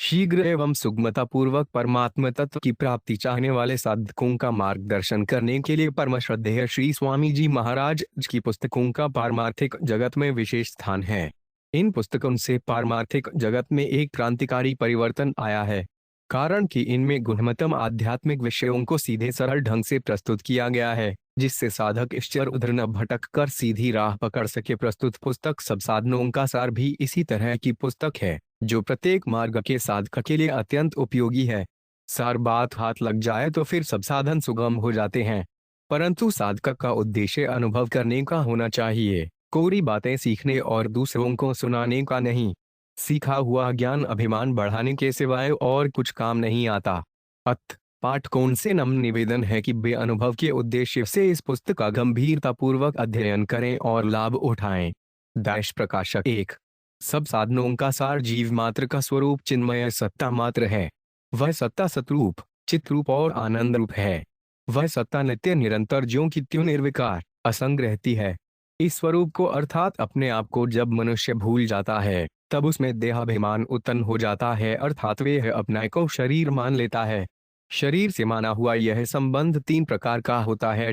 शीघ्र एवं सुगमतापूर्वक परमात्म तत्व की प्राप्ति चाहने वाले साधकों का मार्गदर्शन करने के लिए परम श्रद्धेय श्री स्वामी जी महाराज की पुस्तकों का पारमार्थिक जगत में विशेष स्थान है। इन पुस्तकों से पारमार्थिक जगत में एक क्रांतिकारी परिवर्तन आया है, कारण कि इनमें गुणवत्तम आध्यात्मिक विषयों को सीधे सरल ढंग से प्रस्तुत किया गया है, जिससे साधक इश्चर उधर न भटक कर सीधी राह पकड़ सके। प्रस्तुत पुस्तक सब साधनों का सार भी इसी तरह की पुस्तक है, जो प्रत्येक मार्ग के साधक के लिए अत्यंत उपयोगी है। सार बात हाथ लग जाए तो फिर सब साधन सुगम हो जाते हैं, परंतु साधक का उद्देश्य अनुभव करने का होना चाहिए, कोरी बातें सीखने और दूसरों को सुनाने का नहीं। सीखा हुआ ज्ञान अभिमान बढ़ाने के सिवाय और कुछ काम नहीं आता। अत पाठकों से नम्र निवेदन है कि वे अनुभव के उद्देश्य से इस पुस्तक का गंभीरतापूर्वक अध्ययन करें और लाभ उठाएं। दाश प्रकाशक। 1। सब साधनों का सार जीव मात्र का स्वरूप चिन्मय सत्ता मात्र है। वह सत्ता सतरूप, चित्रूप और आनंद रूप है। वह सत्ता नित्य निरंतर ज्यों की त्यों निर्विकार असंग रहती है। इस स्वरूप को अर्थात अपने आप को जब मनुष्य भूल जाता है, तब उसमें देहाभिमान उत्पन्न हो जाता है, अर्थात वह अपने को शरीर मान लेता है। शरीर से माना हुआ यह संबंध 3 प्रकार का होता है।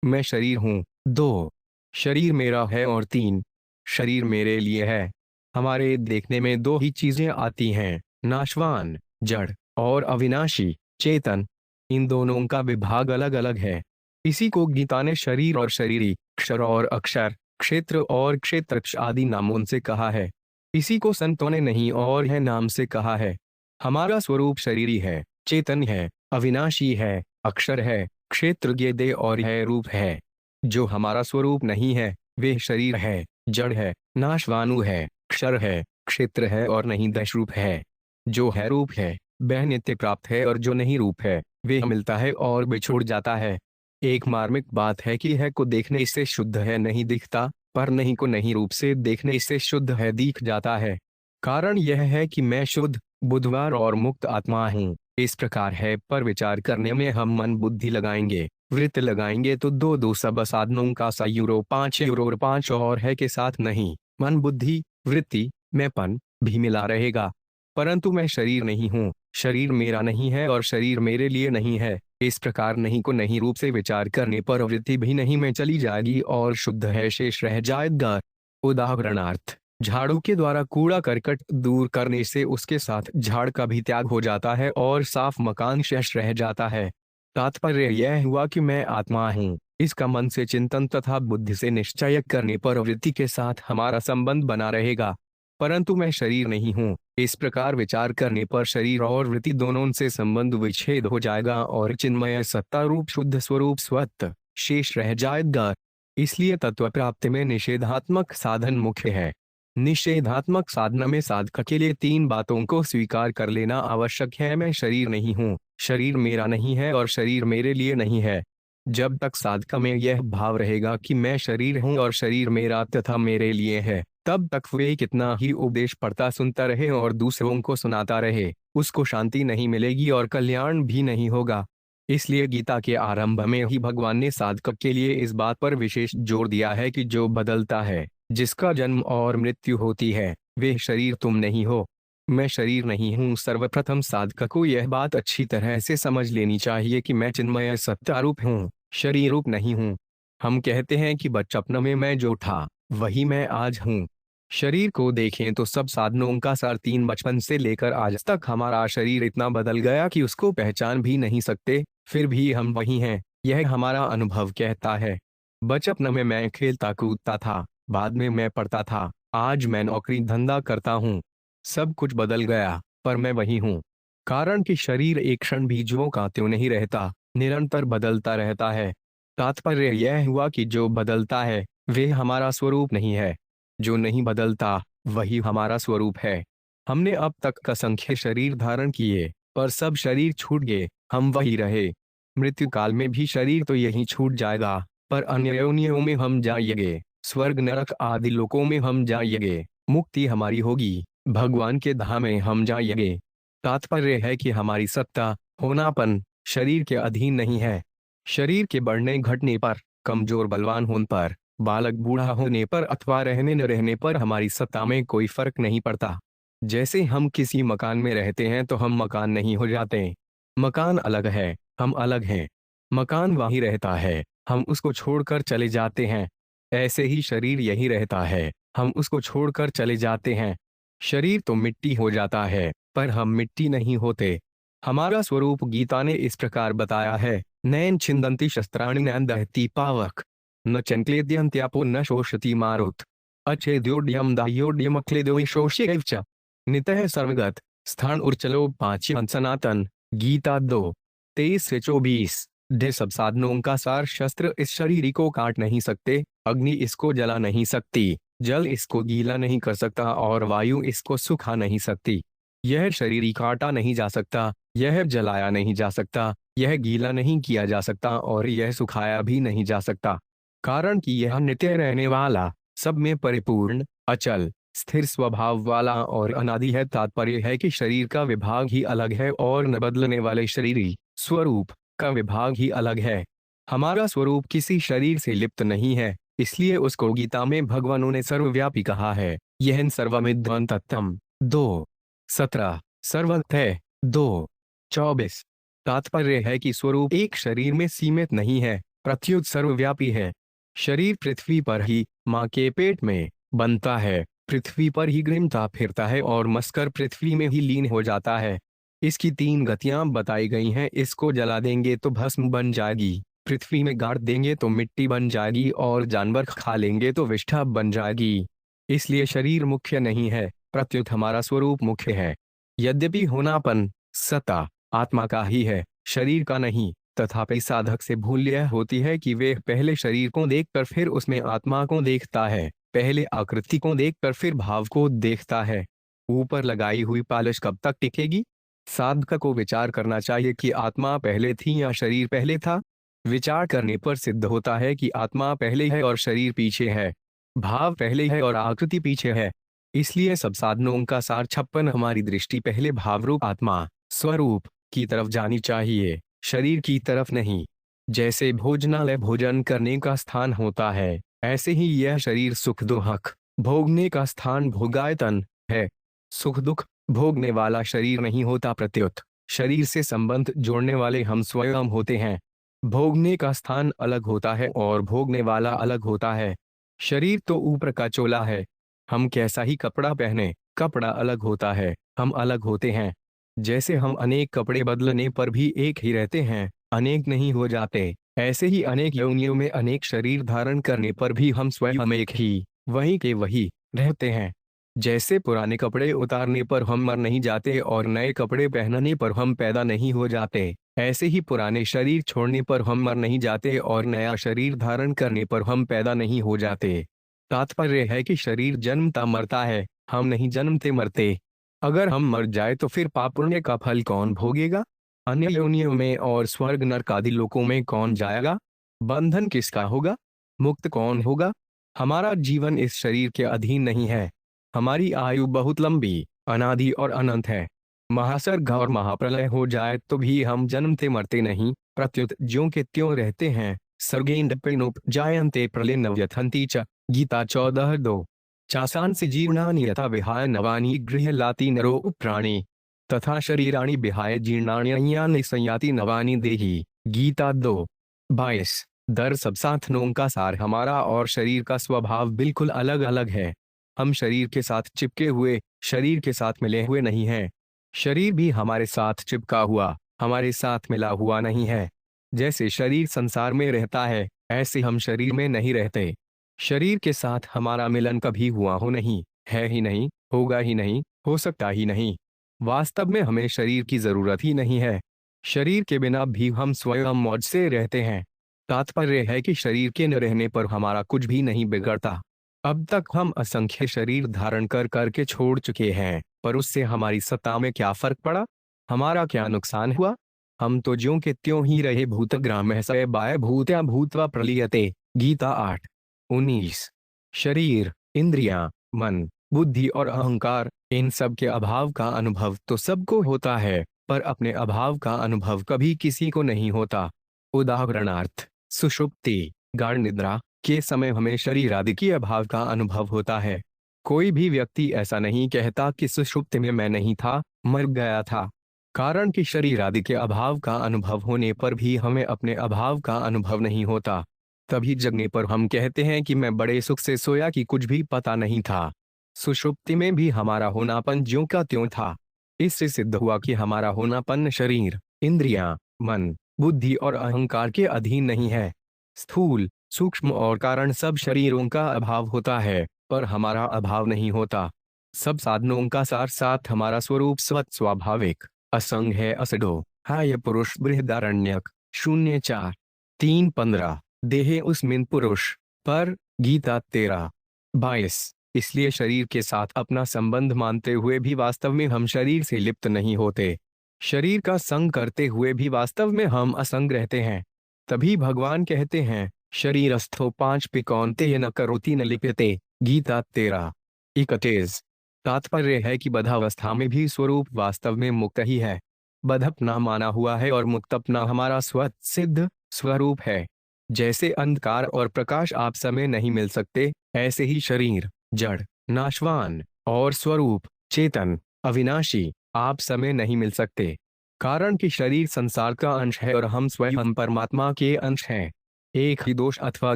मैं शरीर हूँ। 2। शरीर मेरा है। और 3। शरीर मेरे लिए है। हमारे देखने में 2 ही चीजें आती हैं, नाशवान जड़ और अविनाशी चेतन। इन दोनों का विभाग अलग अलग है। इसी को गीता ने शरीर और शरीरी, क्षर और अक्षर, क्षेत्र और क्षेत्रक्ष आदि नामों से कहा है। इसी को संतों ने नहीं और है नाम से कहा है। हमारा स्वरूप शरीरी है, चेतन है, अविनाशी है, अक्षर है, क्षेत्रज्ञ देह और है रूप है। जो हमारा स्वरूप नहीं है, वे शरीर है, जड़ है, नाशवानु है, क्षर है, क्षेत्र है और नहीं दश रूप है। जो है रूप है, वह नित्य प्राप्त है, और जो नहीं रूप है, वे मिलता है और बिछुड़ जाता है। एक मार्मिक बात है कि है को देखने से शुद्ध है नहीं दिखता, पर नहीं को नहीं रूप से देखने से शुद्ध है दिख जाता है। कारण यह है कि मैं शुद्ध, बुधवार और मुक्त आत्मा हूँ। इस प्रकार है, पर विचार करने में हम मन बुद्धि लगाएंगे, वृत्त लगाएंगे तो 2-2 सब साधनों का यूरो 5 यूरो 5 और है के साथ नहीं, मन बुद्धि वृत्ति मैंपन भी मिला रहेगा। परंतु मैं शरीर नहीं हूँ, शरीर मेरा नहीं है और शरीर मेरे लिए नहीं है। इस प्रकार नहीं को नहीं रूप से विचार करने पर वृत्ति भी नहीं में चली जाएगी और शुद्ध है शेष रह जाएगा। उदाहरणार्थ, झाड़ू के द्वारा कूड़ा करकट दूर करने से उसके साथ झाड़ का भी त्याग हो जाता है और साफ मकान शेष रह जाता है। तात्पर्य यह हुआ कि मैं आत्मा हूँ। इसका मन से चिंतन तथा बुद्धि से निश्चय करने पर वृत्ति के साथ हमारा संबंध बना रहेगा, परंतु मैं शरीर नहीं हूँ। इस प्रकार विचार करने पर शरीर और वृत्ति दोनों से संबंध विच्छेद हो जाएगा और चिन्मय सत्ता रूप शुद्ध स्वरूप स्वत शेष रह जाएगा। इसलिए तत्व प्राप्ति में निषेधात्मक साधन मुख्य है। निषेधात्मक साधना में साधक के लिए 3 बातों को स्वीकार कर लेना आवश्यक है। मैं शरीर नहीं हूँ, शरीर मेरा नहीं है और शरीर मेरे लिए नहीं है। जब तक साधक में यह भाव रहेगा कि मैं शरीर हूँ और शरीर मेरा तथा मेरे लिए है, तब तक वे कितना ही उपदेश पढ़ता सुनता रहे और दूसरों को सुनाता रहे, उसको शांति नहीं मिलेगी और कल्याण भी नहीं होगा। इसलिए गीता के आरंभ में ही भगवान ने साधक के लिए इस बात पर विशेष जोर दिया है कि जो बदलता है, जिसका जन्म और मृत्यु होती है, वे शरीर तुम नहीं हो। मैं शरीर नहीं हूँ। सर्वप्रथम साधक को यह बात अच्छी तरह से समझ लेनी चाहिए कि मैं चिन्मय सत्ता रूप हूँ, शरीर रूप नहीं हूँ। हम कहते हैं कि बचपन में मैं जो था वही मैं आज हूँ। शरीर को देखें तो सब साधनों का सार 3 बचपन से लेकर आज तक हमारा शरीर इतना बदल गया कि उसको पहचान भी नहीं सकते, फिर भी हम वही हैं, यह हमारा अनुभव कहता है। बचपन में मैं खेलता कूदता था, बाद में मैं पढ़ता था, आज मैं नौकरी धंधा करता हूँ। सब कुछ बदल गया, पर मैं वही हूँ। कारण कि शरीर एक क्षण भी ज्यों का त्यों नहीं रहता, निरंतर बदलता रहता है। तात्पर्य यह हुआ कि जो बदलता है वे हमारा स्वरूप नहीं है, जो नहीं बदलता वही हमारा स्वरूप है। हमने अब तक असंख्य शरीर धारण किए, पर सब शरीर छूट गए, हम वही रहे। मृत्यु काल में भी शरीर तो यही छूट जाएगा, पर अन्य योनियों में हम जाएंगे, स्वर्ग नरक आदि लोकों में हम जाएंगे, मुक्ति हमारी होगी, भगवान के धाम में हम जाएंगे। तात्पर्य है कि हमारी सत्ता, होनापन शरीर के अधीन नहीं है। शरीर के बढ़ने घटने पर, कमजोर बलवान होने पर, बालक बूढ़ा होने पर अथवा रहने न रहने पर हमारी सत्ता में कोई फर्क नहीं पड़ता। जैसे हम किसी मकान में रहते हैं तो हम मकान नहीं हो जाते। मकान अलग है, हम अलग हैं। मकान वहीं रहता है, हम उसको छोड़कर चले जाते हैं। ऐसे ही शरीर यही रहता है, हम उसको छोड़कर चले जाते हैं। शरीर तो मिट्टी हो जाता है, पर हम मिट्टी नहीं होते। हमारा स्वरूप गीता ने इस प्रकार बताया है, नैन छिन्दन्ति शस्त्राणि न दहति पावक, न चंक्लेद्यन्त्यापो न शोषति मारुत, अच्छेद्योड्यम दाह्योड्यम अक्लेद्यो शोष्यैव च, नितः सर्वगत स्थान उर्चलो पाच्यं सनातन। गीता 2:23 से 24। ढेर सब साधनों का सार शस्त्र इस शरीर को काट नहीं सकते, अग्नि इसको जला नहीं सकती, जल इसको गीला नहीं कर सकता और वायु इसको सुखा नहीं सकती। यह शरीर काटा नहीं जा सकता, यह जलाया नहीं जा सकता, यह गीला नहीं किया जा सकता और यह सुखाया भी नहीं जा सकता, कारण कि यह नित्य रहने वाला, सब में परिपूर्ण, अचल, स्थिर स्वभाव वाला और अनादि है। तात्पर्य है कि शरीर का विभाग ही अलग है और न बदलने वाले शरीरी स्वरूप का विभाग ही अलग है। हमारा स्वरूप किसी शरीर से लिप्त नहीं है, इसलिए उसको गीता में भगवान ने सर्वव्यापी कहा है। यह सर्वमिदं तत्त्वम् 2:17, सर्वगतः 2:24। तात्पर्य है कि स्वरूप एक शरीर में सीमित नहीं है, प्रत्युत सर्वव्यापी है। शरीर पृथ्वी पर ही मां के पेट में बनता है, पृथ्वी पर ही घूमता फिरता है और मस्कर पृथ्वी में ही लीन हो जाता है। इसकी 3 गतियां बताई गई हैं। इसको जला देंगे तो भस्म बन जाएगी, पृथ्वी में गाड़ देंगे तो मिट्टी बन जाएगी और जानवर खा लेंगे तो विष्ठा बन जाएगी। इसलिए शरीर मुख्य नहीं है, प्रत्युत हमारा स्वरूप मुख्य है। यद्यपि होनापन सत्ता आत्मा का ही है, शरीर का नहीं, तथापि साधक से भूल यह होती है कि वे पहले शरीर को देखकर फिर उसमें आत्मा को देखता है, पहले आकृति को देखकर फिर भाव को देखता है। ऊपर लगाई हुई पालिश कब तक टिकेगी? साधक को विचार करना चाहिए कि आत्मा पहले थी या शरीर पहले था। विचार करने पर सिद्ध होता है कि आत्मा पहले है और शरीर पीछे है, भाव पहले है और आकृति पीछे है। इसलिए सब साधनों का सार 56 हमारी दृष्टि पहले भावरूप आत्मा स्वरूप की तरफ जानी चाहिए, शरीर की तरफ नहीं। जैसे भोजनालय भोजन करने का स्थान होता है, ऐसे ही यह शरीर सुख दुख भोगने का स्थान भोगायतन है। सुख दुख भोगने वाला शरीर नहीं होता, प्रत्युत शरीर से संबंध जोड़ने वाले हम स्वयं होते हैं। भोगने का स्थान अलग होता है और भोगने वाला अलग होता है। शरीर तो ऊपर का चोला है, हम कैसा ही कपड़ा पहने, कपड़ा अलग होता है, हम अलग होते हैं। जैसे हम अनेक कपड़े बदलने पर भी एक ही रहते हैं, अनेक नहीं हो जाते, ऐसे ही अनेक योनियों में अनेक शरीर धारण करने पर भी हम स्वयं एक ही वही के वही रहते हैं। जैसे पुराने कपड़े उतारने पर हम मर नहीं जाते और नए कपड़े पहनने पर हम पैदा नहीं हो जाते, ऐसे ही पुराने शरीर छोड़ने पर हम मर नहीं जाते और नया शरीर धारण करने पर हम पैदा नहीं हो जाते। तात्पर्य है कि शरीर जन्मता मरता है, हम नहीं जन्मते मरते। अगर हम मर जाए तो फिर पाप पुण्य का फल कौन भोगेगा? अन्य योनियों में और स्वर्ग नरक आदि लोकों में कौन जाएगा? बंधन किसका होगा? मुक्त कौन होगा? हमारा जीवन इस शरीर के अधीन नहीं है। हमारी आयु बहुत लंबी, अनादि और अनंत है। महासर्ग और महाप्रलय हो जाए तो भी हम जन्मते मरते नहीं, प्रत्युत ज्यों के त्यों रहते हैं। सर्गेन्द्रप्रणोपजायन्ते प्रलीन व्यथन्ति च। गीता 14:2। चासांसि जीर्णानि यथा विहाय नवानि गृह्णाति नरो प्राणी, तथा शरीराणि विहाय जीर्णान्यानि संयाति नवानि देहि। गीता 2:22। दर सब साधनों का सार हमारा और शरीर का स्वभाव बिल्कुल अलग अलग है। हम शरीर के साथ चिपके हुए, शरीर के साथ मिले हुए नहीं हैं। शरीर भी हमारे साथ चिपका हुआ, हमारे साथ मिला हुआ नहीं है। जैसे शरीर संसार में रहता है, ऐसे हम शरीर में नहीं रहते। शरीर के साथ हमारा मिलन कभी हुआ हो नहीं, है ही नहीं, होगा ही नहीं, हो सकता ही नहीं। वास्तव में हमें शरीर की जरूरत ही नहीं है। शरीर के बिना भी हम स्वयं मौज से रहते हैं। तात्पर्य है कि शरीर के न रहने पर हमारा कुछ भी नहीं बिगड़ता। अब तक हम असंख्य शरीर धारण कर करके छोड़ चुके हैं, पर उससे हमारी सत्ता में क्या फर्क पड़ा? हमारा क्या नुकसान हुआ? हम तो ज्यों के त्यों ही रहे। भूतग्राम्य स बाय भूत्या भूत्वा प्रलीयते। गीता 8:19। शरीर, इंद्रियां, मन, बुद्धि और अहंकार, इन सब के अभाव का अनुभव तो सबको होता है, पर अपने अभाव का अनुभव कभी किसी को नहीं होता। उदाहरणार्थ, सुषुप्ति गाढ़ निद्रा के समय हमें शरीर आदि के अभाव का अनुभव होता है। कोई भी व्यक्ति ऐसा नहीं कहता कि सुषुप्ति में मैं नहीं था, मर गया था। कारण कि शरीर आदि के अभाव का अनुभव होने पर भी हमें अपने अभाव का अनुभव नहीं होता। तभी जगने पर हम कहते हैं कि मैं बड़े सुख से सोया कि कुछ भी पता नहीं था। सुषुप्ति में भी हमारा होनापन ज्यों का त्यों था। इससे सिद्ध हुआ कि हमारा होनापन शरीर, इंद्रियां, मन, बुद्धि और अहंकार के अधीन नहीं है। स्थूल, सूक्ष्म और कारण सब शरीरों का अभाव होता है, पर हमारा अभाव नहीं होता। सब साधनों का सार साथ हमारा स्वरूप स्वत स्वाभाविक असंग है। असडो हाय पुरुष बृहदारण्यक 04-3-15 देहे उसमिन पुरुष पर गीता 13-22। इसलिए शरीर के साथ अपना संबंध मानते हुए भी वास्तव में हम शरीर से लिप्त नहीं होते। शरीर का संग करते हुए भी वास्तव में हम असंग रहते हैं। तभी भगवान कहते हैं शरीरस्थो 5 पिकौन्तेय न करोति न लिप्यते। गीता 13-31। तात्पर्य है कि बद्धावस्था में भी स्वरूप वास्तव में मुक्त ही है। बद्ध अपना माना हुआ है और मुक्त अपना हमारा स्वत सिद्ध स्वरूप है। जैसे अंधकार और प्रकाश आप समय नहीं मिल सकते, ऐसे ही शरीर जड़, नाशवान और स्वरूप चेतन, अविनाशी आप समय नहीं मिल सकते। कारण कि शरीर संसार का अंश है और हम स्वयं परमात्मा के अंश हैं। एक ही दोष अथवा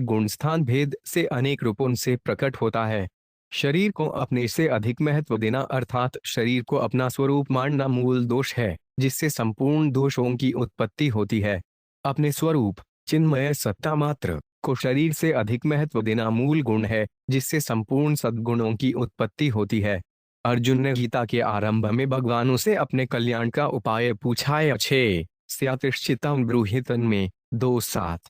गुण स्थान भेद से अनेक रूपों से प्रकट होता है। शरीर को अपने से अधिक महत्व देना अर्थात शरीर को अपना स्वरूप मानना मूल दोष है, जिससे संपूर्ण दोषों की उत्पत्ति होती है। अपने स्वरूप चिन्मय सत्ता मात्र को शरीर से अधिक महत्व देना मूल गुण है, जिससे संपूर्ण सद्गुणों की उत्पत्ति होती है। अर्जुन ने गीता के आरंभ में भगवान से अपने कल्याण का उपाय पूछा है। 6-7 ब्रूहितन में 2-7।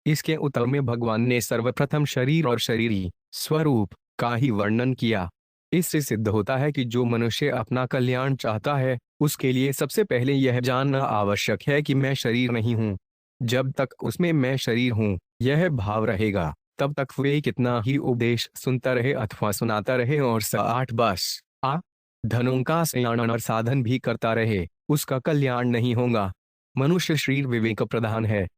इसके उत्तर में भगवान ने सर्वप्रथम शरीर और शरीरी स्वरूप का ही वर्णन किया। इससे सिद्ध होता है कि जो मनुष्य अपना कल्याण चाहता है, उसके लिए सबसे पहले यह जानना आवश्यक है कि मैं शरीर नहीं हूँ। जब तक उसमें मैं शरीर हूँ यह भाव रहेगा, तब तक वे कितना ही उपदेश सुनता रहे अथवा सुनाता रहे और 8 बस धनों का संयान और साधन भी करता रहे, उसका कल्याण नहीं होगा। मनुष्य शरीर विवेक प्रधान है।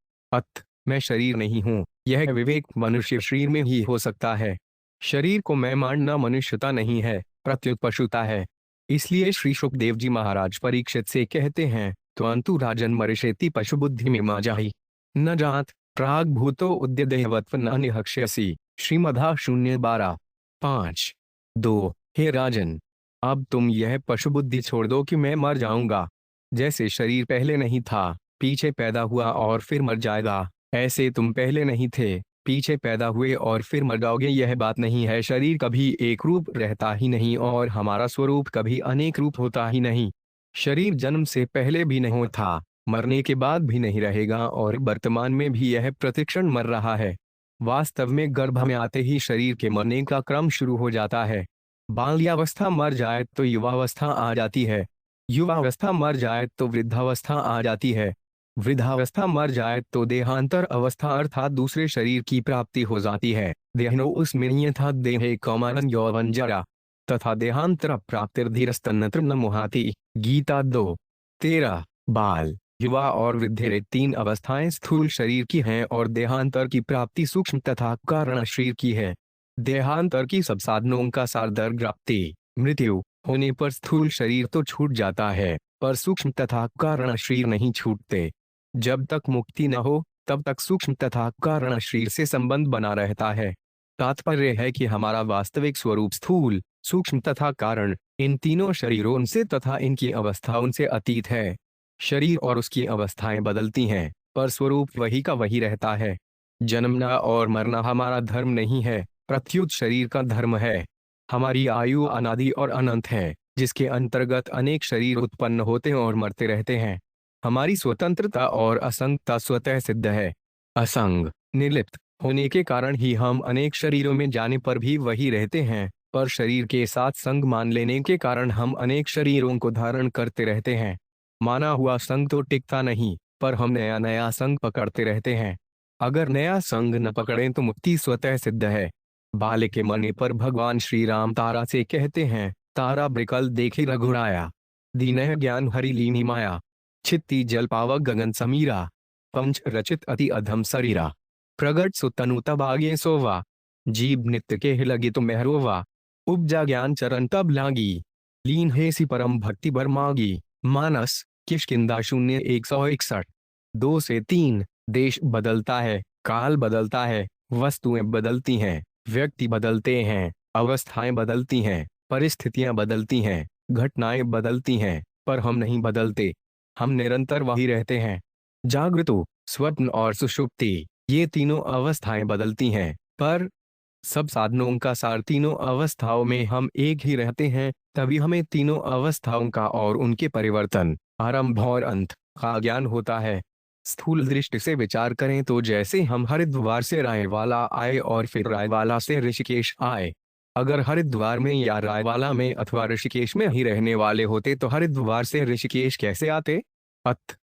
मैं शरीर नहीं हूँ, यह विवेक मनुष्य शरीर में ही हो सकता है। शरीर को मैं मानना मनुष्यता नहीं है, प्रत्युत पशुता है। इसलिए श्री शुकदेव जी महाराज परीक्षित से कहते हैं, त्वंतु राजन मरिषेति पशु बुद्धि में मा जाहि न जात प्राग भूतो उद्यदेहवत्व न निहक्ष्यसि। श्रीमद् 0-12-5-2। हे राजन, अब तुम यह पशु बुद्धि छोड़ दो कि मैं मर जाऊंगा। जैसे शरीर पहले नहीं था, पीछे पैदा हुआ और फिर मर जाएगा, ऐसे तुम पहले नहीं थे, पीछे पैदा हुए और फिर मर जाओगे। यह बात नहीं है। शरीर कभी एक रूप रहता ही नहीं और हमारा स्वरूप कभी अनेक रूप होता ही नहीं। शरीर जन्म से पहले भी नहीं था, मरने के बाद भी नहीं रहेगा और वर्तमान में भी यह प्रतिक्षण मर रहा है। वास्तव में गर्भ में आते ही शरीर के मरने का क्रम शुरू हो जाता है। बाल्यावस्था मर जाए तो युवावस्था आ जाती है, युवावस्था मर जाए तो वृद्धावस्था आ जाती है, वृद्धावस्था मर जाए तो देहांतर अवस्था अर्थात दूसरे शरीर की प्राप्ति हो जाती है। देहनो उसमें था देहे कौमारन यौवन जरा तथा देहांतर प्राप्तिर्धीरस्तन्नत्र न मुहाति। गीता 2-13। बाल, युवा और वृद्धि 3 अवस्थाएं स्थूल शरीर की हैं और देहांतर की प्राप्ति सूक्ष्म तथा कारण शरीर की है। देहांतर की सब साधनों का सारदर प्राप्ति मृत्यु होने पर स्थूल शरीर तो छूट जाता है, पर सूक्ष्म तथा कारण शरीर नहीं छूटते। जब तक मुक्ति न हो तब तक सूक्ष्म तथा कारण शरीर से संबंध बना रहता है। तात्पर्य है कि हमारा वास्तविक स्वरूप स्थूल, सूक्ष्म तथा कारण इन तीनों शरीरों से तथा इनकी अवस्थाओं से अतीत है। शरीर और उसकी अवस्थाएं बदलती हैं, पर स्वरूप वही का वही रहता है। जन्मना और मरना हमारा धर्म नहीं है, प्रत्युत शरीर का धर्म है। हमारी आयु अनादि और अनंत है, जिसके अंतर्गत अनेक शरीर उत्पन्न होते और मरते रहते हैं। हमारी स्वतंत्रता और असंगता स्वतः सिद्ध है। असंग, निर्लिप्त होने के कारण ही हम अनेक शरीरों में जाने पर भी वही रहते हैं, पर शरीर के साथ संग मान लेने के कारण हम अनेक शरीरों को धारण करते रहते हैं। माना हुआ संग तो टिकता नहीं, पर हम नया नया संग पकड़ते रहते हैं। अगर नया संग न पकड़ें तो मुक्ति स्वतः सिद्ध है। बाल के मरने पर भगवान श्री राम तारा से कहते हैं, तारा ब्रिकल देखे रघुराया, दीनह ज्ञान हरि लीनी माया, छित्ती जल पावक गगन समीरा, पंच रचित अति अधम शरीरा, प्रगट सुतनु तब आगे सोवा, जीव नित्य के लगे तो मेहरोवा। उपजा ज्ञान चरण तब लागी, लीन है सी परम भक्ति बर मागी। मानस किष्किंधा 0-161। 2 से 3। देश बदलता है, काल बदलता है, वस्तुएं बदलती हैं, व्यक्ति बदलते हैं, अवस्थाएं बदलती हैं, परिस्थितियां बदलती हैं, घटनाएं बदलती हैं, पर हम नहीं बदलते। हम निरंतर वही रहते हैं। जागृतो, स्वप्न और सुषुप्ति, ये तीनों अवस्थाएं बदलती हैं, पर सब साधनों का सार तीनों अवस्थाओं में हम एक ही रहते हैं। तभी हमें तीनों अवस्थाओं का और उनके परिवर्तन, आरंभ और अंत का ज्ञान होता है। स्थूल दृष्टि से विचार करें तो जैसे हम हरिद्वार से रायवाला आए और फिर रायवाला से ऋषिकेश आए। अगर हरिद्वार में या रायवाला में अथवा ऋषिकेश में ही रहने वाले होते तो हरिद्वार से ऋषिकेश कैसे आते?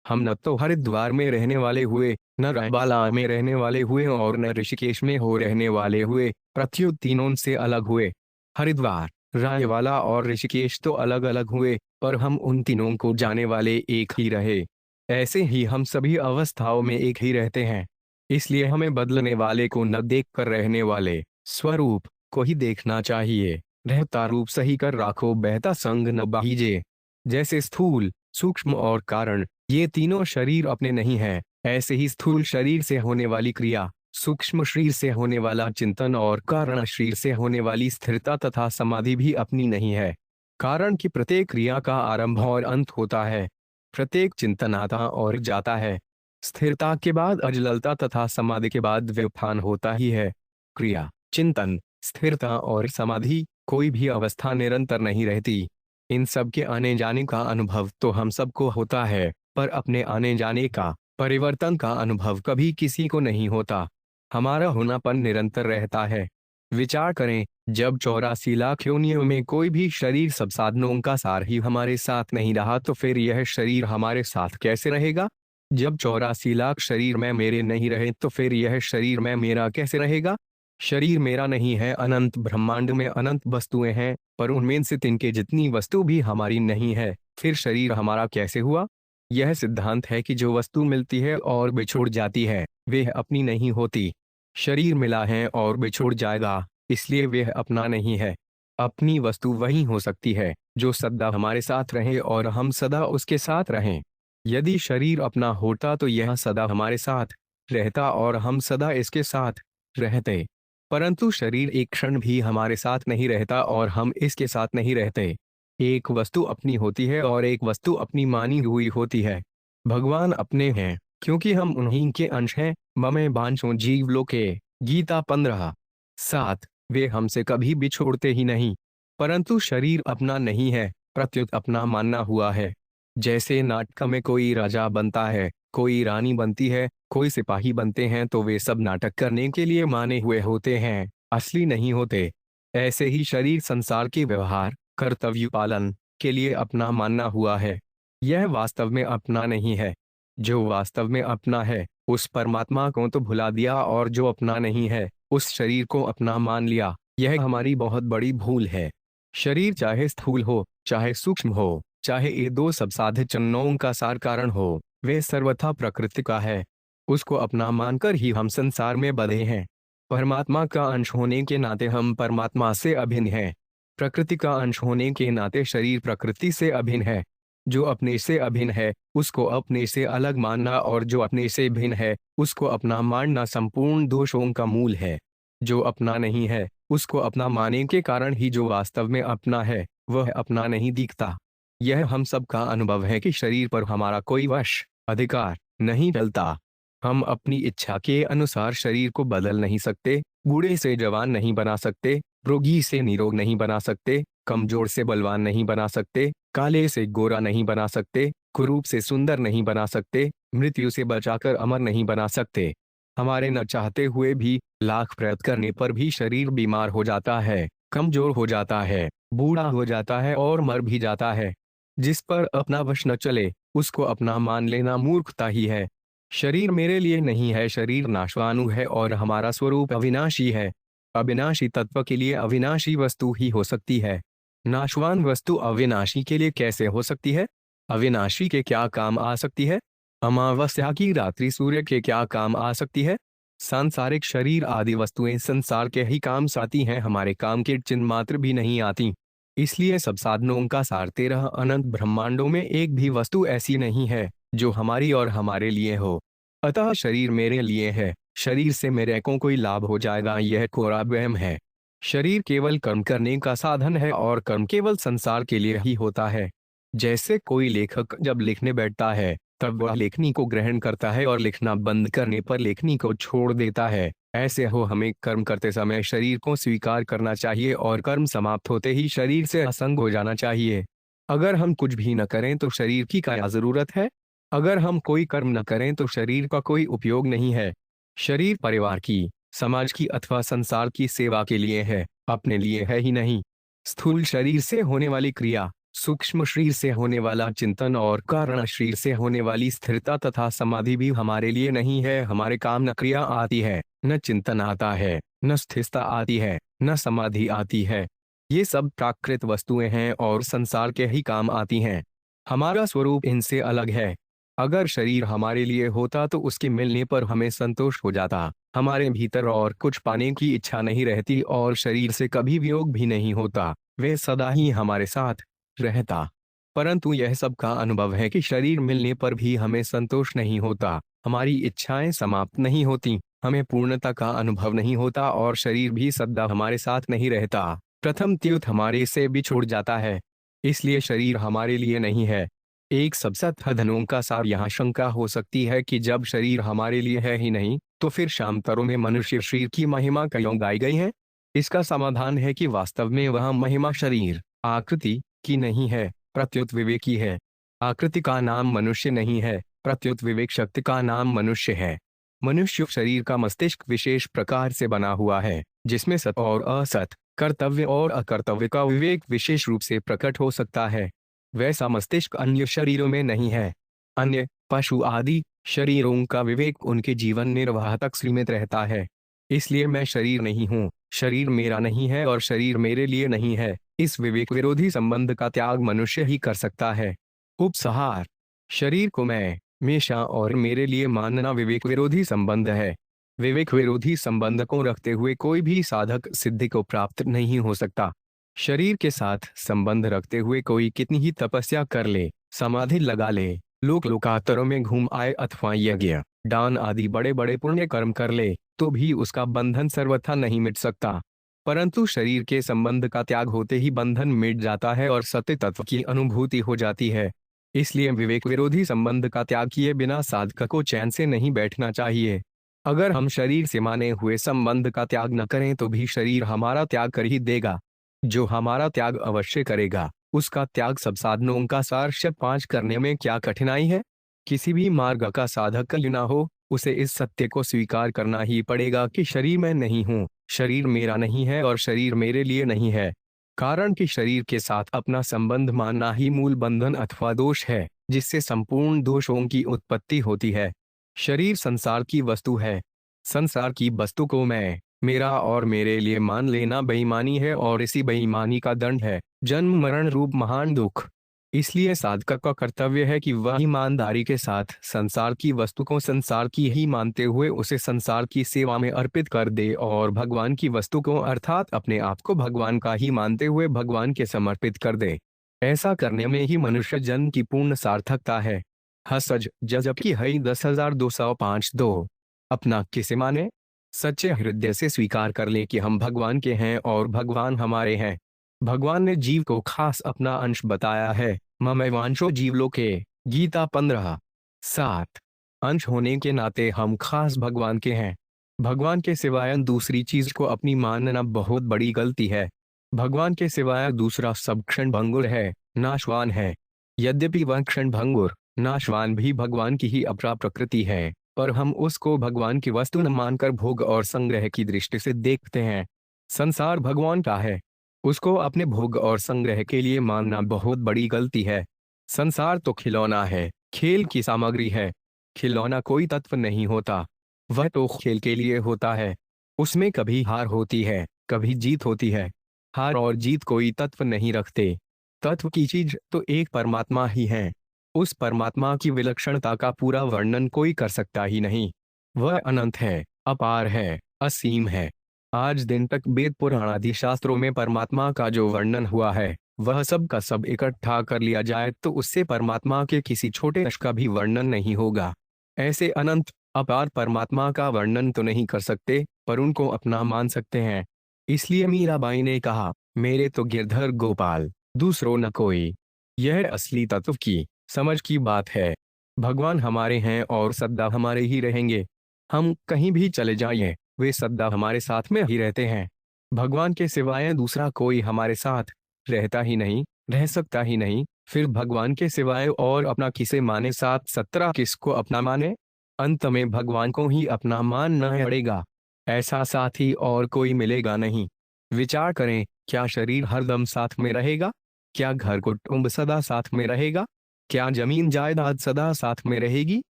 हम न तो हरिद्वार में रहने वाले हुए, न रायवाला में रहने वाले हुए और न ऋषिकेश में हो रहने वाले हुए, प्रत्युत तीनों से अलग हुए। हरिद्वार, रायवाला और ऋषिकेश तो अलग अलग हुए, पर हम उन तीनों को जाने वाले एक ही रहे। ऐसे ही हम सभी अवस्थाओं में एक ही रहते हैं। इसलिए हमें बदलने वाले को न देख कर रहने वाले स्वरूप को ही देखना चाहिए। रहता रूप सही कर राखो, बहता संग न बाहीजे। जैसे स्थूल, सूक्ष्म और कारण, ये तीनों शरीर अपने नहीं हैं, ऐसे ही स्थूल शरीर से होने वाली क्रिया, सूक्ष्म शरीर से होने वाला चिंतन और कारण शरीर से होने वाली स्थिरता तथा समाधि भी अपनी नहीं है। कारण की प्रत्येक क्रिया का आरंभ और अंत होता है, प्रत्येक चिंतन आता और जाता है। स्थिरता के बाद अजललता तथा समाधि के बाद व्युत्थान होता ही है। क्रिया, चिंतन, स्थिरता और समाधि, कोई भी अवस्था निरंतर नहीं रहती। इन सब के आने जाने का अनुभव तो हम सबको होता है, पर अपने आने जाने का, परिवर्तन का अनुभव कभी किसी को नहीं होता। हमारा होनापन निरंतर रहता है। विचार करें, जब 84 लाख योनियों में कोई भी शरीर सब साधनों का सार ही हमारे साथ नहीं रहा तो फिर यह शरीर हमारे साथ कैसे रहेगा? जब 84 लाख शरीर में मेरे नहीं रहे तो फिर यह शरीर में मेरा कैसे रहेगा? शरीर मेरा नहीं है। अनंत ब्रह्मांड में अनंत वस्तुएं हैं, पर उनमें से तिनके जितनी वस्तु भी हमारी नहीं है, फिर शरीर हमारा कैसे हुआ? यह सिद्धांत है कि जो वस्तु मिलती है और बिछुड़ जाती है, वह अपनी नहीं होती। शरीर मिला है और बिछुड़ जाएगा, इसलिए वह अपना नहीं है। अपनी वस्तु वही हो सकती है जो सदा हमारे साथ रहे और हम सदा उसके साथ रहें। यदि शरीर अपना होता तो यह सदा हमारे साथ रहता और हम सदा इसके साथ रहते। परंतु शरीर एक क्षण भी हमारे साथ नहीं रहता और हम इसके साथ नहीं रहते। एक वस्तु अपनी होती है और एक वस्तु अपनी मानी हुई होती है। भगवान अपने हैं, क्योंकि हम उन्हीं के अंश हैं। ममे बांछो जीव लोके, गीता 15:7। वे हमसे कभी भी छोड़ते ही नहीं। परंतु शरीर अपना नहीं है, प्रत्युत अपना मानना हुआ है। जैसे नाटक में कोई राजा बनता है, कोई रानी बनती है, कोई सिपाही बनते हैं, तो वे सब नाटक करने के लिए माने हुए होते हैं, असली नहीं होते। ऐसे ही शरीर संसार के व्यवहार, कर्तव्य पालन के लिए अपना मानना हुआ है। यह वास्तव में अपना नहीं है। जो वास्तव में अपना है, उस परमात्मा को तो भुला दिया और जो अपना नहीं है, उस शरीर को अपना मान लिया। यह हमारी बहुत बड़ी भूल है। शरीर चाहे स्थूल हो, चाहे सूक्ष्म हो, चाहे ये दो सब साधनों का सार कारण हो, वे सर्वथा प्रकृति का है। उसको अपना मानकर ही हम संसार में बंधे हैं। परमात्मा का अंश होने के नाते हम परमात्मा से अभिन्न हैं। प्रकृति का अंश होने के नाते शरीर प्रकृति से अभिन्न है। जो अपने से अभिन्न है, उसको अपने से अलग मानना और जो अपने से भिन्न है, उसको अपना मानना संपूर्ण दोषों का मूल है। जो अपना नहीं है, उसको अपना मानने के कारण ही जो वास्तव में अपना है, वह अपना नहीं दिखता। यह हम सब का अनुभव है कि शरीर पर हमारा कोई वश, अधिकार नहीं चलता। हम अपनी इच्छा के अनुसार शरीर को बदल नहीं सकते। बूढ़े से जवान नहीं बना सकते, रोगी से निरोग नहीं बना सकते, कमजोर से बलवान नहीं बना सकते, काले से गोरा नहीं बना सकते, कुरूप से सुंदर नहीं बना सकते, मृत्यु से बचाकर अमर नहीं बना सकते। हमारे न चाहते हुए भी, लाख प्रयत्न करने पर भी शरीर बीमार हो जाता है, कमजोर हो जाता है, बूढ़ा हो जाता है और मर भी जाता है। जिस पर अपना वश न चले, उसको अपना मान लेना मूर्खता ही है। शरीर मेरे लिए नहीं है, शरीर नाशवानु है और हमारा स्वरूप अविनाशी है। अविनाशी तत्व के लिए अविनाशी वस्तु ही हो सकती है। नाशवान वस्तु अविनाशी के लिए कैसे हो सकती है? अविनाशी के क्या काम आ सकती है? अमावस्या की रात्रि सूर्य के क्या काम आ सकती है? सांसारिक शरीर आदि वस्तुएं संसार के ही काम आती हैं, हमारे काम के चिन्ह मात्र भी नहीं आती। इसलिए सब साधनों का सार 13 अनंत ब्रह्मांडों में एक भी वस्तु ऐसी नहीं है जो हमारी और हमारे लिए हो। अतः शरीर मेरे लिए है, शरीर से मेरे को कोई लाभ हो जाएगा, यह कोरा वहम है। शरीर केवल कर्म करने का साधन है और कर्म केवल संसार के लिए ही होता है। जैसे कोई लेखक जब लिखने बैठता है तब वह लेखनी को ग्रहण करता है और लिखना बंद करने पर लेखनी को छोड़ देता है, ऐसे हो हमें कर्म करते समय शरीर को स्वीकार करना चाहिए और कर्म समाप्त होते ही शरीर से असंग हो जाना चाहिए। अगर हम कुछ भी न करें तो शरीर की क्या जरूरत है? अगर हम कोई कर्म न करें तो शरीर का कोई उपयोग नहीं है। शरीर परिवार की, समाज की अथवा संसार की सेवा के लिए है, अपने लिए है ही नहीं। स्थूल शरीर से होने वाली क्रिया, सूक्ष्म शरीर से होने वाला चिंतन और कारण शरीर से होने वाली स्थिरता तथा समाधि भी हमारे लिए नहीं है। हमारे काम न क्रिया आती है, न चिंतन आता है, न स्थिरता आती है, न समाधि आती है। ये सब प्राकृत वस्तुएं हैं और संसार के ही काम आती हैं। हमारा स्वरूप इनसे अलग है। अगर शरीर हमारे लिए होता तो उसके मिलने पर हमें संतोष हो जाता, हमारे भीतर और कुछ पाने की इच्छा नहीं रहती और शरीर से कभी वियोग भी नहीं होता, वे सदा ही हमारे साथ रहता। परंतु यह सब का अनुभव है कि शरीर मिलने पर भी हमें संतोष नहीं होता, हमारी इच्छाएं समाप्त नहीं होती, हमें पूर्णता का अनुभव नहीं होता और शरीर भी सदा हमारे साथ नहीं रहता। प्रथम तीर्थ हमारे से बिछुड़ जाता है, इसलिए शरीर हमारे लिए नहीं है। एक सबसत्धनों का सार यहाँ शंका हो सकती है कि जब शरीर हमारे लिए है ही नहीं तो फिर शामतरों में मनुष्य शरीर की महिमा क्यों गाई गई है? इसका समाधान है कि वास्तव में वह महिमा शरीर आकृति की नहीं है, प्रत्युत विवेक की है। आकृति का नाम मनुष्य नहीं है, प्रत्युत विवेक शक्ति का नाम मनुष्य है। मनुष्य शरीर का मस्तिष्क विशेष प्रकार से बना हुआ है जिसमें सत और असत, कर्तव्य और अकर्तव्य का विवेक विशेष रूप से प्रकट हो सकता है। वैसा मस्तिष्क अन्य शरीरों में नहीं है। अन्य पशु आदि शरीरों का विवेक उनके जीवन निर्वाह तक सीमित रहता है। इसलिए मैं शरीर नहीं हूँ, शरीर मेरा नहीं है और शरीर मेरे लिए नहीं है, इस विवेक विरोधी संबंध का त्याग मनुष्य ही कर सकता है। उपसंहार: शरीर को मैं, मेषा और मेरे लिए मानना विवेक विरोधी संबंध है। विवेक विरोधी संबंध को रखते हुए कोई भी साधक सिद्धि को प्राप्त नहीं हो सकता। शरीर के साथ संबंध रखते हुए कोई कितनी ही तपस्या कर ले, समाधि लगा ले, लोक लोकांतरों में घूम आए अथवा यज्ञ दान आदि बड़े बड़े पुण्य कर्म कर ले तो भी उसका बंधन सर्वथा नहीं मिट सकता। परंतु शरीर के संबंध का त्याग होते ही बंधन मिट जाता है और सत्य तत्व की अनुभूति हो जाती है। इसलिए विवेक विरोधी संबंध का त्याग किए बिना साधक को चैन से नहीं बैठना चाहिए। अगर हम शरीर से माने हुए संबंध का त्याग न करें तो भी शरीर हमारा त्याग कर ही देगा। जो हमारा त्याग अवश्य करेगा उसका त्याग सब साधनों का सार शब्द 5 करने में क्या कठिनाई है? किसी भी मार्ग का साधक क्यों ना हो, उसे इस सत्य को स्वीकार करना ही पड़ेगा कि शरीर मैं नहीं हूँ, शरीर मेरा नहीं है और शरीर मेरे लिए नहीं है। कारण कि शरीर के साथ अपना संबंध मानना ही मूल बंधन अथवा दोष है, जिससे संपूर्ण दोषों की उत्पत्ति होती है। शरीर संसार की वस्तु है। संसार की वस्तु को मैं, मेरा और मेरे लिए मान लेना बेईमानी है और इसी बेईमानी का दंड है जन्म मरण रूप महान दुख। इसलिए साधक का कर्तव्य है कि वह ईमानदारी के साथ संसार की वस्तु को संसार की ही मानते हुए उसे संसार की सेवा में अर्पित कर दे और भगवान की वस्तु को अर्थात अपने आप को भगवान का ही मानते हुए भगवान के समर्पित कर दे। ऐसा करने में ही मनुष्य जन्म की पूर्ण सार्थकता है। हसज जजब की हई 10,205-2 अपना किसे माने? सच्चे हृदय से स्वीकार कर ले कि हम भगवान के हैं और भगवान हमारे हैं। भगवान ने जीव को खास अपना अंश बताया है। ममैवांशो जीवलोके, गीता 15:7। अंश होने के नाते हम खास भगवान के हैं। भगवान के सिवाय दूसरी चीज को अपनी मानना बहुत बड़ी गलती है। भगवान के सिवाय दूसरा सब क्षण भंगुर है, नाशवान है। यद्यपि वह क्षण भंगुर, नाशवान भी भगवान की ही अपरा प्रकृति है, पर हम उसको भगवान की वस्तु न मानकर भोग और संग्रह की दृष्टि से देखते हैं। संसार भगवान का है, उसको अपने भोग और संग्रह के लिए मानना बहुत बड़ी गलती है। संसार तो खिलौना है, खेल की सामग्री है। खिलौना कोई तत्व नहीं होता, वह तो खेल के लिए होता है। उसमें कभी हार होती है, कभी जीत होती है। हार और जीत कोई तत्व नहीं रखते। तत्व की चीज तो एक परमात्मा ही है। उस परमात्मा की विलक्षणता का पूरा वर्णन कोई कर सकता ही नहीं। वह अनंत है, अपार है, असीम है। आज दिन तक वेद पुराण आदि शास्त्रों में परमात्मा का जो वर्णन हुआ है, वह सब का सब इकट्ठा कर लिया जाए तो उससे परमात्मा के किसी छोटे अंश का भी वर्णन नहीं होगा। ऐसे अनंत अपार परमात्मा का वर्णन तो नहीं कर सकते, पर उनको अपना मान सकते हैं। इसलिए मीराबाई ने कहा, मेरे तो गिरधर गोपाल, दूसरों न कोई। यह असली तत्व की समझ की बात है। भगवान हमारे हैं और सदा हमारे ही रहेंगे। हम कहीं भी चले जाएं, वे सदा हमारे साथ में ही रहते हैं। भगवान के सिवाय दूसरा कोई हमारे साथ रहता ही नहीं, रह सकता ही नहीं। फिर भगवान के सिवाय और अपना किसे माने, 7 17 किसको अपना माने। अंत में भगवान को ही अपना मानना पड़ेगा। ऐसा साथी और कोई मिलेगा नहीं। विचार करें, क्या शरीर हरदम साथ में रहेगा? क्या घर कुटुंब सदा साथ में रहेगा? क्या जमीन जायदाद सदा साथ में रहेगी?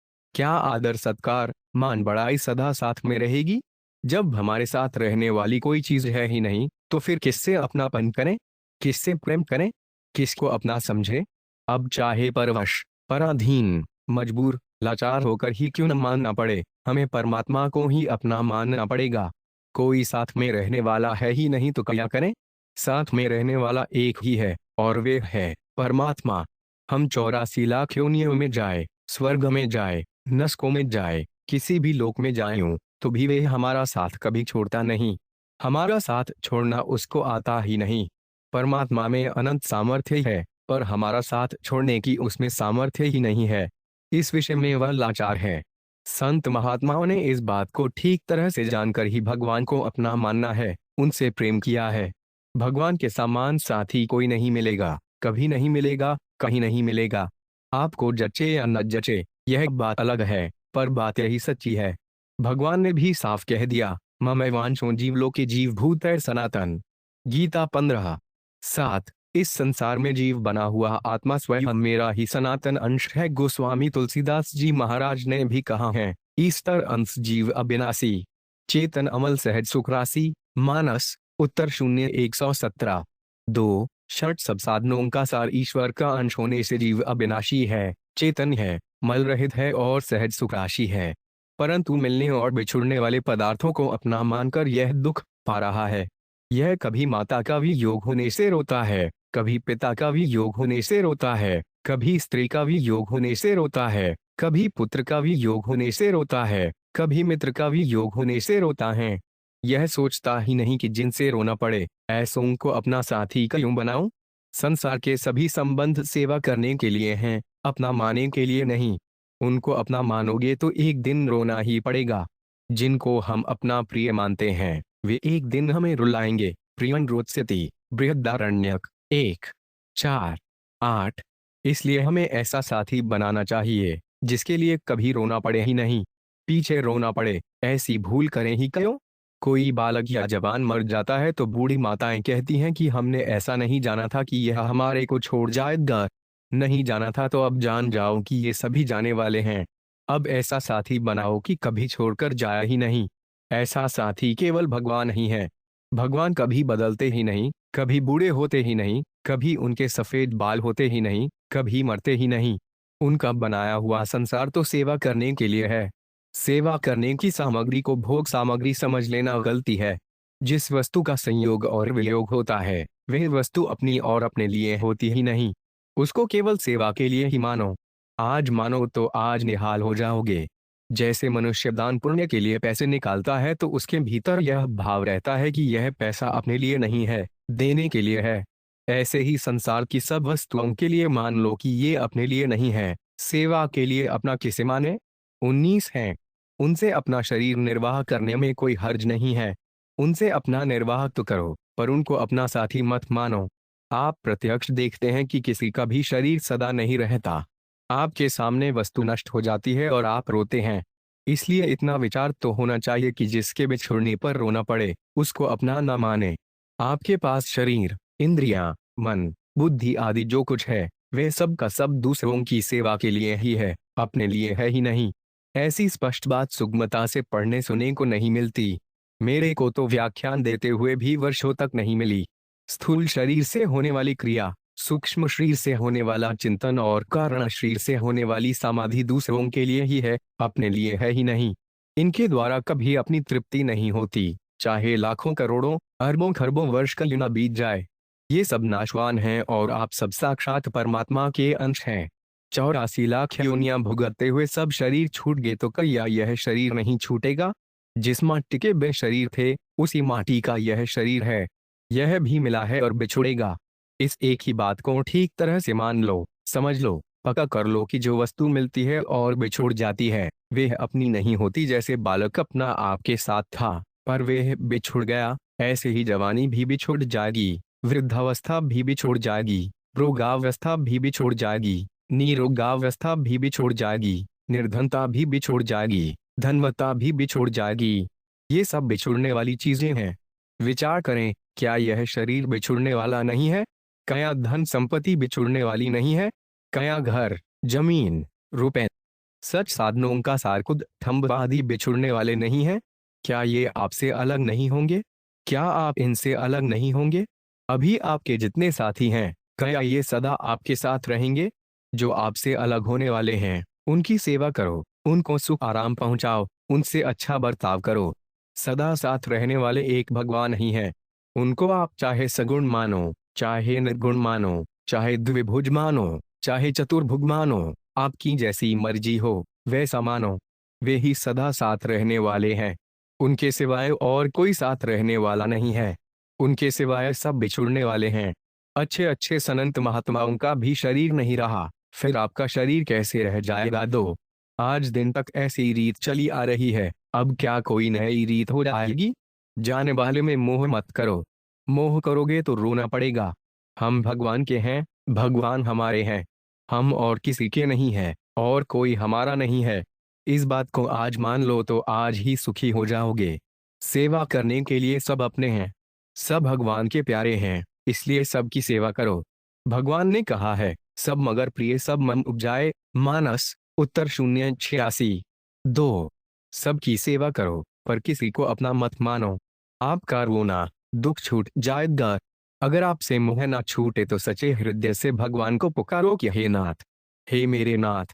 क्या आदर सत्कार मान बड़ाई सदा साथ में रहेगी? जब हमारे साथ रहने वाली कोई चीज है ही नहीं, तो फिर किससे अपनापन करें? किससे प्रेम करें? किसको अपना समझे? अब चाहे परवश, पराधीन, मजबूर, लाचार होकर ही क्यों न मानना पड़े, हमें परमात्मा को ही अपना मानना पड़ेगा। कोई साथ में रहने वाला है ही नहीं तो क्या करें? साथ में रहने वाला एक ही है, और वे है परमात्मा। हम 84 लाख योनियों में जाए, स्वर्ग में जाए, नस्कों में जाए, किसी भी लोक में जाएं, तो भी वे हमारा साथ कभी छोड़ता नहीं। हमारा साथ छोड़ना उसको आता ही नहीं। परमात्मा में अनंत सामर्थ्य है, पर हमारा साथ छोड़ने की उसमें सामर्थ्य ही नहीं है। इस विषय में वह लाचार है। संत महात्माओं ने इस बात को ठीक तरह से जानकर ही भगवान को अपना मानना है, उनसे प्रेम किया है। भगवान के समान साथी कोई नहीं मिलेगा, कभी नहीं मिलेगा, कहीं नहीं मिलेगा। आपको जचे या न जचे, यह बात अलग है, पर बात यही सच्ची है। भगवान ने भी साफ कह दिया, ममैवांशो जीवलोके जीवभूत सनातन। गीता 15:7। इस संसार में जीव बना हुआ आत्मा स्वयं मेरा ही सनातन अंश है। गोस्वामी तुलसीदास जी महाराज ने भी कहा है, ईस्तर अंश जीव अविनाशी, चेतन अमल सहज सुखरासी। मानस उत्तर 0:117। 2 षट सब साधनों का सार ईश्वर का अंश होने से जीव अविनाशी है, चेतन है, मल रहित है और सहज सुखराशि है। परंतु मिलने और बिछुड़ने वाले पदार्थों को अपना मानकर यह दुख पा रहा है। यह कभी माता का वियोग होने से रोता है, कभी पिता का वियोग होने से रोता है, कभी स्त्री का वियोग होने से रोता है, कभी पुत्र का वियोग होने से रोता है, कभी मित्र का वियोग होने से रोता है। यह सोचता ही नहीं कि जिनसे रोना पड़े, ऐसों को अपना साथी क्यों बनाऊं? संसार के सभी संबंध सेवा करने के लिए हैं, अपना मानने के लिए नहीं। उनको अपना मानोगे तो एक दिन रोना ही पड़ेगा। जिनको हम अपना प्रिय मानते हैं, वे एक दिन हमें रुलाएंगे। प्रियं रोत्स्यति। बृहदारण्यक 1:4-8। इसलिए हमें ऐसा साथी बनाना चाहिए जिसके लिए कभी रोना पड़े ही नहीं, पीछे रोना पड़े। ऐसी भूल करें ही क्यों? कोई बालक या जवान मर जाता है तो बूढ़ी माताएं कहती हैं कि हमने ऐसा नहीं जाना था कि यह हमारे को छोड़ जाएगा। नहीं जाना था तो अब जान जाओ कि ये सभी जाने वाले हैं। अब ऐसा साथी बनाओ कि कभी छोड़कर जाया ही नहीं। ऐसा साथी केवल भगवान ही है। भगवान कभी बदलते ही नहीं, कभी बूढ़े होते ही नहीं, कभी उनके सफेद बाल होते ही नहीं, कभी मरते ही नहीं। उनका बनाया हुआ संसार तो सेवा करने के लिए है। सेवा करने की सामग्री को भोग सामग्री समझ लेना गलती है। जिस वस्तु का संयोग और वियोग होता है, वह वस्तु अपनी और अपने लिए होती ही नहीं। उसको केवल सेवा के लिए ही मानो। आज मानो तो आज निहाल हो जाओगे। जैसे मनुष्य दान पुण्य के लिए पैसे निकालता है तो उसके भीतर यह भाव रहता है कि यह पैसा अपने लिए नहीं है, देने के लिए है। ऐसे ही संसार की सब वस्तुओं के लिए मान लो कि ये अपने लिए नहीं है, सेवा के लिए अपना किसे माने। 19 हैं। उनसे अपना शरीर निर्वाह करने में कोई हर्ज नहीं है। उनसे अपना निर्वाह तो करो, पर उनको अपना साथी मत मानो। आप प्रत्यक्ष देखते हैं कि किसी का भी शरीर सदा नहीं रहता। आपके सामने वस्तु नष्ट हो जाती है और आप रोते हैं। इसलिए इतना विचार तो होना चाहिए कि जिसके बिछुड़ने पर रोना पड़े, उसको अपना न माने। आपके पास शरीर, इंद्रियां, मन, बुद्धि आदि जो कुछ है, वे सब का सब दूसरों की सेवा के लिए ही है, अपने लिए है ही नहीं। ऐसी स्पष्ट बात सुगमता से पढ़ने सुनने को नहीं मिलती। मेरे को तो व्याख्यान देते हुए भी वर्षों तक नहीं मिली। स्थूल शरीर से होने वाली क्रिया, सूक्ष्म शरीर से होने वाला चिंतन और कारण शरीर से होने वाली समाधि दूसरों के लिए ही है, अपने लिए है ही नहीं। इनके द्वारा कभी अपनी तृप्ति नहीं होती, चाहे लाखों करोड़ों अरबों खरबों वर्ष का युना बीत जाए। ये सब नाशवान हैं और आप सब साक्षात परमात्मा के अंश हैं। 84 लाख योनियां भुगतते हुए सब शरीर छूट गए तो क्या यह शरीर नहीं छूटेगा? जिस माटी के बे शरीर थे, उसी माटी का यह शरीर है। यह भी मिला है और बिछुड़ेगा। इस एक ही बात को ठीक तरह से मान लो, समझ लो, पक्का कर लो कि जो वस्तु मिलती है और बिछुड़ जाती है, वह अपनी नहीं होती। जैसे बालक अपना आपके साथ था, पर वह बिछुड़ गया, ऐसे ही जवानी भी बिछुड़ जाएगी, वृद्धावस्था भी बिछुड़ जाएगी, रोगावस्था भी बिछुड़ जाएगी, निरोगावस्था भी बिछुड़ जाएगी, निर्धनता भी बिछुड़ जाएगी, धनवत्ता भी बिछुड़ जाएगी। ये सब बिछुड़ने वाली चीजें हैं। विचार करें, क्या यह शरीर बिछुड़ने वाला नहीं है? क्या धन संपत्ति बिछुड़ने वाली नहीं है? क्या घर, जमीन, रुपए, सच साधनों का सारकुद थंब आदि बिछुड़ने वाले नहीं हैं? क्या ये आपसे अलग नहीं होंगे? क्या आप इनसे अलग नहीं होंगे? अभी आपके जितने साथी हैं, क्या ये सदा आपके साथ रहेंगे? जो आपसे अलग होने वाले हैं, उनकी सेवा करो, उनको सुख आराम पहुंचाओ, उनसे अच्छा बर्ताव करो। सदा साथ रहने वाले एक भगवान ही है। उनको आप चाहे सगुण मानो, चाहे निर्गुण मानो, चाहे द्विभुज मानो, चाहे चतुर्भुज मानो, आपकी जैसी मर्जी हो वैसा मानो। वे ही सदा साथ रहने वाले हैं। उनके सिवाय और कोई साथ रहने वाला नहीं है। उनके सिवाय सब बिछुड़ने वाले हैं। अच्छे अच्छे संत महात्माओं का भी शरीर नहीं रहा, फिर आपका शरीर कैसे रह जाएगा? दो आज दिन तक ऐसी रीत चली आ रही है, अब क्या कोई नई रीत हो जाएगी? जाने वाले में मोह मत करो। मोह करोगे तो रोना पड़ेगा। हम भगवान के हैं, भगवान हमारे हैं। हम और किसी के नहीं हैं, और कोई हमारा नहीं है। इस बात को आज मान लो तो आज ही सुखी हो जाओगे। सेवा करने के लिए सब अपने हैं, सब भगवान के प्यारे हैं, इसलिए सबकी सेवा करो। भगवान ने कहा है, सब मगर प्रिय सब मन उपजाए। मानस उत्तर 086। 2 सबकी सेवा करो, पर किसी को अपना मत मानो। आपका रोना दुख छूट जाएगा। अगर आपसे मोह ना छूटे तो सच्चे हृदय से भगवान को पुकारो कि हे नाथ, हे मेरे नाथ,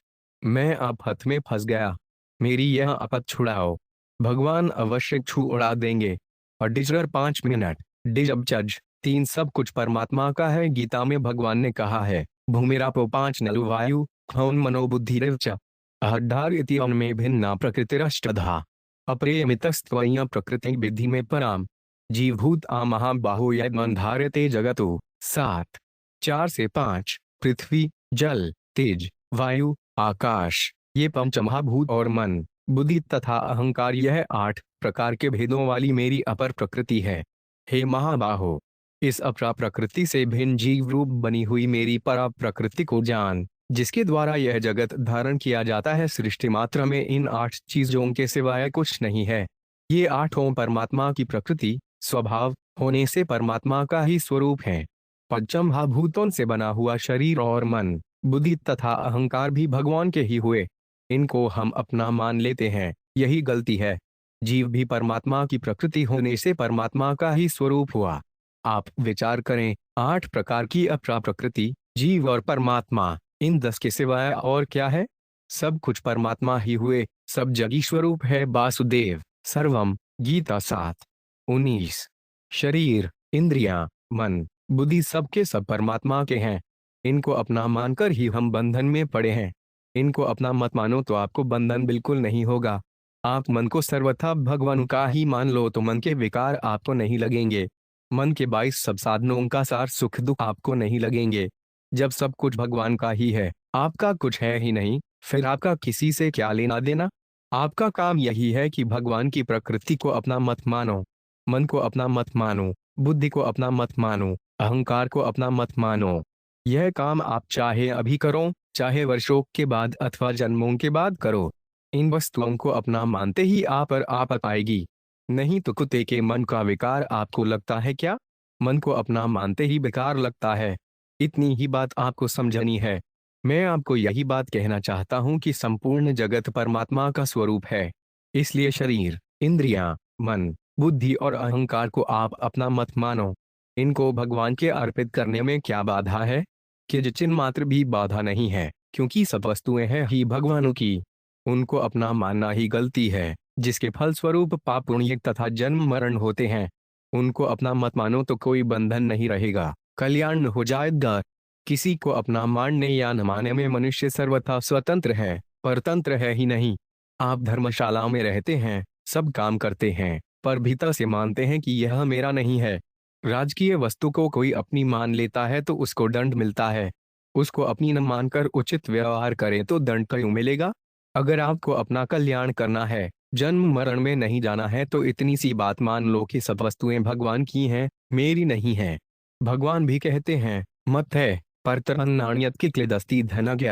मैं आफत में फंस गया, मेरी यह आफत छुड़ाओ। भगवान अवश्य छुड़ा देंगे। और डिजर 5 मिनट डिजब चज 3 सब कुछ परमात्मा का है। गीता में भगवान ने कहा है, भूमिरापो 5 नलु वायु खौन मनोबुद्धि रेवच अहड्डार इति में भिन्ना प्रकृतिरष्टधा अप्रेयमितस्त्वय्या प्रकृति विधि में पराम जीवभूत आ महाबाहो यद्मन धारते जगतो। 7 4 से 5 पृथ्वी, जल, तेज, वायु, आकाश, ये पंच महाभूत और मन, बुद्धि तथा अहंकार, यह 8 प्रकार के भेदों वाली मेरी अपर प्रकृति है। हे महाबाहो, इस अपरा प्रकृति से भिन्न जीव रूप बनी हुई मेरी परा प्रकृति को जान, जिसके द्वारा यह जगत धारण किया जाता है। सृष्टि मात्र में इन 8 चीजों के सिवाय कुछ नहीं है। ये आठों परमात्मा की प्रकृति स्वभाव होने से परमात्मा का ही स्वरूप है। पंचमहाभूतों से बना हुआ शरीर और मन, बुद्धि तथा अहंकार भी भगवान के ही हुए। इनको हम अपना मान लेते हैं, यही गलती है। जीव भी परमात्मा की प्रकृति होने से परमात्मा का ही स्वरूप हुआ। आप विचार करें, 8 प्रकार की अपरा प्रकृति, जीव और परमात्मा, इन 10 के सिवाय और क्या है? सब कुछ परमात्मा ही हुए, सब जगी स्वरूप है। वासुदेव सर्वम, गीता 7:19। शरीर, इंद्रियां, मन, बुद्धि सबके सब परमात्मा के हैं। इनको अपना मानकर ही हम बंधन में पड़े हैं। इनको अपना मत मानो तो आपको बंधन बिल्कुल नहीं होगा। आप मन को सर्वथा भगवान का ही मान लो तो मन के विकार आपको नहीं लगेंगे। मन के 22 सब साधनों का सार सुख दुख आपको नहीं लगेंगे। जब सब कुछ भगवान का ही है, आपका कुछ है ही नहीं, फिर आपका किसी से क्या लेना देना? आपका काम यही है कि भगवान की प्रकृति को अपना मत मानो, मन को अपना मत मानो, बुद्धि को अपना मत मानो, अहंकार को अपना मत मानो। यह काम आप चाहे अभी करो, चाहे वर्षों के बाद अथवा जन्मों के बाद करो। इन वस्तुओं को अपना मानते ही आप पर आफत आएगी। नहीं तो कुत्ते के मन का विकार आपको लगता है क्या? मन को अपना मानते ही बेकार लगता है। इतनी ही बात आपको समझनी है। मैं आपको यही बात कहना चाहता हूँ कि संपूर्ण जगत परमात्मा का स्वरूप है। इसलिए शरीर, इंद्रियां, मन, बुद्धि और अहंकार को आप अपना मत मानो। इनको भगवान के अर्पित करने में क्या बाधा है? किंचित मात्र भी बाधा नहीं है, क्योंकि सब वस्तुएं हैं ही भगवानों की। उनको अपना मानना ही गलती है। जिसके फलस्वरूप पाप पुण्य तथा जन्म मरण होते हैं। उनको अपना मत मानो तो कोई बंधन नहीं रहेगा, कल्याण हो जाएगा। किसी को अपना मानने या न मानने में मनुष्य सर्वथा स्वतंत्र है, परतंत्र है ही नहीं। आप धर्मशाला में रहते हैं, सब काम करते हैं, पर भीतर से मानते हैं कि यह मेरा नहीं है। राजकीय वस्तु को कोई अपनी मान लेता है तो उसको दंड मिलता है। उसको अपनी न मानकर उचित व्यवहार करें तो दंड क्यों मिलेगा? अगर आपको अपना कल्याण करना है, जन्म मरण में नहीं जाना है, तो इतनी सी बात मान लो कि सब वस्तुएं भगवान की हैं, मेरी नहीं है। भगवान भी कहते हैं, मत है परतरन नाण्यत की क्लिदस्ती धनज्ञ।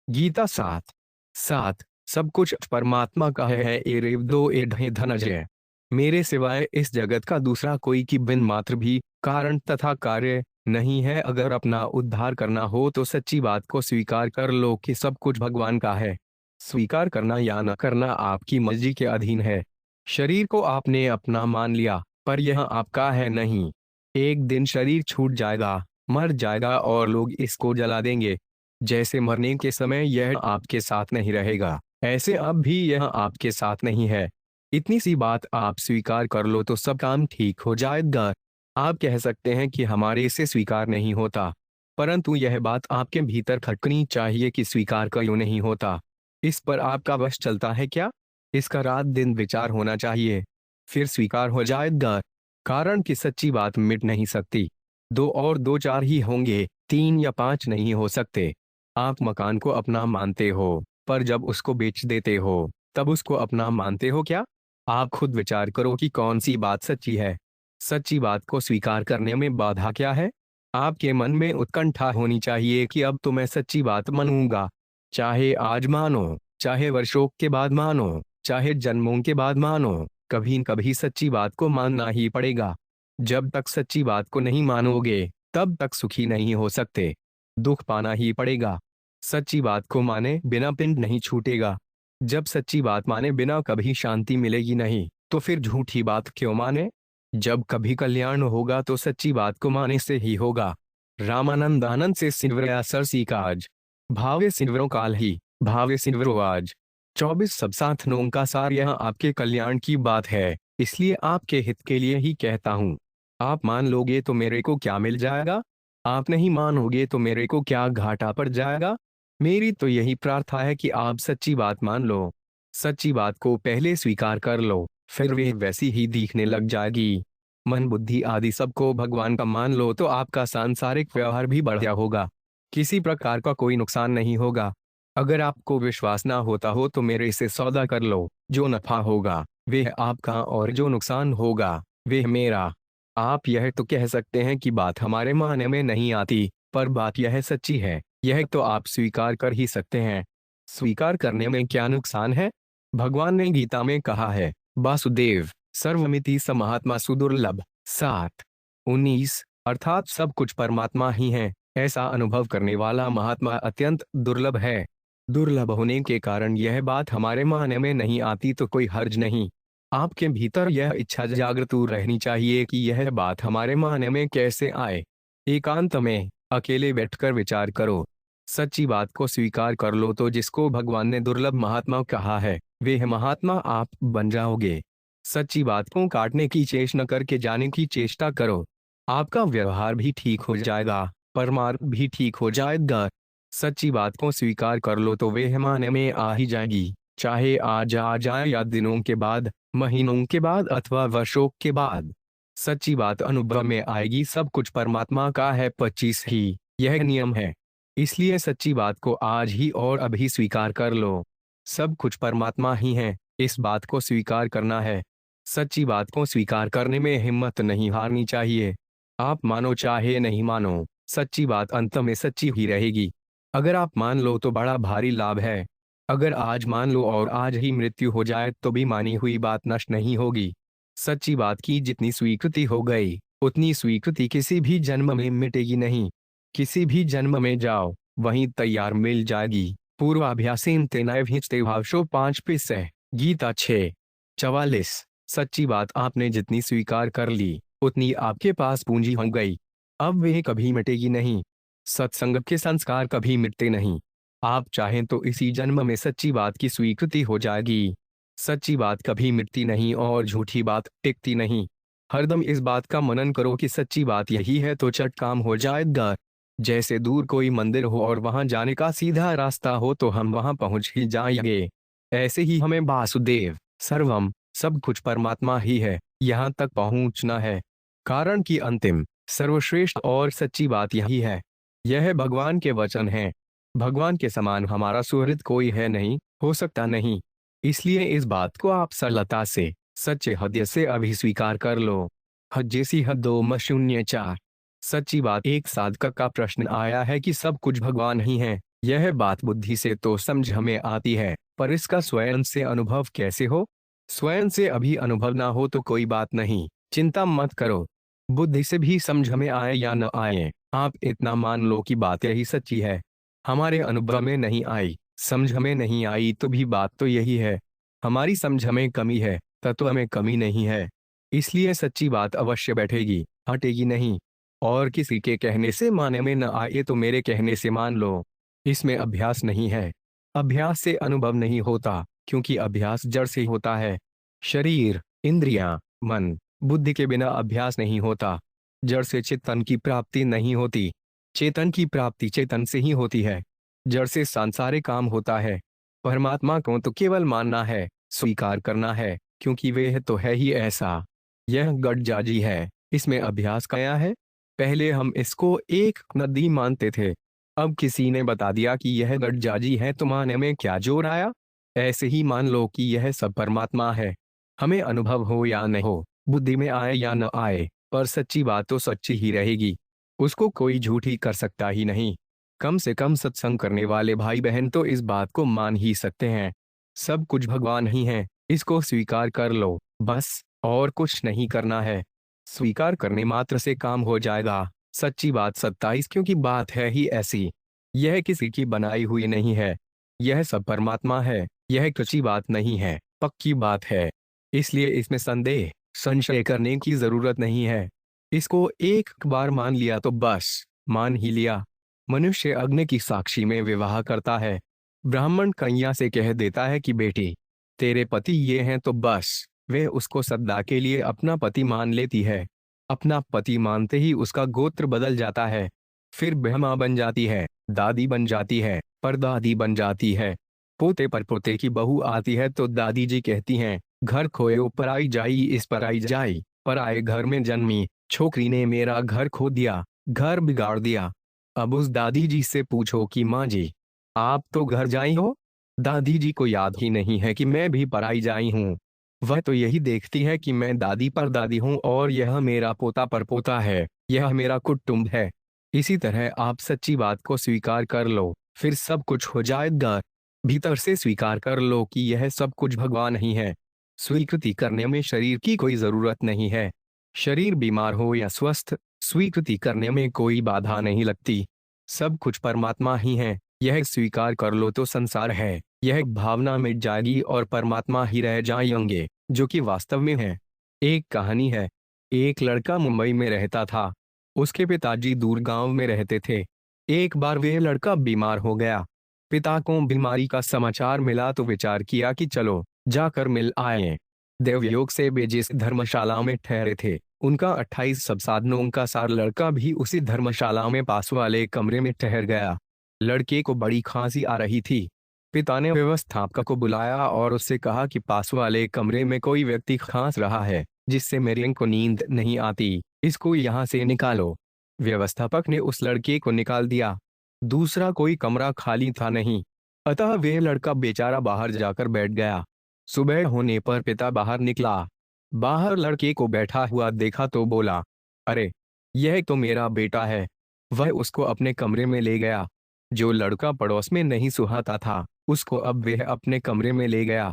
गीता 7:7। सब कुछ परमात्मा का है, ए रेव दो ए ढे धनजय। मेरे सिवाय इस जगत का दूसरा कोई की बिन मात्र भी कारण तथा कार्य नहीं है। अगर अपना उद्धार करना हो तो सच्ची बात को स्वीकार कर लो कि सब कुछ भगवान का है। स्वीकार करना या न करना आपकी मर्जी के अधीन है। शरीर को आपने अपना मान लिया, पर यह आपका है नहीं। एक दिन शरीर छूट जाएगा, मर जाएगा और लोग इसको जला देंगे। जैसे मरने के समय यह आपके साथ नहीं रहेगा, ऐसे अब भी यह आपके साथ नहीं है। इतनी सी बात आप स्वीकार कर लो तो सब काम ठीक हो जाएगा। आप कह सकते हैं कि हमारे से स्वीकार नहीं होता, परंतु यह बात आपके भीतर खटकनी चाहिए कि स्वीकार क्यों नहीं होता। इस पर आपका वश चलता है क्या? इसका रात दिन विचार होना चाहिए, फिर स्वीकार हो जाएगा। कारण कि सच्ची बात मिट नहीं सकती। 2 और 2 4 ही होंगे, 3 या 5 नहीं हो सकते। आप मकान को अपना मानते हो, पर जब उसको बेच देते हो तब उसको अपना मानते हो क्या? आप खुद विचार करो कि कौन सी बात सच्ची है। सच्ची बात को स्वीकार करने में बाधा क्या है? आपके मन में उत्कंठा होनी चाहिए कि अब तो मैं सच्ची बात मानूंगा। चाहे आज मानो, चाहे वर्षों के बाद मानो, चाहे जन्मों के बाद मानो, कभी न कभी सच्ची बात को मानना ही पड़ेगा। जब तक सच्ची बात को नहीं मानोगे, तब तक सुखी नहीं हो सकते। दुख पाना ही पड़ेगा। सच्ची बात को माने बिना पिंड नहीं छूटेगा। जब सच्ची बात माने बिना कभी शांति मिलेगी नहीं, तो फिर झूठी बात क्यों माने? जब कभी कल्याण होगा तो सच्ची बात को माने से ही होगा। रामानंद आनंद से सिन्वरया सरसी काज, भावे सिन्वरो काल ही, भावे सिन्वरो आज। 24 सब साधनों का सार यह आपके कल्याण की बात है, इसलिए आपके हित के लिए ही कहता हूँ। आप मान लोगे तो मेरे को क्या मिल जाएगा? आप नहीं मानोगे तो मेरे को क्या घाटा पड़ जाएगा? मेरी तो यही प्रार्थना है कि आप सच्ची बात मान लो। सच्ची बात को पहले स्वीकार कर लो, फिर वे वैसी ही दिखने लग जाएगी। मन बुद्धि आदि सबको भगवान का मान लो तो आपका सांसारिक व्यवहार भी बढ़िया होगा। किसी प्रकार का कोई नुकसान नहीं होगा। अगर आपको विश्वास ना होता हो तो मेरे से सौदा कर लो। जो नफा होगा वह आपका और जो नुकसान होगा वह मेरा। आप यह तो कह सकते हैं कि बात हमारे माने में नहीं आती, पर बात यह सच्ची है, यह तो आप स्वीकार कर ही सकते हैं। स्वीकार करने में क्या नुकसान है? भगवान ने गीता में कहा है, वासुदेव सर्वमिति स महात्मा सुदुर्लभ। 7:19। अर्थात सब कुछ परमात्मा ही है, ऐसा अनुभव करने वाला महात्मा अत्यंत दुर्लभ है। दुर्लभ होने के कारण यह बात हमारे माने में नहीं आती तो कोई हर्ज नहीं। आपके भीतर यह इच्छा जागृत रहनी चाहिए कि यह बात हमारे माने में कैसे आए। एकांत में अकेले बैठकर विचार करो। सच्ची बात को स्वीकार कर लो तो जिसको भगवान ने दुर्लभ महात्मा कहा है, वे महात्मा आप बन जाओगे। सच्ची बात को काटने की चेष्टा न करके जाने की चेष्टा करो। आपका व्यवहार भी ठीक हो जाएगा, परमार्थ भी ठीक हो जाएगा। सच्ची बात को स्वीकार कर लो तो वे माने में आ ही जाएगी, चाहे आज आ जाए या दिनों के बाद, महीनों के बाद अथवा वर्षों के बाद। सच्ची बात अनुभव में आएगी। सब कुछ परमात्मा का है, 25 ही यह नियम है। इसलिए सच्ची बात को आज ही और अभी स्वीकार कर लो। सब कुछ परमात्मा ही है, इस बात को स्वीकार करना है। सच्ची बात को स्वीकार करने में हिम्मत नहीं हारनी चाहिए। आप मानो चाहे नहीं मानो, सच्ची बात अंत में सच्ची ही रहेगी। अगर आप मान लो तो बड़ा भारी लाभ है। अगर आज मान लो और आज ही मृत्यु हो जाए तो भी मानी हुई बात नष्ट नहीं होगी। सच्ची बात की जितनी स्वीकृति हो गई, उतनी स्वीकृति किसी भी जन्म में मिटेगी नहीं। किसी भी जन्म में जाओ, वहीं तैयार मिल जाएगी। पूर्वाभ्यासेन तेनाय भिजते भावशो 5 पिसह। गीता 6:44। सच्ची बात आपने जितनी स्वीकार कर ली, उतनी आपके पास पूंजी हो गई। अब वे कभी मिटेगी नहीं। सत्संग के संस्कार कभी मिटते नहीं। आप चाहें तो इसी जन्म में सच्ची बात की स्वीकृति हो जाएगी। सच्ची बात कभी मिटती नहीं और झूठी बात टिकती नहीं। हरदम इस बात का मनन करो कि सच्ची बात यही है तो चट काम हो जाएगा। जैसे दूर कोई मंदिर हो और वहां जाने का सीधा रास्ता हो तो हम वहां पहुंच ही जाएंगे। ऐसे ही हमें वासुदेव सर्वम सब कुछ परमात्मा ही है यहाँ तक पहुंचना है। कारण की अंतिम सर्वश्रेष्ठ और सच्ची बात यही है। यह भगवान के वचन हैं। भगवान के समान हमारा सुहृद कोई है नहीं, हो सकता नहीं। इसलिए इस बात को आप सरलता से सच्चे हृदय से अभी स्वीकार कर लो। हद जैसी हद 2-0-4। सच्ची बात एक साधक का प्रश्न आया है कि सब कुछ भगवान ही है। यह बात बुद्धि से तो समझ हमें आती है, पर इसका स्वयं से अनुभव कैसे हो? स्वयं से अभी अनुभव ना हो तो कोई बात नहीं, चिंता मत करो। बुद्धि से भी समझ में आए या न आए, आप इतना मान लो कि बात यही सच्ची है। हमारे अनुभव में नहीं आई, समझ हमें नहीं आई तो भी बात तो यही है। हमारी समझ हमें कमी है, तत्व हमें कमी नहीं है। इसलिए सच्ची बात अवश्य बैठेगी, हटेगी नहीं। और किसी के कहने से माने में न आए तो मेरे कहने से मान लो। इसमें अभ्यास नहीं है। अभ्यास से अनुभव नहीं होता, क्योंकि अभ्यास जड़ से होता है। शरीर, इंद्रियां, मन, बुद्धि के बिना अभ्यास नहीं होता। जड़ से चेतन की प्राप्ति नहीं होती। चेतन की प्राप्ति चेतन से ही होती है। जड़ से सांसारिक काम होता है। परमात्मा को तो केवल मानना है, स्वीकार करना है, क्योंकि वह तो है ही ऐसा। यह गडजाजी है, इसमें अभ्यास क्या है? पहले हम इसको एक नदी मानते थे। अब किसी ने बता दिया कि यह गडजाजी है तो मानने में क्या जोर आया? ऐसे ही मान लो कि यह सब परमात्मा है। हमें अनुभव हो या न हो, बुद्धि में आए या न आए, पर सच्ची बात तो सच्ची ही रहेगी। उसको कोई झूठी कर सकता ही नहीं। कम से कम सत्संग करने वाले भाई बहन तो इस बात को मान ही सकते हैं। सब कुछ भगवान ही है, इसको स्वीकार कर लो बस, और कुछ नहीं करना है। स्वीकार करने मात्र से काम हो जाएगा। सच्ची बात 27 क्योंकि बात है ही ऐसी। यह किसी की बनाई हुई नहीं है। यह सब परमात्मा है। यह कच्ची बात नहीं है, पक्की बात है। इसलिए इसमें संदेह संशय करने की जरूरत नहीं है। इसको एक बार मान लिया तो बस मान ही लिया। मनुष्य अग्नि की साक्षी में विवाह करता है। ब्राह्मण कन्या से कह देता है कि बेटी तेरे पति ये हैं तो बस वे उसको सदा के लिए अपना पति मान लेती है। अपना पति मानते ही उसका गोत्र बदल जाता है। फिर बहमा बन जाती है, दादी बन जाती है, परदादी बन जाती है। पोते पर पोते की बहू आती है तो दादी जी कहती हैं, घर खोए पराई जाई इस पराई जाई, पराए घर में जन्मी छोकरी ने मेरा घर खो दिया, घर बिगाड़ दिया। अब उस दादी जी से पूछो कि माँ जी आप तो घर जाई हो। दादी जी को याद ही नहीं है कि मैं भी पराई जाई हूँ। वह तो यही देखती है कि मैं दादी पर दादी हूँ और यह मेरा पोता पर पोता है, यह मेरा कुटुंब है। इसी तरह आप सच्ची बात को स्वीकार कर लो, फिर सब कुछ हो जाएगा। भीतर से स्वीकार कर लो कि यह सब कुछ भगवान ही है। स्वीकृति करने में शरीर की कोई जरूरत नहीं है। शरीर बीमार हो या स्वस्थ, स्वीकृति करने में कोई बाधा नहीं लगती। सब कुछ परमात्मा ही है, यह स्वीकार कर लो तो संसार है यह भावना मिट जाएगी और परमात्मा ही रह जाएंगे, जो कि वास्तव में है। एक कहानी है। एक लड़का मुंबई में रहता था। उसके पिताजी दूर गांव में रहते थे। एक बार वह लड़का बीमार हो गया। पिता को बीमारी का समाचार मिला तो विचार किया कि चलो जाकर मिल आए। देवयोग से वे जिस धर्मशाला में ठहरे थे, उनका 28 सब साधनों का सार लड़का भी उसी धर्मशाला में पास वाले कमरे में ठहर गया। लड़के को बड़ी खांसी आ रही थी। पिता ने व्यवस्थापक को बुलाया और उससे कहा कि पास वाले कमरे में कोई व्यक्ति खांस रहा है, जिससे मेरे को नींद नहीं आती, इसको यहाँ से निकालो। व्यवस्थापक ने उस लड़के को निकाल दिया। दूसरा कोई कमरा खाली था नहीं, अतः वह लड़का बेचारा बाहर जाकर बैठ गया। सुबह होने पर पिता बाहर निकला। बाहर लड़के को बैठा हुआ देखा तो बोला, अरे यह तो मेरा बेटा है। वह उसको अपने कमरे में ले गया। जो लड़का पड़ोस में नहीं सुहाता था, उसको अब वह अपने कमरे में ले गया।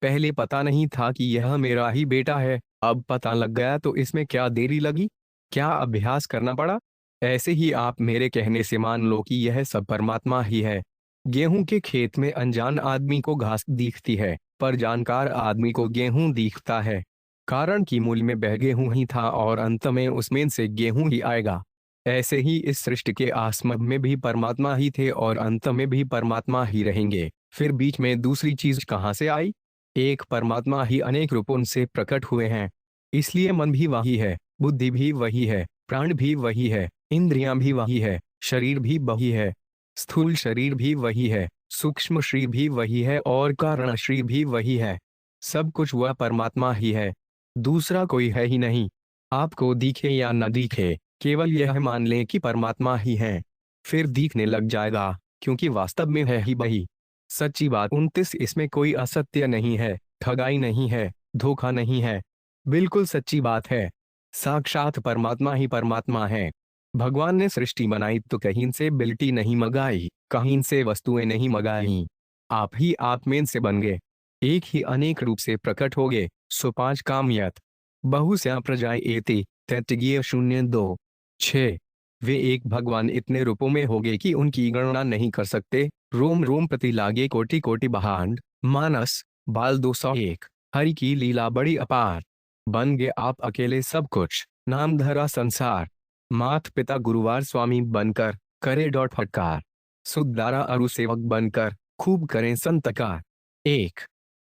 पहले पता नहीं था कि यह मेरा ही बेटा है, अब पता लग गया तो इसमें क्या देरी लगी, क्या अभ्यास करना पड़ा। ऐसे ही आप मेरे कहने से मान लो कि यह सब परमात्मा ही है। गेहूं के खेत में अनजान आदमी को घास दिखती है, पर जानकार आदमी को गेहूं दिखता है। कारण कि मूल में बह गेहूं ही था और अंत में उसमें से गेहूं ही आएगा। ऐसे ही इस सृष्टि के आसमान में भी परमात्मा ही थे और अंत में भी परमात्मा ही रहेंगे। फिर बीच में दूसरी चीज कहाँ से आई? एक परमात्मा ही अनेक रूपों से प्रकट हुए हैं। इसलिए मन भी वही है, बुद्धि भी वही है, प्राण भी वही है, इंद्रियां भी वही है, शरीर भी वही है, स्थूल शरीर भी वही है, सूक्ष्म शरीर भी वही है और कारण शरीर भी वही है। सब कुछ वह परमात्मा ही है, दूसरा कोई है ही नहीं। आपको दिखे या न दिखे, केवल यह मान लें कि परमात्मा ही है, फिर दिखने लग जाएगा, क्योंकि वास्तव में है ही वही। सच्ची बात 29, इसमें कोई असत्य नहीं है, ठगाई नहीं है, धोखा नहीं है, बिल्कुल सच्ची बात है। साक्षात परमात्मा ही परमात्मा है। भगवान ने सृष्टि बनाई तो कहीं से बिल्टी नहीं मंगाई, कहीं से वस्तुएं नहीं मंगाई, आप ही आप में से बन गए, एक ही अनेक रूप से प्रकट हो गए। सो 5 कामयत बहुस्या प्रजाएं एति तैत्तिरीय 0:2-6। वे एक भगवान इतने रूपों में हो गए कि उनकी गणना नहीं कर सकते। रोम रोम प्रति लागे कोटि कोटि बहांड मानस बाल 201। हरि की लीला बड़ी अपार, बन गए आप अकेले सब कुछ, नाम धरा संसार। मात पिता गुरुवार स्वामी बनकर करे डॉट फटकार, सुद्दारा अरु सेवक बनकर खूब करें संतकार। एक,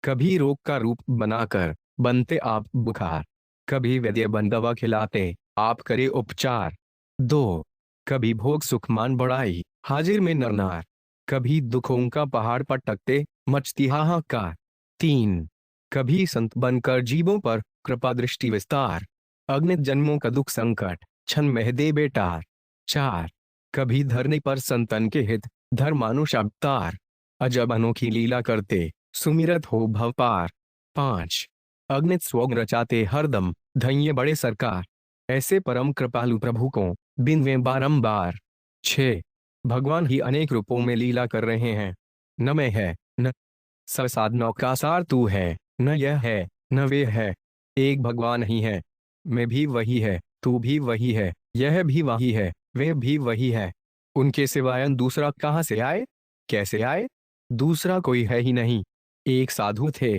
कभी रोग का रूप बनाकर बनते आप बुखार, कभी वैद्य बन दवा खिलाते आप करे उपचार। 2, कभी भोग सुख मान बढ़ाई हाजिर में नरनार, कभी दुखों का पहाड़ पटकते मचती हाहाकार। 3, कभी संत बनकर जीवों पर कृपा दृष्टि विस्तार, अग्नित जन्मों का दुख संकट क्षण में दे बेटार। 4, कभी धरने पर संतन के हित धर्मानुष अवतार, अजब अनोखी लीला करते सुमिरत हो भवपार। 5, अग्नित स्वग रचाते हरदम धन्य बड़े सरकार, ऐसे परम कृपालु प्रभु को बिनवे बारंबार। 6, भगवान ही अनेक रूपों में लीला कर रहे हैं। न मैं है न साधनों का सार तू है, न यह है न वे है, एक भगवान ही है। मैं भी वही है, तू भी वही है, यह भी वही है, वे भी वही है। उनके सिवाय दूसरा कहाँ से आए, कैसे आए? दूसरा कोई है ही नहीं। एक साधु थे,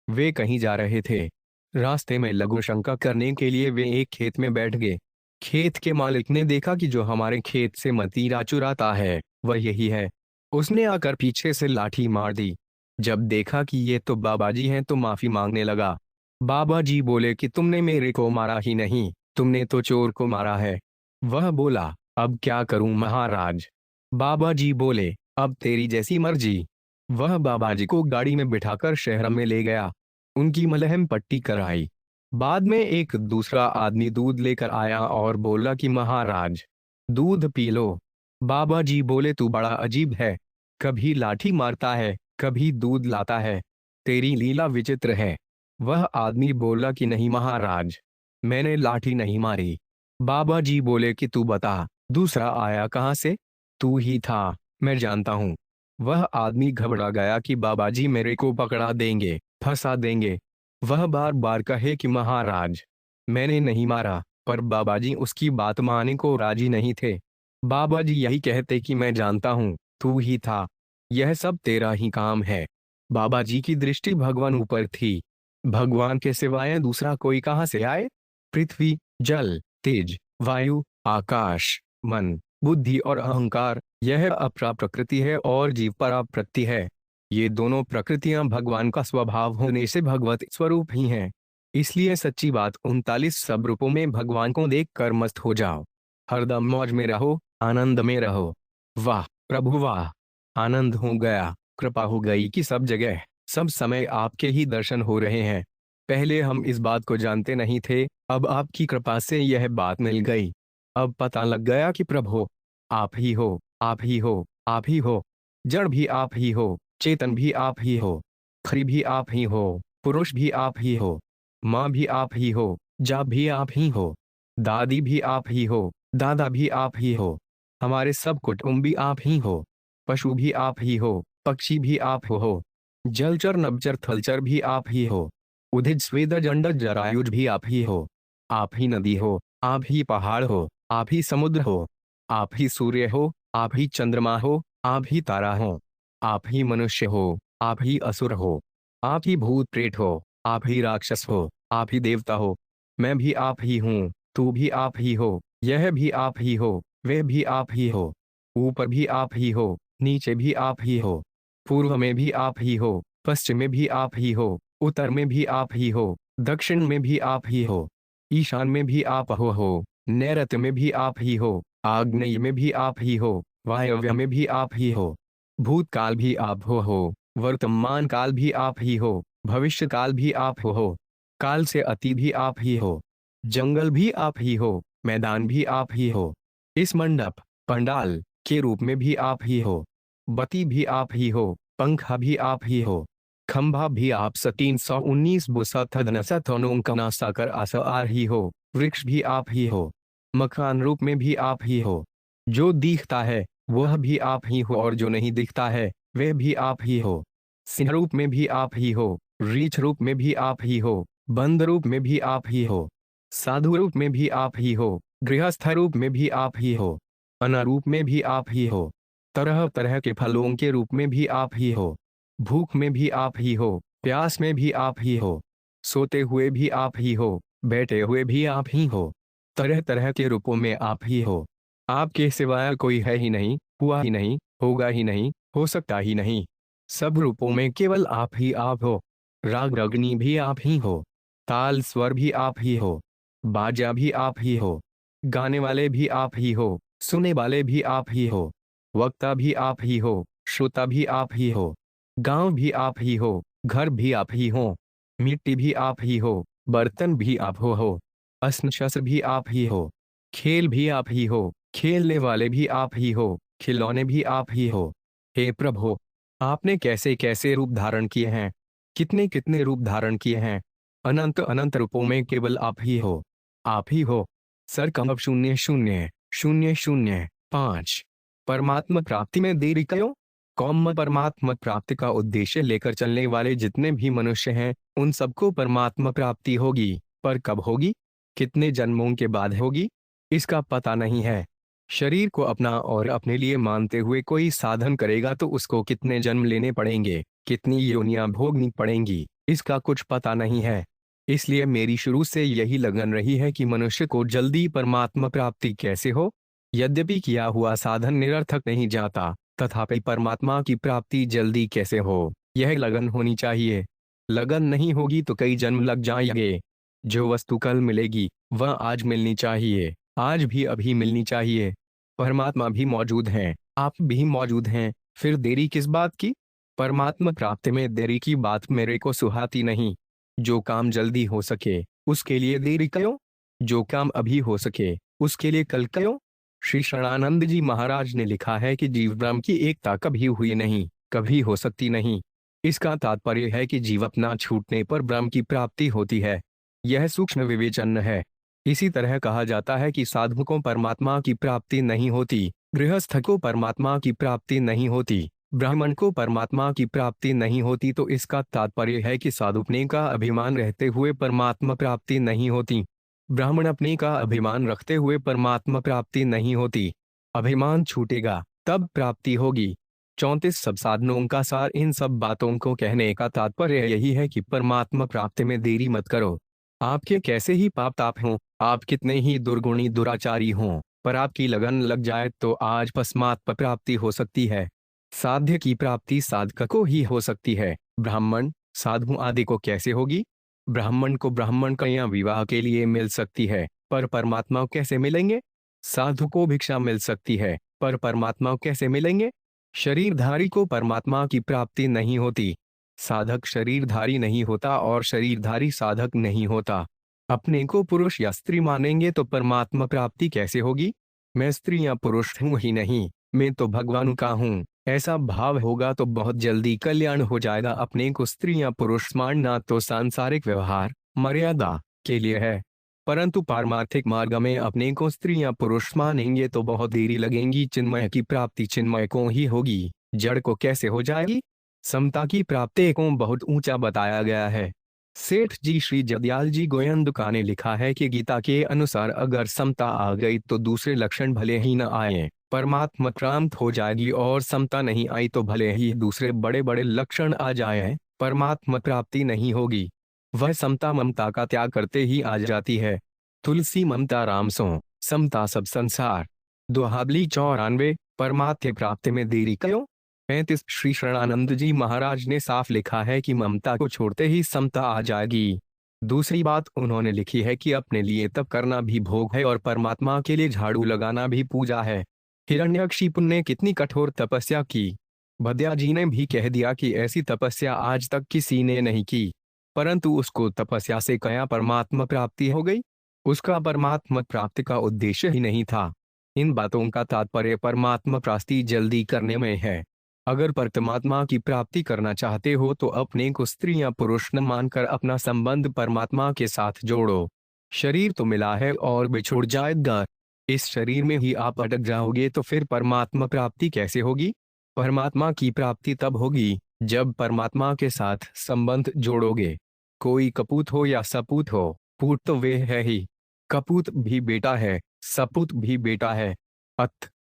वे कहीं जा रहे थे, रास्ते में लघु शंका करने के लिए वे एक खेत में बैठ गए। खेत के मालिक ने देखा कि जो हमारे खेत से मदिरा चुराता है वह यही है। उसने आकर पीछे से लाठी मार दी। जब देखा कि ये तो बाबा जी हैं तो माफी मांगने लगा। बाबा जी बोले कि तुमने मेरे को मारा ही नहीं, तुमने तो चोर को मारा है। वह बोला, अब क्या करूं महाराज? बाबा जी बोले, अब तेरी जैसी मर्जी। वह बाबा जी को गाड़ी में बिठाकर शहर में ले गया, उनकी मलहम पट्टी कराई। बाद में एक दूसरा आदमी दूध लेकर आया और बोला कि महाराज दूध पी लो। बाबा जी बोले, तू बड़ा अजीब है, कभी लाठी मारता है कभी दूध लाता है, तेरी लीला विचित्र है। वह आदमी बोला कि नहीं महाराज, मैंने लाठी नहीं मारी। बाबा जी बोले कि तू बता, दूसरा आया कहाँ से? तू ही था, मैं जानता हूँ। वह आदमी घबरा गया कि बाबा जी मेरे को पकड़ा देंगे, फंसा देंगे। वह बार बार कहे कि महाराज मैंने नहीं मारा, पर बाबा जी उसकी बात मानने को राजी नहीं थे। बाबा जी यही कहते कि मैं जानता हूँ, तू ही था, यह सब तेरा ही काम है। बाबा जी की दृष्टि भगवान ऊपर थी, भगवान के सिवाय दूसरा कोई कहाँ से आए? पृथ्वी, जल, तेज, वायु, आकाश, मन, बुद्धि और अहंकार, यह अपरा प्रकृति है और जीव परा प्रकृति है। ये दोनों प्रकृतियां भगवान का स्वभाव होने से भगवत स्वरूप ही हैं। इसलिए सच्ची बात 39 सब रूपों में भगवान को देख कर मस्त हो जाओ, हरदम मौज में रहो, आनंद में रहो। वाह प्रभु वाह, आनंद हो गया, कृपा हो गई कि सब जगह सब समय आपके ही दर्शन हो रहे हैं। पहले हम इस बात को जानते नहीं थे, अब आपकी कृपा से यह बात मिल गई। अब पता लग गया कि प्रभु आप ही हो, आप ही हो, आप ही हो। जड़ भी आप ही हो, चेतन भी आप ही हो, खरी भी आप ही हो, पुरुष भी आप ही हो, माँ भी आप ही हो, जा भी आप ही हो, दादी भी आप ही हो, दादा भी आप ही हो, हमारे सब कुटुंब भी आप ही हो, पशु भी आप ही हो, पक्षी भी आप हो, जलचर नभचर थलचर भी आप ही हो, उदित स्वेदज अंडज जरायुज भी आप ही हो। आप ही नदी हो, आप ही पहाड़ हो, आप ही समुद्र हो, आप ही सूर्य हो, आप ही चंद्रमा हो, आप ही तारा हो, आप ही मनुष्य हो, आप ही असुर हो, आप ही भूत प्रेत हो, आप ही राक्षस हो, आप ही देवता हो। मैं भी आप ही हूँ, तू भी आप ही हो, यह भी आप ही हो, वे भी आप ही हो, ऊपर भी आप ही हो, नीचे भी आप ही हो, पूर्व में भी आप ही हो, पश्चिम में भी आप ही हो, उत्तर में भी आप ही हो, दक्षिण में भी आप ही हो, ईशान में भी आप हो, नैऋत्य में भी आप ही हो, आग्नेय में भी आप ही हो, वायव्य में भी आप ही हो, भूतकाल भी आप हो, वर्तमान काल भी आप ही हो, भविष्य काल भी आप हो, काल से अति भी आप ही हो, जंगल भी आप ही हो, मैदान भी आप ही हो, इस मंडप पंडाल के रूप में भी आप ही हो, बत्ती भी आप ही हो, पंखा भी आप ही हो, खंभा भी आप 319 बुसथनसथनों साकर आर ही हो, वृक्ष भी आप ही हो, मकान रूप में भी आप ही हो, जो दिखता है वह भी आप ही हो और जो नहीं दिखता है वह भी आप ही हो, सिंह रूप में भी आप ही हो, रीछ रूप में भी आप ही हो, बंद रूप में भी आप ही हो, साधु रूप में भी आप ही हो, गृहस्थ रूप में भी आप ही हो, अनारूप में भी आप ही हो, तरह तरह के फलों के रूप में भी आप ही हो, भूख में भी आप ही हो, प्यास में भी आप ही हो, सोते हुए भी आप ही हो, बैठे हुए भी आप ही हो, तरह तरह के रूपों में आप ही हो, आपके सिवाय कोई है ही नहीं, हुआ ही नहीं, होगा ही नहीं, हो सकता ही नहीं, सब रूपों में केवल आप हो, राग रगनी भी आप ही हो, ताल स्वर भी आप ही हो, बाजा भी आप ही हो, गाने वाले भी आप ही हो, सुने वाले भी आप ही हो, वक्ता भी आप ही हो, श्रोता भी आप ही हो, गांव भी आप ही हो, घर भी आप ही हो, मिट्टी भी आप ही हो, बर्तन भी आप हो, अस्त्र शस्त्र भी आप ही हो, खेल भी आप ही हो, खेलने वाले भी आप ही हो, खिलौने भी आप ही हो। हे प्रभु, आपने कैसे कैसे रूप धारण किए हैं, कितने कितने रूप धारण किए हैं, अनंत अनंत रूपों में केवल आप ही हो, आप ही हो। सर कमब 000005। परमात्मा प्राप्ति में देरी क्यों? कौम परमात्मा प्राप्ति का उद्देश्य लेकर चलने वाले जितने भी मनुष्य हैं उन सबको परमात्मा प्राप्ति होगी, पर कब होगी, कितने जन्मों के बाद होगी, इसका पता नहीं है। शरीर को अपना और अपने लिए मानते हुए कोई साधन करेगा तो उसको कितने जन्म लेने पड़ेंगे, कितनी योनियां भोगनी पड़ेंगी, इसका कुछ पता नहीं है। इसलिए मेरी शुरू से यही लगन रही है कि मनुष्य को जल्दी परमात्मा प्राप्ति कैसे हो। यद्यपि किया हुआ साधन निरर्थक नहीं जाता, तथापि परमात्मा की प्राप्ति जल्दी कैसे हो, यह लगन होनी चाहिए। लगन नहीं होगी तो कई जन्म लग जाएंगे। जो वस्तु कल मिलेगी वह आज मिलनी चाहिए, आज भी अभी मिलनी चाहिए। परमात्मा भी मौजूद हैं, आप भी मौजूद हैं, फिर देरी किस बात की? परमात्मा प्राप्ति में देरी की बात मेरे को सुहाती नहीं। जो काम जल्दी हो सके उसके लिए देरी क्यों? जो काम अभी हो सके उसके लिए कल क्यों? श्री शरणानंद जी महाराज ने लिखा है कि जीव ब्रह्म की एकता कभी हुई नहीं, कभी हो सकती नहीं। इसका तात्पर्य है कि जीव अपना छूटने पर ब्रह्म की प्राप्ति होती है। यह सूक्ष्म विवेचन है। इसी तरह कहा जाता है कि साधु को परमात्मा की प्राप्ति नहीं होती, गृहस्थ को परमात्मा की प्राप्ति नहीं होती, ब्राह्मण को परमात्मा की प्राप्ति नहीं होती, तो इसका तात्पर्य है कि साधुपने का अभिमान रहते हुए परमात्मा प्राप्ति नहीं होती, ब्राह्मण अपने का अभिमान रखते हुए परमात्मा प्राप्ति नहीं होती। अभिमान छूटेगा तब प्राप्ति होगी। 34 सब साधनों का सार। इन सब बातों को कहने का तात्पर्य यही है कि परमात्मा प्राप्ति में देरी मत करो। आपके कैसे ही पाप ताप हों, आप कितने ही दुर्गुणी दुराचारी हों, पर आपकी लगन लग जाए तो आज परमात्मा प्राप्ति हो सकती है। साध्य की प्राप्ति साधक को ही हो सकती है, ब्राह्मण साधु आदि को कैसे होगी? ब्राह्मण को ब्राह्मण कन्या विवाह के लिए मिल सकती है, पर परमात्मा कैसे मिलेंगे? साधु को भिक्षा मिल सकती है, पर परमात्मा कैसे मिलेंगे? शरीरधारी को परमात्मा की प्राप्ति नहीं होती, साधक शरीरधारी नहीं होता और शरीरधारी साधक नहीं होता। अपने को पुरुष या स्त्री मानेंगे तो परमात्मा प्राप्ति कैसे होगी? मैं स्त्री या पुरुष हूं ही नहीं, मैं तो भगवान का हूँ, ऐसा भाव होगा तो बहुत जल्दी कल्याण हो जाएगा। अपने को स्त्री या पुरुष मानना तो सांसारिक व्यवहार मर्यादा के लिए है, परंतु पारमार्थिक मार्ग में अपने को स्त्री या पुरुष मानेंगे तो बहुत देरी लगेगी। चिन्मय की प्राप्ति चिन्मय को ही होगी, जड़ को कैसे हो जाएगी? समता की प्राप्ति को बहुत ऊंचा बताया गया है। सेठ जी श्री जदयाल जी गोयंदका ने लिखा है कि गीता के अनुसार अगर समता आ गई तो दूसरे लक्षण भले ही न आए, परमात्मा प्राप्त हो जाएगी, और समता नहीं आई तो भले ही दूसरे बड़े बड़े लक्षण आ जाए, परमात्मा प्राप्ति नहीं होगी। वह समता ममता का त्याग करते ही आ जाती है। तुलसी ममता राम सो, समता सब संसार। दोहाबली 94। परमात्मा प्राप्ति में देरी क्यों? 35 श्री शरणानंद जी महाराज ने साफ लिखा है कि ममता को छोड़ते ही समता आ जाएगी। दूसरी बात उन्होंने लिखी है कि अपने लिए तप करना भी भोग है और परमात्मा के लिए झाड़ू लगाना भी पूजा है। हिरण्यकशिपु ने कितनी कठोर तपस्या की। भद्या जी ने भी कह दिया कि ऐसी तपस्या आज तक किसी ने नहीं की, परंतु उसको तपस्या से क्या परमात्मा प्राप्ति हो गई? उसका परमात्मा प्राप्ति का उद्देश्य ही नहीं था। इन बातों का तात्पर्य परमात्मा प्राप्ति जल्दी करने में है। अगर परमात्मा की प्राप्ति करना चाहते हो तो अपने को स्त्री या पुरुष न मानकर अपना संबंध परमात्मा के साथ जोड़ो। शरीर तो मिला है और बिछुड़ जाएगा। इस शरीर में ही आप अटक जाओगे तो फिर परमात्मा प्राप्ति कैसे होगी? परमात्मा की प्राप्ति तब होगी जब परमात्मा के साथ संबंध जोड़ोगे। कोई कपूत हो या सपूत हो, पूत तो वे है ही। कपूत भी बेटा है, सपूत भी बेटा है।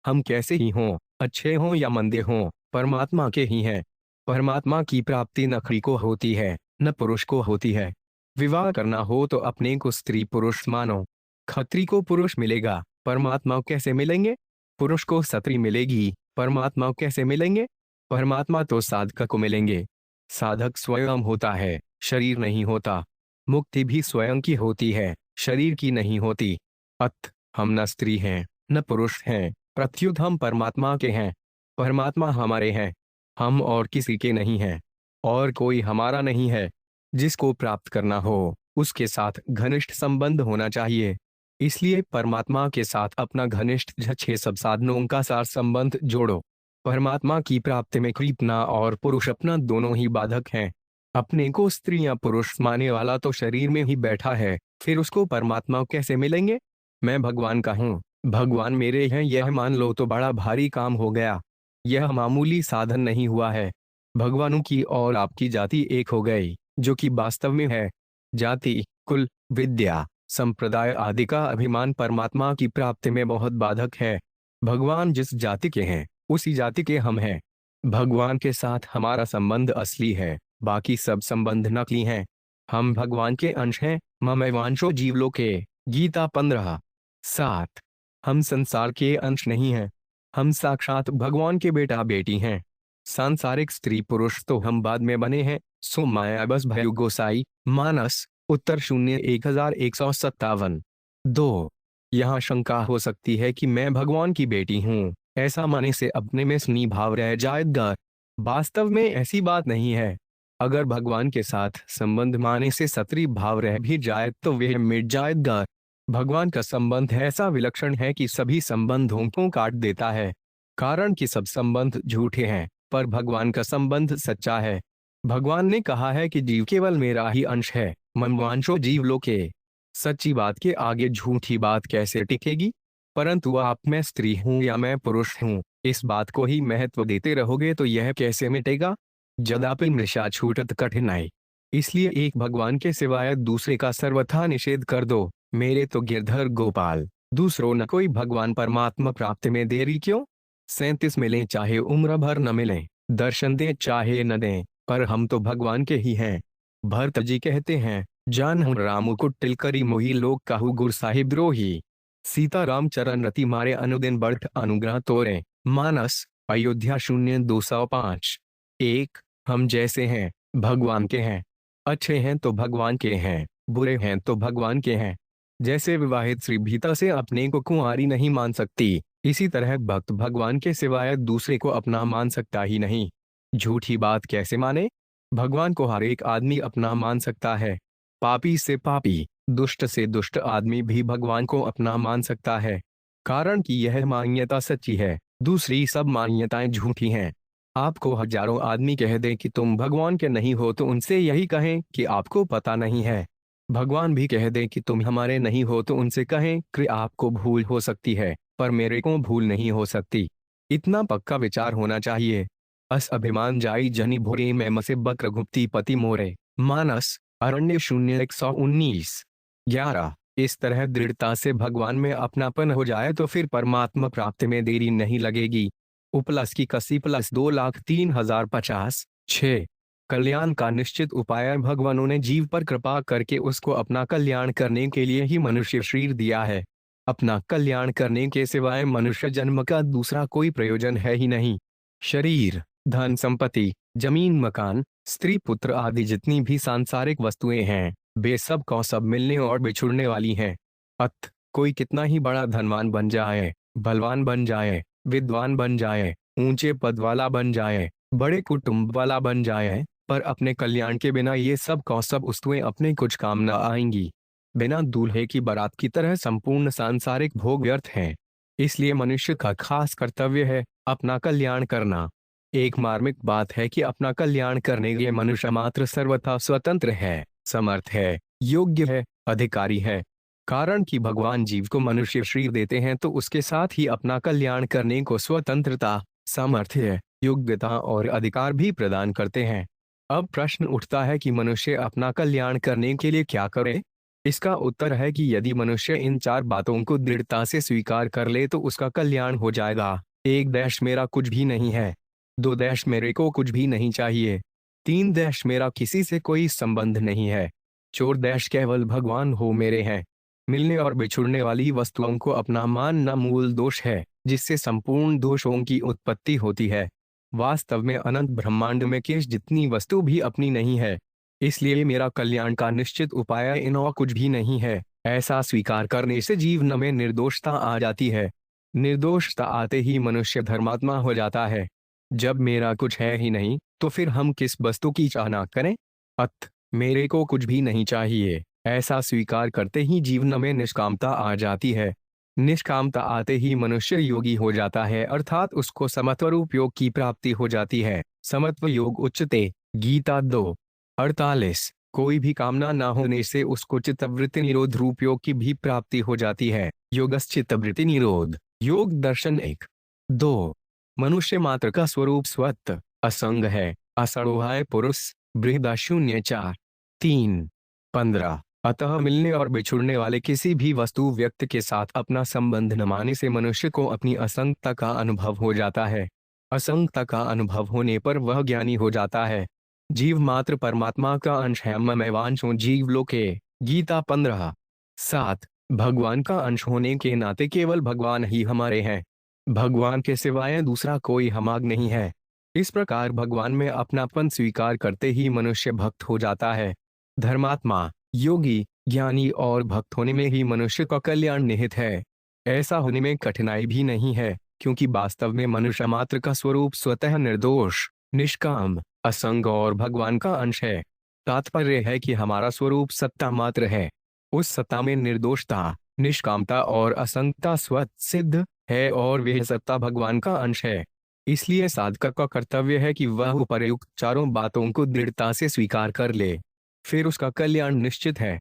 हम कैसे ही हों, अच्छे हों या मंदे हों, परमात्मा के ही हैं। परमात्मा की प्राप्ति न स्त्री को होती है न पुरुष को होती है। विवाह करना हो तो अपने को स्त्री पुरुष मानो। खत्री को पुरुष मिलेगा, परमात्मा कैसे मिलेंगे? पुरुष को स्त्री मिलेगी, परमात्मा कैसे मिलेंगे? परमात्मा तो साधक को मिलेंगे। साधक स्वयं होता है, शरीर नहीं होता। मुक्ति भी स्वयं की होती है, शरीर की नहीं होती। हम न स्त्री हैं न पुरुष हैं, प्रत्युत हम परमात्मा के हैं। परमात्मा हमारे हैं, हम और किसी के नहीं हैं, और कोई हमारा नहीं है। जिसको प्राप्त करना हो उसके साथ घनिष्ठ संबंध होना चाहिए। इसलिए परमात्मा के साथ अपना घनिष्ठ झछे सब साधनों का सार संबंध जोड़ो। परमात्मा की प्राप्ति में कृपना और पुरुष अपना दोनों ही बाधक हैं। अपने को स्त्री या पुरुष मानने वाला तो शरीर में ही बैठा है, फिर उसको परमात्मा कैसे मिलेंगे? मैं भगवान का हूँ, भगवान मेरे हैं, यह मान लो तो बड़ा भारी काम हो गया। यह मामूली साधन नहीं हुआ है। भगवानों की और आपकी जाति एक हो गई, जो कि वास्तव में है। जाति, कुल, विद्या, संप्रदाय आदि का अभिमान परमात्मा की प्राप्ति में बहुत बाधक है। भगवान जिस जाति के हैं उसी जाति के हम हैं। भगवान के साथ हमारा संबंध असली है, बाकी सब संबंध नकली हैं। हम भगवान के अंश हैं। ममैवांशो जीवलोके, गीता 15:7। हम संसार के अंश नहीं हैं, हम साक्षात भगवान के बेटा बेटी हैं। सांसारिक स्त्री पुरुष तो हम बाद में बने हैं। सो माया बस भयु गोसाई, मानस, उत्तर 01,157। 2. यहाँ शंका हो सकती है कि मैं भगवान की बेटी हूँ, ऐसा माने से अपने में स्नेह भाव रह जाएगा। वास्तव में ऐसी बात नहीं है। अगर भगवान के साथ संबंध माने से सत्री भाव रह भी जाए तो वह मिट जाएगा। भगवान का संबंध ऐसा विलक्षण है कि सभी संबंधों को काट देता है। कारण कि सब संबंध झूठे हैं, पर भगवान का संबंध सच्चा है। भगवान ने कहा है कि जीव केवल मेरा ही अंश है, ममवांशो जीवलोके। सच्ची बात के आगे झूठी बात कैसे टिकेगी? परंतु आप मैं स्त्री हूँ या मैं पुरुष हूँ, इस बात को ही महत्व देते रहोगे तो यह कैसे मिटेगा? जदापि मृषा छूटत कठिनाई। इसलिए एक भगवान के सिवाय दूसरे का सर्वथा निषेध कर दो। मेरे तो गिरधर गोपाल, दूसरों न कोई भगवान परमात्मा प्राप्ति में देरी क्यों? 37 मिले चाहे उम्र भर न मिले, दर्शन दे चाहे न दें, पर हम तो भगवान के ही हैं। भरत जी कहते हैं, जानहु रामु कुटिल करी मोही लोक कहु गुर साहिब द्रोही। सीता राम चरण रति मारे अनुदिन बढ़त अनुग्रह तोरे। मानस, अयोध्या 0205। 1. हम जैसे हैं भगवान के हैं। अच्छे हैं तो भगवान के हैं, बुरे हैं तो भगवान के हैं। जैसे विवाहित स्त्री भीतर से अपने को कुंवारी नहीं मान सकती, इसी तरह भक्त भगवान के सिवाय दूसरे को अपना मान सकता ही नहीं। झूठी बात कैसे माने? भगवान को हर एक आदमी अपना मान सकता है। पापी से पापी, दुष्ट से दुष्ट आदमी भी भगवान को अपना मान सकता है। कारण कि यह मान्यता सच्ची है, दूसरी सब मान्यताएं झूठी हैं। आपको हजारों आदमी कह दें कि तुम भगवान के नहीं हो तो उनसे यही कहें कि आपको पता नहीं है। भगवान भी कह दें कि तुम हमारे नहीं हो तो उनसे कहें कि आपको भूल हो सकती है, पर मेरे को भूल नहीं हो सकती। इतना पक्का विचार होना चाहिए। अस अभिमान जाई जनी भोरे में मसे बक्र गुप्ती पति मोरे। मानस, अरण्य 0119। 11. इस तरह दृढ़ता से भगवान में अपनापन हो जाए तो फिर परमात्मा प्राप्ति में देरी नहीं लगेगी। उपलस की कसी प्लस 2,03,050। 6. कल्याण का निश्चित उपाय भगवानों ने जीव पर कृपा करके उसको अपना कल्याण करने के लिए ही मनुष्य शरीर दिया है। अपना कल्याण करने के सिवाय मनुष्य जन्म का दूसरा कोई प्रयोजन है ही नहीं। शरीर धन संपत्ति, जमीन मकान, स्त्री पुत्र आदि जितनी भी सांसारिक वस्तुएं हैं, वे सब को सब मिलने और बिछुड़ने वाली हैं। अत कोई कितना ही बड़ा धनवान बन जाए, बलवान बन जाए, विद्वान बन जाए, ऊंचे पद वाला बन जाए, बड़े कुटुंब वाला बन जाए, पर अपने कल्याण के बिना ये सब को सब वस्तुएं अपने कुछ काम न आएंगी। बिना दूल्हे की बारात की तरह संपूर्ण सांसारिक भोग व्यर्थ हैं। इसलिए मनुष्य का खास कर्तव्य है अपना कल्याण करना। एक मार्मिक बात है कि अपना कल्याण करने के लिए मनुष्य मात्र सर्वथा स्वतंत्र है, समर्थ है, योग्य है, अधिकारी है। कारण कि भगवान जीव को मनुष्य शरीर देते हैं तो उसके साथ ही अपना कल्याण करने को स्वतंत्रता, सामर्थ्य, योग्यता और अधिकार भी प्रदान करते हैं। अब प्रश्न उठता है कि मनुष्य अपना कल्याण करने के लिए क्या करे। इसका उत्तर है कि यदि मनुष्य इन चार बातों को दृढ़ता से स्वीकार कर ले तो उसका कल्याण हो जाएगा। एक देश मेरा कुछ भी नहीं है, दो देश मेरे को कुछ भी नहीं चाहिए, तीन देश मेरा किसी से कोई संबंध नहीं है, चौर देश केवल भगवान हो मेरे हैं। मिलने और बिछुड़ने वाली वस्तुओं को अपना मानना मूल दोष है, जिससे संपूर्ण दोषों की उत्पत्ति होती है। वास्तव में अनंत ब्रह्मांड में किस जितनी वस्तु भी अपनी नहीं है। इसलिए मेरा कल्याण का निश्चित उपाय इन और कुछ भी नहीं है। ऐसा स्वीकार करने से जीवन में निर्दोषता आ जाती है। निर्दोषता आते ही मनुष्य धर्मात्मा हो जाता है। जब मेरा कुछ है ही नहीं तो फिर हम किस वस्तु की चाहना करें। अत मेरे को कुछ भी नहीं चाहिए, ऐसा स्वीकार करते ही जीवन में निष्कामता आ जाती है। निष्कामता आते ही मनुष्य योगी हो जाता है, अर्थात उसको समत्व रूप योग की प्राप्ति हो जाती है। समत्व योग उच्चते, गीता 2:48। कोई भी कामना न होने से उसको चित्तवृत्ति निरोध रूप योग की भी प्राप्ति हो जाती है। योगस् चित्तवृत्ति निरोध योग दर्शन 1:2। मनुष्य मात्र का स्वरूप स्वत असंग है, असड़ोहाय पुरुष, बृहदाशून्य 4:3-15। अतः मिलने और बिछुड़ने वाले किसी भी वस्तु व्यक्ति के साथ अपना संबंध न मानने से मनुष्य को अपनी असंगता का अनुभव हो जाता है। असंगता का अनुभव होने पर वह ज्ञानी हो जाता है। जीव मात्र परमात्मा का अंश है। ममैवांशो जीव लोके, गीता 15:7। भगवान का अंश होने के नाते केवल भगवान ही हमारे हैं। भगवान के सिवाय दूसरा कोई हमाग नहीं है। इस प्रकार भगवान में अपनापन स्वीकार करते ही मनुष्य भक्त हो जाता है। धर्मात्मा, योगी, ज्ञानी और भक्त होने में ही मनुष्य का कल्याण निहित है। ऐसा होने में कठिनाई भी नहीं है, क्योंकि वास्तव में मनुष्य मात्र का स्वरूप स्वतः निर्दोष, निष्काम, असंग और भगवान का अंश है। तात्पर्य है कि हमारा स्वरूप सत्ता मात्र है। उस सत्ता में निर्दोषता, निष्कामता और असंगता स्वतः सिद्ध है और वह सत्ता भगवान का अंश है। इसलिए साधक का कर्तव्य है कि वह उपर्युक्त चारों बातों को दृढ़ता से स्वीकार कर ले, फिर उसका कल्याण निश्चित है।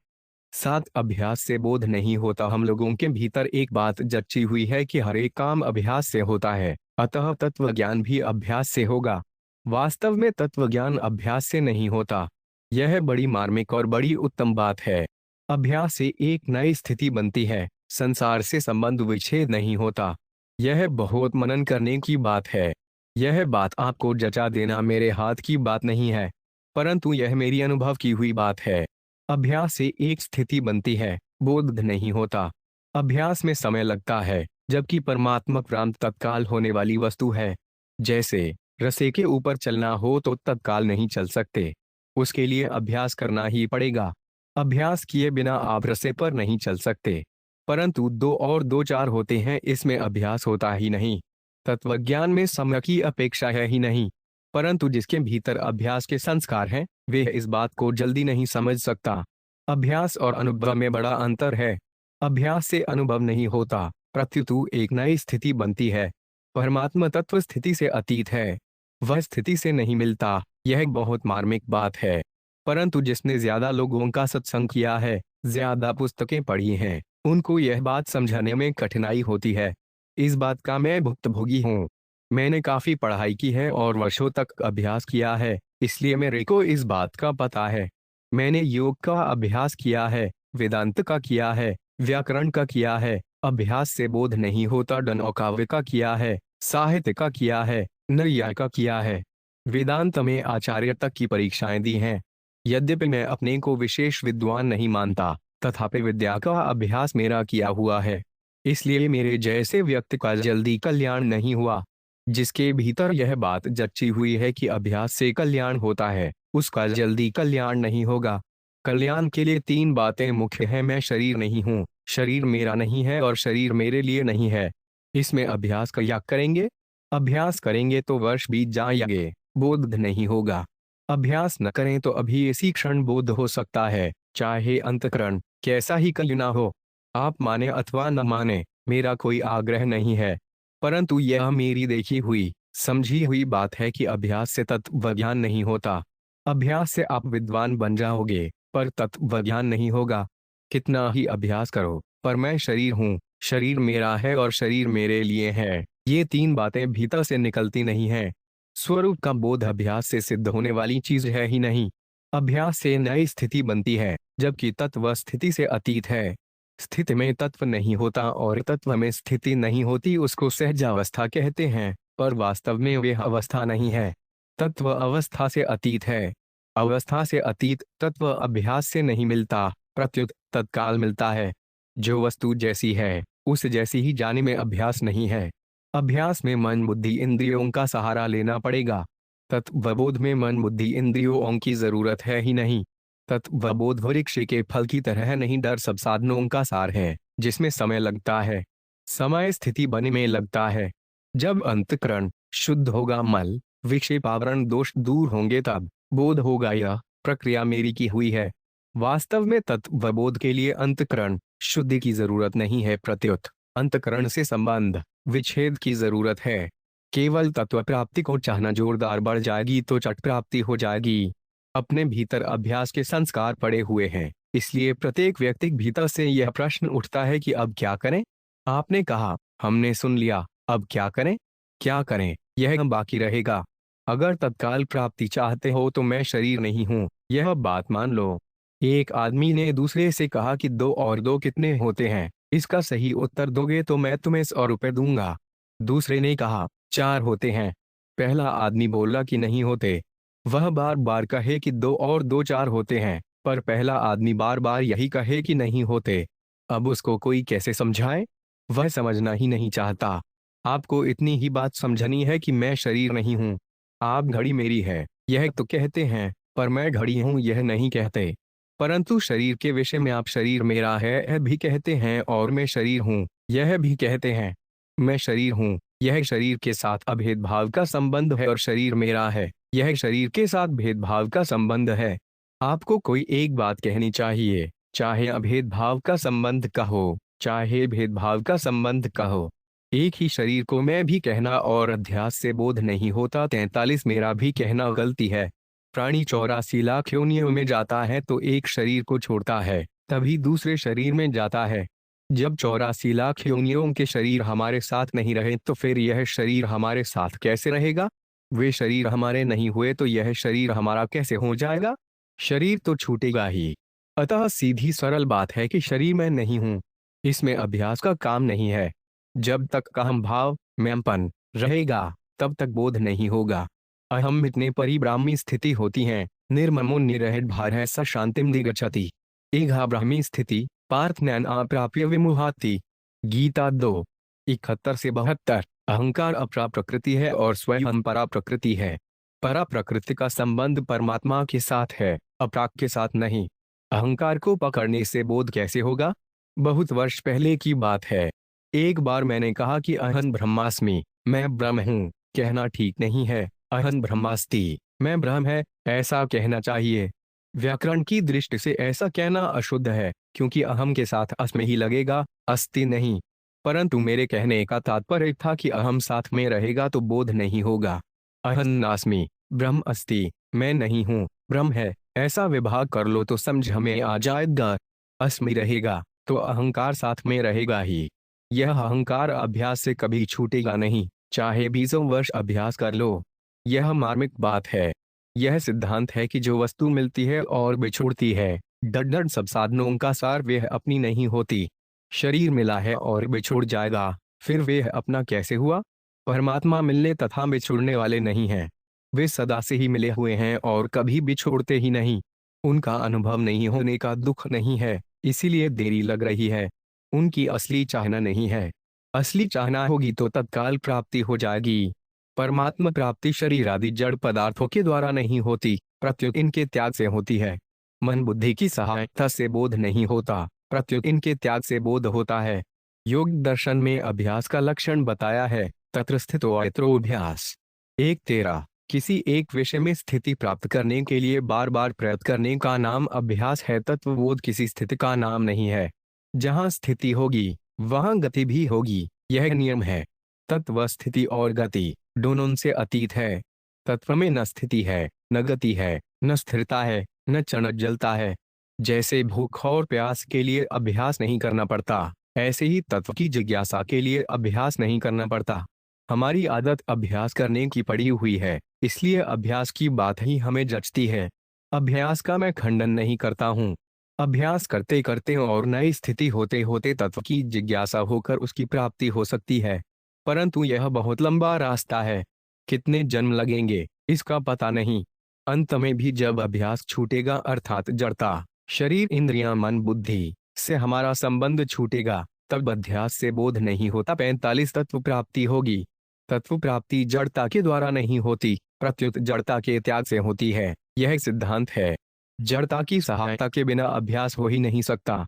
सात अभ्यास से बोध नहीं होता। हम लोगों के भीतर एक बात जच्ची हुई है कि हर एक काम अभ्यास से होता है, अतः तत्व ज्ञान भी अभ्यास से होगा। वास्तव में तत्व ज्ञान अभ्यास से नहीं होता। यह बड़ी मार्मिक और बड़ी उत्तम बात है। अभ्यास से एक नई स्थिति बनती है, संसार से संबंध विच्छेद नहीं होता। यह बहुत मनन करने की बात है। यह बात आपको जचा देना मेरे हाथ की बात नहीं है, परंतु यह मेरी अनुभव की हुई बात है। अभ्यास से एक स्थिति बनती है, बोध नहीं होता। अभ्यास में समय लगता है, जबकि परमात्मा प्रांत तत्काल होने वाली वस्तु है। जैसे रस्से के ऊपर चलना हो तो तत्काल नहीं चल सकते, उसके लिए अभ्यास करना ही पड़ेगा। अभ्यास किए बिना आप रस्से पर नहीं चल सकते। परंतु 2 और 2 4 होते हैं, इसमें अभ्यास होता ही नहीं। तत्वज्ञान में समय की अपेक्षा है ही नहीं, परंतु जिसके भीतर अभ्यास के संस्कार हैं, वे इस बात को जल्दी नहीं समझ सकता। अभ्यास और अनुभव में बड़ा अंतर है। अभ्यास से अनुभव नहीं होता, प्रत्युत एक नई स्थिति बनती है। परमात्मा तत्व स्थिति से अतीत है, वह स्थिति से नहीं मिलता। यह एक बहुत मार्मिक बात है। परंतु जिसने ज्यादा लोगों का सत्संग किया है, ज्यादा पुस्तकें पढ़ी हैं, उनको यह बात समझाने में कठिनाई होती है। इस बात का मैं भुक्तभोगी हूँ। मैंने काफी पढ़ाई की है और वर्षों तक अभ्यास किया है, इसलिए मेरे को इस बात का पता है। मैंने योग का अभ्यास किया है, वेदांत का किया है, व्याकरण का किया है। अभ्यास से बोध नहीं होता। काव्य का किया है, साहित्य का किया है, न्याय का किया है। वेदांत में आचार्य तक की परीक्षाएं दी हैं। यद्यपि मैं अपने को विशेष विद्वान नहीं मानता, तथापि विद्या का अभ्यास मेरा किया हुआ है। इसलिए मेरे जैसे व्यक्ति का जल्दी कल्याण नहीं हुआ। जिसके भीतर यह बात जच्ची हुई है कि अभ्यास से कल्याण होता है, उसका जल्दी कल्याण नहीं होगा। कल्याण के लिए तीन बातें मुख्य हैं: मैं शरीर नहीं हूँ, शरीर मेरा नहीं है और शरीर मेरे लिए नहीं है। इसमें अभ्यास क्या करेंगे? अभ्यास करेंगे तो वर्ष बीत जाएंगे, बोध नहीं होगा। अभ्यास न करें तो अभी इसी क्षण बोध हो सकता है, चाहे अंतःकरण कैसा ही क्यों ना हो। आप माने अथवा न माने, मेरा कोई आग्रह नहीं है, परंतु यह मेरी देखी हुई समझी हुई बात है कि अभ्यास से तत्व ज्ञान नहीं होता। अभ्यास से आप विद्वान बन जाओगे, पर तत्व ज्ञान नहीं होगा। कितना ही अभ्यास करो, पर मैं शरीर हूँ, शरीर मेरा है और शरीर मेरे लिए है, ये तीन बातें भीतर से निकलती नहीं हैं। स्वरूप का बोध अभ्यास से सिद्ध होने वाली चीज है ही नहीं। अभ्यास से नई स्थिति बनती है, जबकि तत्व स्थिति से अतीत है। स्थिति में तत्व नहीं होता और तत्व में स्थिति नहीं होती, उसको सहजावस्था कहते हैं, पर वास्तव में वह अवस्था नहीं है। तत्व अवस्था से अतीत है। अवस्था से अतीत तत्व अभ्यास से नहीं मिलता, प्रत्युत तत्काल मिलता है। जो वस्तु जैसी है उस जैसी ही जाने में अभ्यास नहीं है। अभ्यास में मन बुद्धि इंद्रियों का सहारा लेना पड़ेगा। तत्वबोध में मन बुद्धि इंद्रियों की जरूरत है ही नहीं। तत्वबोध वृक्ष के फल की तरह नहीं, डर सब साधनों का सार है, जिसमें समय लगता है, समय स्थिति बनने में लगता है। जब अंतःकरण शुद्ध होगा, मल विक्षेप आवरण दोष दूर होंगे, तब बोध होगा यह प्रक्रिया मेरी की हुई है। वास्तव में तत्वबोध के लिए अंतःकरण शुद्धि की जरूरत नहीं है, प्रत्युत अंतःकरण से संबंध विच्छेद की जरूरत है। केवल तत्व प्राप्ति को चाहना जोरदार बढ़ जाएगी तो चट प्राप्ति हो जाएगी। अपने भीतर अभ्यास के संस्कार पड़े हुए हैं, इसलिए प्रत्येक व्यक्ति भीतर से यह प्रश्न उठता है कि अब क्या करें। आपने कहा, हमने सुन लिया, अब क्या करें? क्या करें, यह बाकी रहेगा। अगर तत्काल प्राप्ति चाहते हो तो मैं शरीर नहीं हूँ, यह बात मान लो। एक आदमी ने दूसरे से कहा कि 2 और 2 कितने होते हैं, इसका सही उत्तर दोगे तो मैं तुम्हें 100 रुपये दूंगा। दूसरे ने कहा 4 होते हैं। पहला आदमी बोला कि नहीं होते। वह बार बार कहे कि 2 और 2 4 होते हैं, पर पहला आदमी बार बार यही कहे कि नहीं होते। अब उसको कोई कैसे समझाए? वह समझना ही नहीं चाहता। आपको इतनी ही बात समझनी है कि मैं शरीर नहीं हूँ। आप घड़ी मेरी है यह तो कहते हैं, पर मैं घड़ी हूँ यह नहीं कहते। परंतु शरीर के विषय में आप शरीर मेरा है यह भी कहते हैं और मैं शरीर हूँ यह भी कहते हैं। मैं शरीर हूँ, यह शरीर के साथ अभेदभाव का संबंध है, और शरीर मेरा है, यह शरीर के साथ भेदभाव का संबंध है। आपको कोई एक बात कहनी चाहिए, चाहे अभेदभाव का संबंध का हो, चाहे भेदभाव का संबंध का हो। एक ही शरीर को मैं भी कहना और अध्यास से बोध नहीं होता। 43 मेरा भी कहना गलती है। प्राणी 84 लाख योनियों में जाता है तो एक शरीर को छोड़ता है, तभी दूसरे शरीर में जाता है। जब 84 लाख योनियों के शरीर हमारे साथ नहीं रहे तो फिर यह शरीर हमारे साथ कैसे रहेगा? वे शरीर हमारे नहीं हुए तो यह शरीर हमारा कैसे हो जाएगा? शरीर तो छूटेगा ही। अतः सीधी सरल बात है कि शरीर मैं नहीं हूं। इसमें अभ्यास का काम नहीं है। जब तक अहम भाव मैंपन रहेगा, तब तक बोध नहीं होगा। अहम मिटने पर ही ब्राह्मी स्थिति होती है। निर्ममो निरहट भार है स शांतिम दिगच्छति। एघा ब्राह्मी स्थिति पार्थ नैन अप्राप्य विमुहाति। गीता 2:71 से 72। अहंकार अपरा प्रकृति है और स्वयं परा प्रकृति है। परा प्रकृति का संबंध परमात्मा के साथ है, अपराग के साथ नहीं। अहंकार को पकड़ने से बोध कैसे होगा? बहुत वर्ष पहले की बात है। एक बार मैंने कहा कि अहं ब्रह्मास्मि, मैं ब्रह्म हूँ। कहना ठीक नहीं है, अहं ब्रह्मास्ति, मैं ब्रह्म है, ऐसा कहना चाहिए। व्याकरण की दृष्टि से ऐसा कहना अशुद्ध है, क्योंकि अहम के साथ अस्मि ही लगेगा, अस्ति नहीं। परंतु मेरे कहने का तात्पर्य था कि अहम साथ में रहेगा तो बोध नहीं होगा। अहं नास्मि, ब्रह्म अस्ति, मैं नहीं हूँ, ब्रह्म है, ऐसा विभाग कर लो तो समझ हमें आ जाएगा। अस्मि रहेगा तो अहंकार साथ में रहेगा ही। यह अहंकार अभ्यास से कभी छूटेगा नहीं, चाहे 20 वर्ष अभ्यास कर लो। यह मार्मिक बात है। यह सिद्धांत है कि जो वस्तु मिलती है और बिछुड़ती है, डड सब साधनों का सार, वह अपनी नहीं होती। शरीर मिला है और बिछुड़ जाएगा, फिर वह अपना कैसे हुआ? परमात्मा मिलने तथा बिछुड़ने वाले नहीं हैं। वे सदा से ही मिले हुए हैं और कभी बिछोड़ते ही नहीं। उनका अनुभव नहीं होने का दुख नहीं है, इसीलिए देरी लग रही है। उनकी असली चाहना नहीं है। असली चाहना होगी तो तत्काल प्राप्ति हो जाएगी। परमात्मा प्राप्ति शरीर आदि जड़ पदार्थों के द्वारा नहीं होती, प्रत्युत इनके त्याग से होती है। मन बुद्धि की सहायता से बोध नहीं होता, प्रत्युत इनके त्याग से बोध होता है। योग दर्शन में अभ्यास का लक्षण बताया है, तत्र स्थितो अभ्यास। 1.13 किसी एक विषय में स्थिति प्राप्त करने के लिए बार बार प्रयत्न करने का नाम अभ्यास है। तत्वबोध किसी स्थिति का नाम नहीं है। जहाँ स्थिति होगी वहाँ गति भी होगी, यह नियम है। तत्व स्थिति और गति दोनों से अतीत है। तत्व में न स्थिति है, न गति है, न स्थिरता है, न चण जलता है। जैसे भूख और प्यास के लिए अभ्यास नहीं करना पड़ता, ऐसे ही तत्व की जिज्ञासा के लिए अभ्यास नहीं करना पड़ता। हमारी आदत अभ्यास करने की पड़ी हुई है, इसलिए अभ्यास की बात ही हमें जचती है। अभ्यास का मैं खंडन नहीं करता हूँ। अभ्यास करते करते और नई स्थिति होते होते तत्व की जिज्ञासा होकर उसकी प्राप्ति हो सकती है, परंतु यह बहुत लंबा रास्ता है। कितने जन्म लगेंगे इसका पता नहीं। अंत में भी जब अभ्यास छूटेगा, अर्थात जड़ता, शरीर, इंद्रियां, मन, बुद्धि से हमारा संबंध छूटेगा, तब अध्यास से बोध नहीं होता। 45 तत्व प्राप्ति होगी। तत्व प्राप्ति जड़ता के द्वारा नहीं होती, प्रत्युत जड़ता के त्याग से होती है। यह सिद्धांत है। जड़ता की सहायता के बिना अभ्यास हो ही नहीं सकता।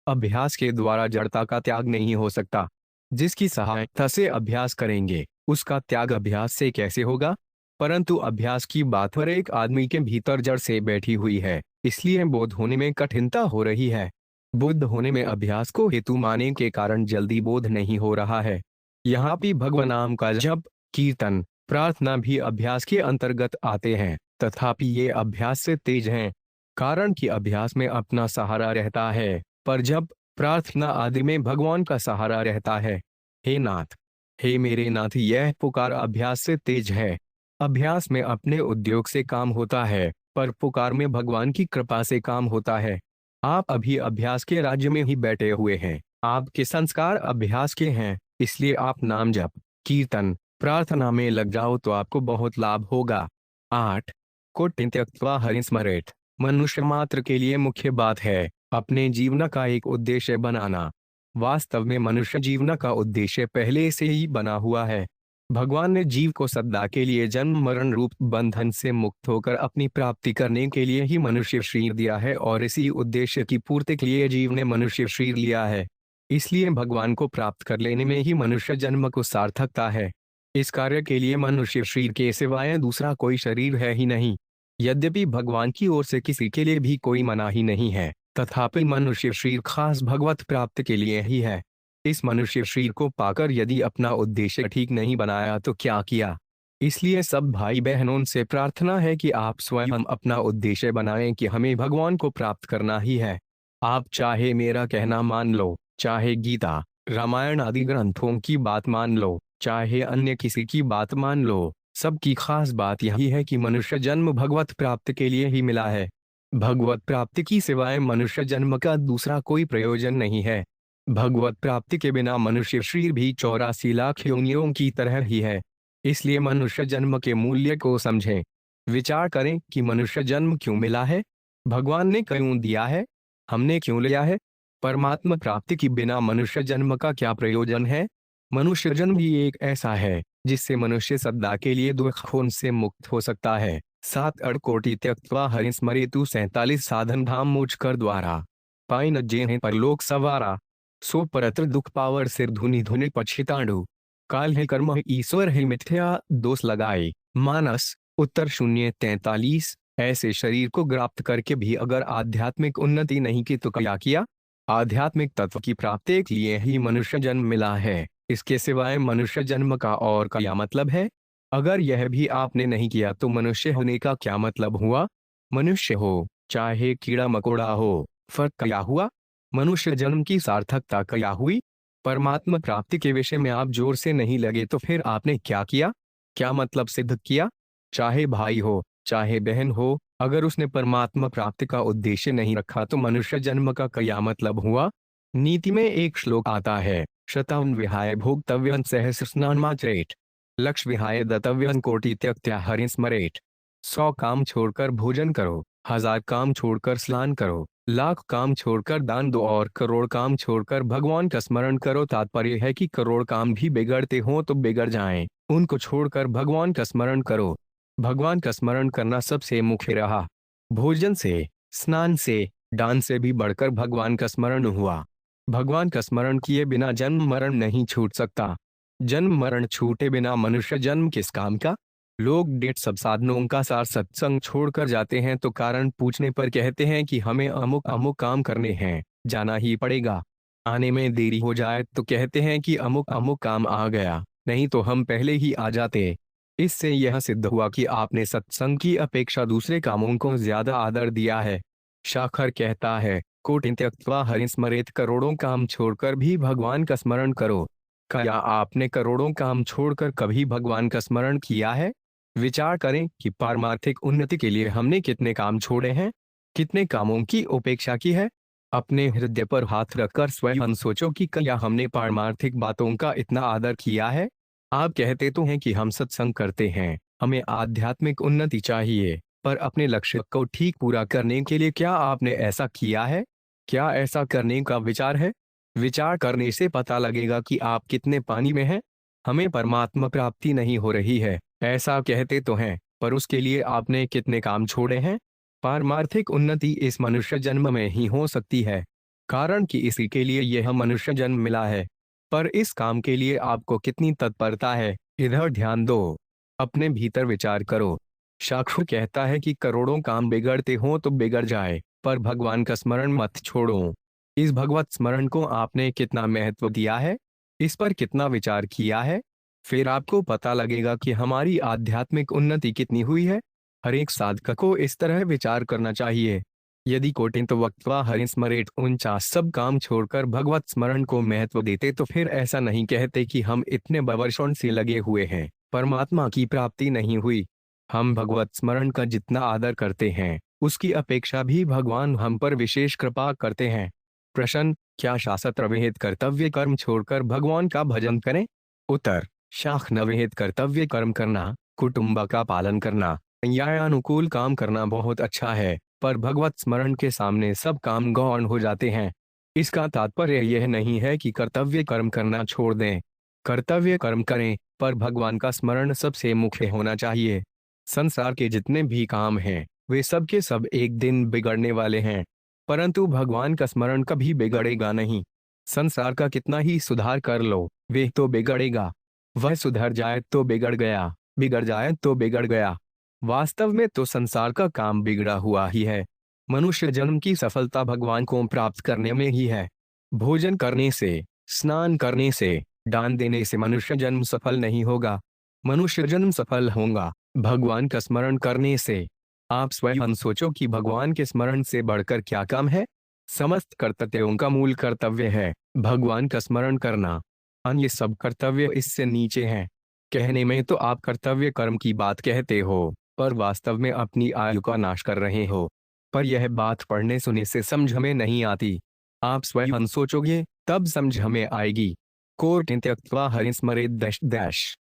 अभ्यास के द्वारा जड़ता का त्याग नहीं हो सकता। जिसकी सहायता से अभ्यास करेंगे उसका त्याग अभ्यास से कैसे होगा? परंतु अभ्यास की बात हर एक आदमी के भीतर जड़ से बैठी हुई है, इसलिए बोध होने में कठिनता हो रही है। बुद्ध होने में अभ्यास को हेतु मानने के कारण जल्दी बोध नहीं हो रहा है। यहाँ भी भगवान नाम का जप, कीर्तन, प्रार्थना भी अभ्यास के अंतर्गत आते हैं, तथापि ये अभ्यास से तेज हैं, कारण कि अभ्यास में अपना सहारा रहता है, पर जब प्रार्थना आदि में भगवान का सहारा रहता है। हे नाथ, हे मेरे नाथ, यह पुकार अभ्यास से तेज है। अभ्यास में अपने उद्योग से काम होता है, पर पुकार में भगवान की कृपा से काम होता है। आप अभी अभ्यास के राज्य में ही बैठे हुए हैं। आपके संस्कार अभ्यास के हैं, इसलिए आप नाम जप, कीर्तन, प्रार्थना में लग जाओ तो आपको बहुत लाभ होगा। 8 कोटिन त्यक्त्वा हरिं स्मरेत्। मनुष्य मात्र के लिए मुख्य बात है अपने जीवन का एक उद्देश्य बनाना। वास्तव में मनुष्य जीवन का उद्देश्य पहले से ही बना हुआ है। भगवान ने जीव को सदा के लिए जन्म मरण रूप बंधन से मुक्त होकर अपनी प्राप्ति करने के लिए ही मनुष्य शरीर दिया है, और इसी उद्देश्य की पूर्ति के लिए जीव ने मनुष्य शरीर लिया है। इसलिए भगवान को प्राप्त कर लेने में ही मनुष्य जन्म को सार्थकता है। इस कार्य के लिए मनुष्य शरीर के सिवाय दूसरा कोई शरीर है ही नहीं। यद्यपि भगवान की ओर से किसी के लिए भी कोई मनाही नहीं है, तथापि मनुष्य शरीर खास भगवत प्राप्ति के लिए ही है। इस मनुष्य शरीर को पाकर यदि अपना उद्देश्य ठीक नहीं बनाया तो क्या किया? इसलिए सब भाई बहनों से प्रार्थना है कि आप स्वयं अपना उद्देश्य बनाएं कि हमें भगवान को प्राप्त करना ही है। आप चाहे मेरा कहना मान लो, चाहे गीता, रामायण आदि ग्रंथों की बात मान लो, चाहे अन्य किसी की बात मान लो, सबकी खास बात यही है कि मनुष्य जन्म भगवत प्राप्ति के लिए ही मिला है। भगवत प्राप्ति की सिवाय मनुष्य जन्म का दूसरा कोई प्रयोजन नहीं है। भगवत प्राप्ति के बिना मनुष्य शरीर भी 84 लाख योनियों की तरह ही है। इसलिए मनुष्य जन्म के मूल्य को समझें। विचार करें कि मनुष्य जन्म क्यों मिला है, भगवान ने क्यों दिया है, हमने क्यों लिया है। परमात्मा प्राप्ति के बिना मनुष्य जन्म का क्या प्रयोजन है? मनुष्य जन्म ही एक ऐसा है जिससे मनुष्य सदा के लिए दुखों से मुक्त हो सकता है। 7 कोटि त्यक्त्वा हरिं स्मरेतु। 47 साधन धाम मुझ कर द्वारा पाई न जेह परलोक सवारा। सो परत्र दुख पावर सिर धुनि धुनि पछिताड़ू। काल है कर्म है ईश्वर है मिथ्या दोष लगाए। मानस उत्तर 043। ऐसे शरीर को प्राप्त करके भी अगर आध्यात्मिक उन्नति नहीं की तो क्या किया? आध्यात्मिक तत्व की प्राप्ति के लिए ही मनुष्य जन्म मिला है, इसके सिवाय मनुष्य जन्म का और क्या मतलब है? अगर यह भी आपने नहीं किया तो मनुष्य होने का क्या मतलब हुआ? मनुष्य हो चाहे कीड़ा मकोड़ा हो, फर्क क्या हुआ? मनुष्य जन्म की सार्थकता क्या हुई? परमात्मा प्राप्ति के विषय में आप जोर से नहीं लगे तो फिर आपने क्या किया? क्या मतलब सिद्ध किया? चाहे भाई हो चाहे बहन हो, अगर उसने परमात्मा प्राप्ति का उद्देश्य नहीं रखा तो मनुष्य जन्म का क्या मतलब हुआ? नीति में एक श्लोक आता है, शतं विहाय भोक्तव्यं सहस्रस्नानमाचरेत्, लक्ष्य विहाय दतव्यं कोटि त्यक्त्वा हरिं स्मरेत्। 100 काम छोड़कर भोजन करो, 1000 काम छोड़कर स्नान करो, लाख काम छोड़कर दान दो और करोड़ काम छोड़कर भगवान का स्मरण करो। तात्पर्य है कि करोड़ काम भी बिगड़ते हों तो बिगड़ जाएं, उनको छोड़कर भगवान का स्मरण करो। भगवान का स्मरण करना सबसे मुख्य रहा। भोजन से, स्नान से, दान से भी बढ़कर भगवान का स्मरण हुआ। भगवान का स्मरण किए बिना जन्म मरण नहीं छूट सकता। जन्म मरण छूटे बिना मनुष्य जन्म किस काम का। लोग डेढ़ सब साधनों का सार सत्संग छोड़कर जाते हैं तो कारण पूछने पर कहते हैं कि हमें अमुक अमुक काम करने हैं, जाना ही पड़ेगा। आने में देरी हो जाए तो कहते हैं कि अमुक अमुक काम आ गया, नहीं तो हम पहले ही आ जाते। इससे यह सिद्ध हुआ कि आपने सत्संग की अपेक्षा दूसरे कामों को ज्यादा आदर दिया है। शाखर कहता है, कोटिन त्यक्त्वा हरिं स्मरेत, करोड़ों काम छोड़कर भी भगवान का स्मरण करो। क्या आपने करोड़ों काम छोड़कर कभी भगवान का स्मरण किया है? विचार करें कि पारमार्थिक उन्नति के लिए हमने कितने काम छोड़े हैं, कितने कामों की उपेक्षा की है। अपने हृदय पर हाथ रखकर स्वयं सोचो कि क्या हमने पारमार्थिक बातों का इतना आदर किया है। आप कहते तो हैं कि हम सत्संग करते हैं, हमें आध्यात्मिक उन्नति चाहिए, पर अपने लक्ष्य को ठीक पूरा करने के लिए क्या आपने ऐसा किया है? क्या ऐसा करने का विचार है? विचार करने से पता लगेगा कि आप कितने पानी में हैं। हमें परमात्मा प्राप्ति नहीं हो रही है, ऐसा कहते तो हैं, पर उसके लिए आपने कितने काम छोड़े हैं। पारमार्थिक उन्नति इस मनुष्य जन्म में ही हो सकती है, कारण कि इसी के लिए यह मनुष्य जन्म मिला है। पर इस काम के लिए आपको कितनी तत्परता है, इधर ध्यान दो। अपने भीतर विचार करो। शास्त्र कहता है कि करोड़ों काम बिगड़ते हों तो बिगड़ जाए, पर भगवान का स्मरण मत छोड़ो। इस भगवत स्मरण को आपने कितना महत्व दिया है, इस पर कितना विचार किया है, फिर आपको पता लगेगा कि हमारी आध्यात्मिक उन्नति कितनी हुई है। हर एक साधक को इस तरह विचार करना चाहिए। यदि कोटिंत वक्त्वा हरिं स्मरेत 49 सब काम छोड़कर भगवत स्मरण को महत्व देते तो फिर ऐसा नहीं कहते कि हम इतने वर्षों से लगे हुए हैं, परमात्मा की प्राप्ति नहीं हुई। हम भगवत स्मरण का जितना आदर करते हैं, उसकी अपेक्षा भी भगवान हम पर विशेष कृपा करते हैं। प्रश्न, क्या शास्त्र विहित कर्तव्य कर्म छोड़कर भगवान का भजन करें? उत्तर, शास्त्र विहित कर्तव्य कर्म करना, कुटुंब का पालन करना, न्यायानुकूल काम करना बहुत अच्छा है, पर भगवत स्मरण के सामने सब काम गौण हो जाते हैं। इसका तात्पर्य यह नहीं है कि कर्तव्य कर्म करना छोड़ दें। कर्तव्य कर्म करें, पर भगवान का स्मरण सबसे मुख्य होना चाहिए। संसार के जितने भी काम हैं, वे सब के सब एक दिन बिगड़ने वाले हैं, परंतु भगवान का स्मरण कभी बिगड़ेगा नहीं। संसार का कितना ही सुधार कर लो, वे तो बिगड़ेगा। वह सुधर जाए तो बिगड़ गया, बिगड़ जाए तो बिगड़ गया। वास्तव में तो संसार का काम बिगड़ा हुआ ही है। मनुष्य जन्म की सफलता भगवान को प्राप्त करने में ही है। भोजन करने से, स्नान करने से, दान देने से मनुष्य जन्म सफल नहीं होगा। मनुष्य जन्म सफल होगा भगवान का स्मरण करने से। आप स्वयं सोचो कि भगवान के स्मरण से बढ़कर क्या काम है। समस्त कर्तव्यों का मूल कर्तव्य है भगवान का स्मरण करना। अन्य सब कर्तव्य इससे नीचे हैं। कहने में तो आप कर्तव्य कर्म की बात कहते हो, पर वास्तव में अपनी आयु का नाश कर रहे हो। पर यह बात पढ़ने सुनने से समझ में नहीं आती। आप स्वयं सोचोगे तब समझ में आएगी। कोट त्यक्त्वा हरिं स्मरेत डैश डैश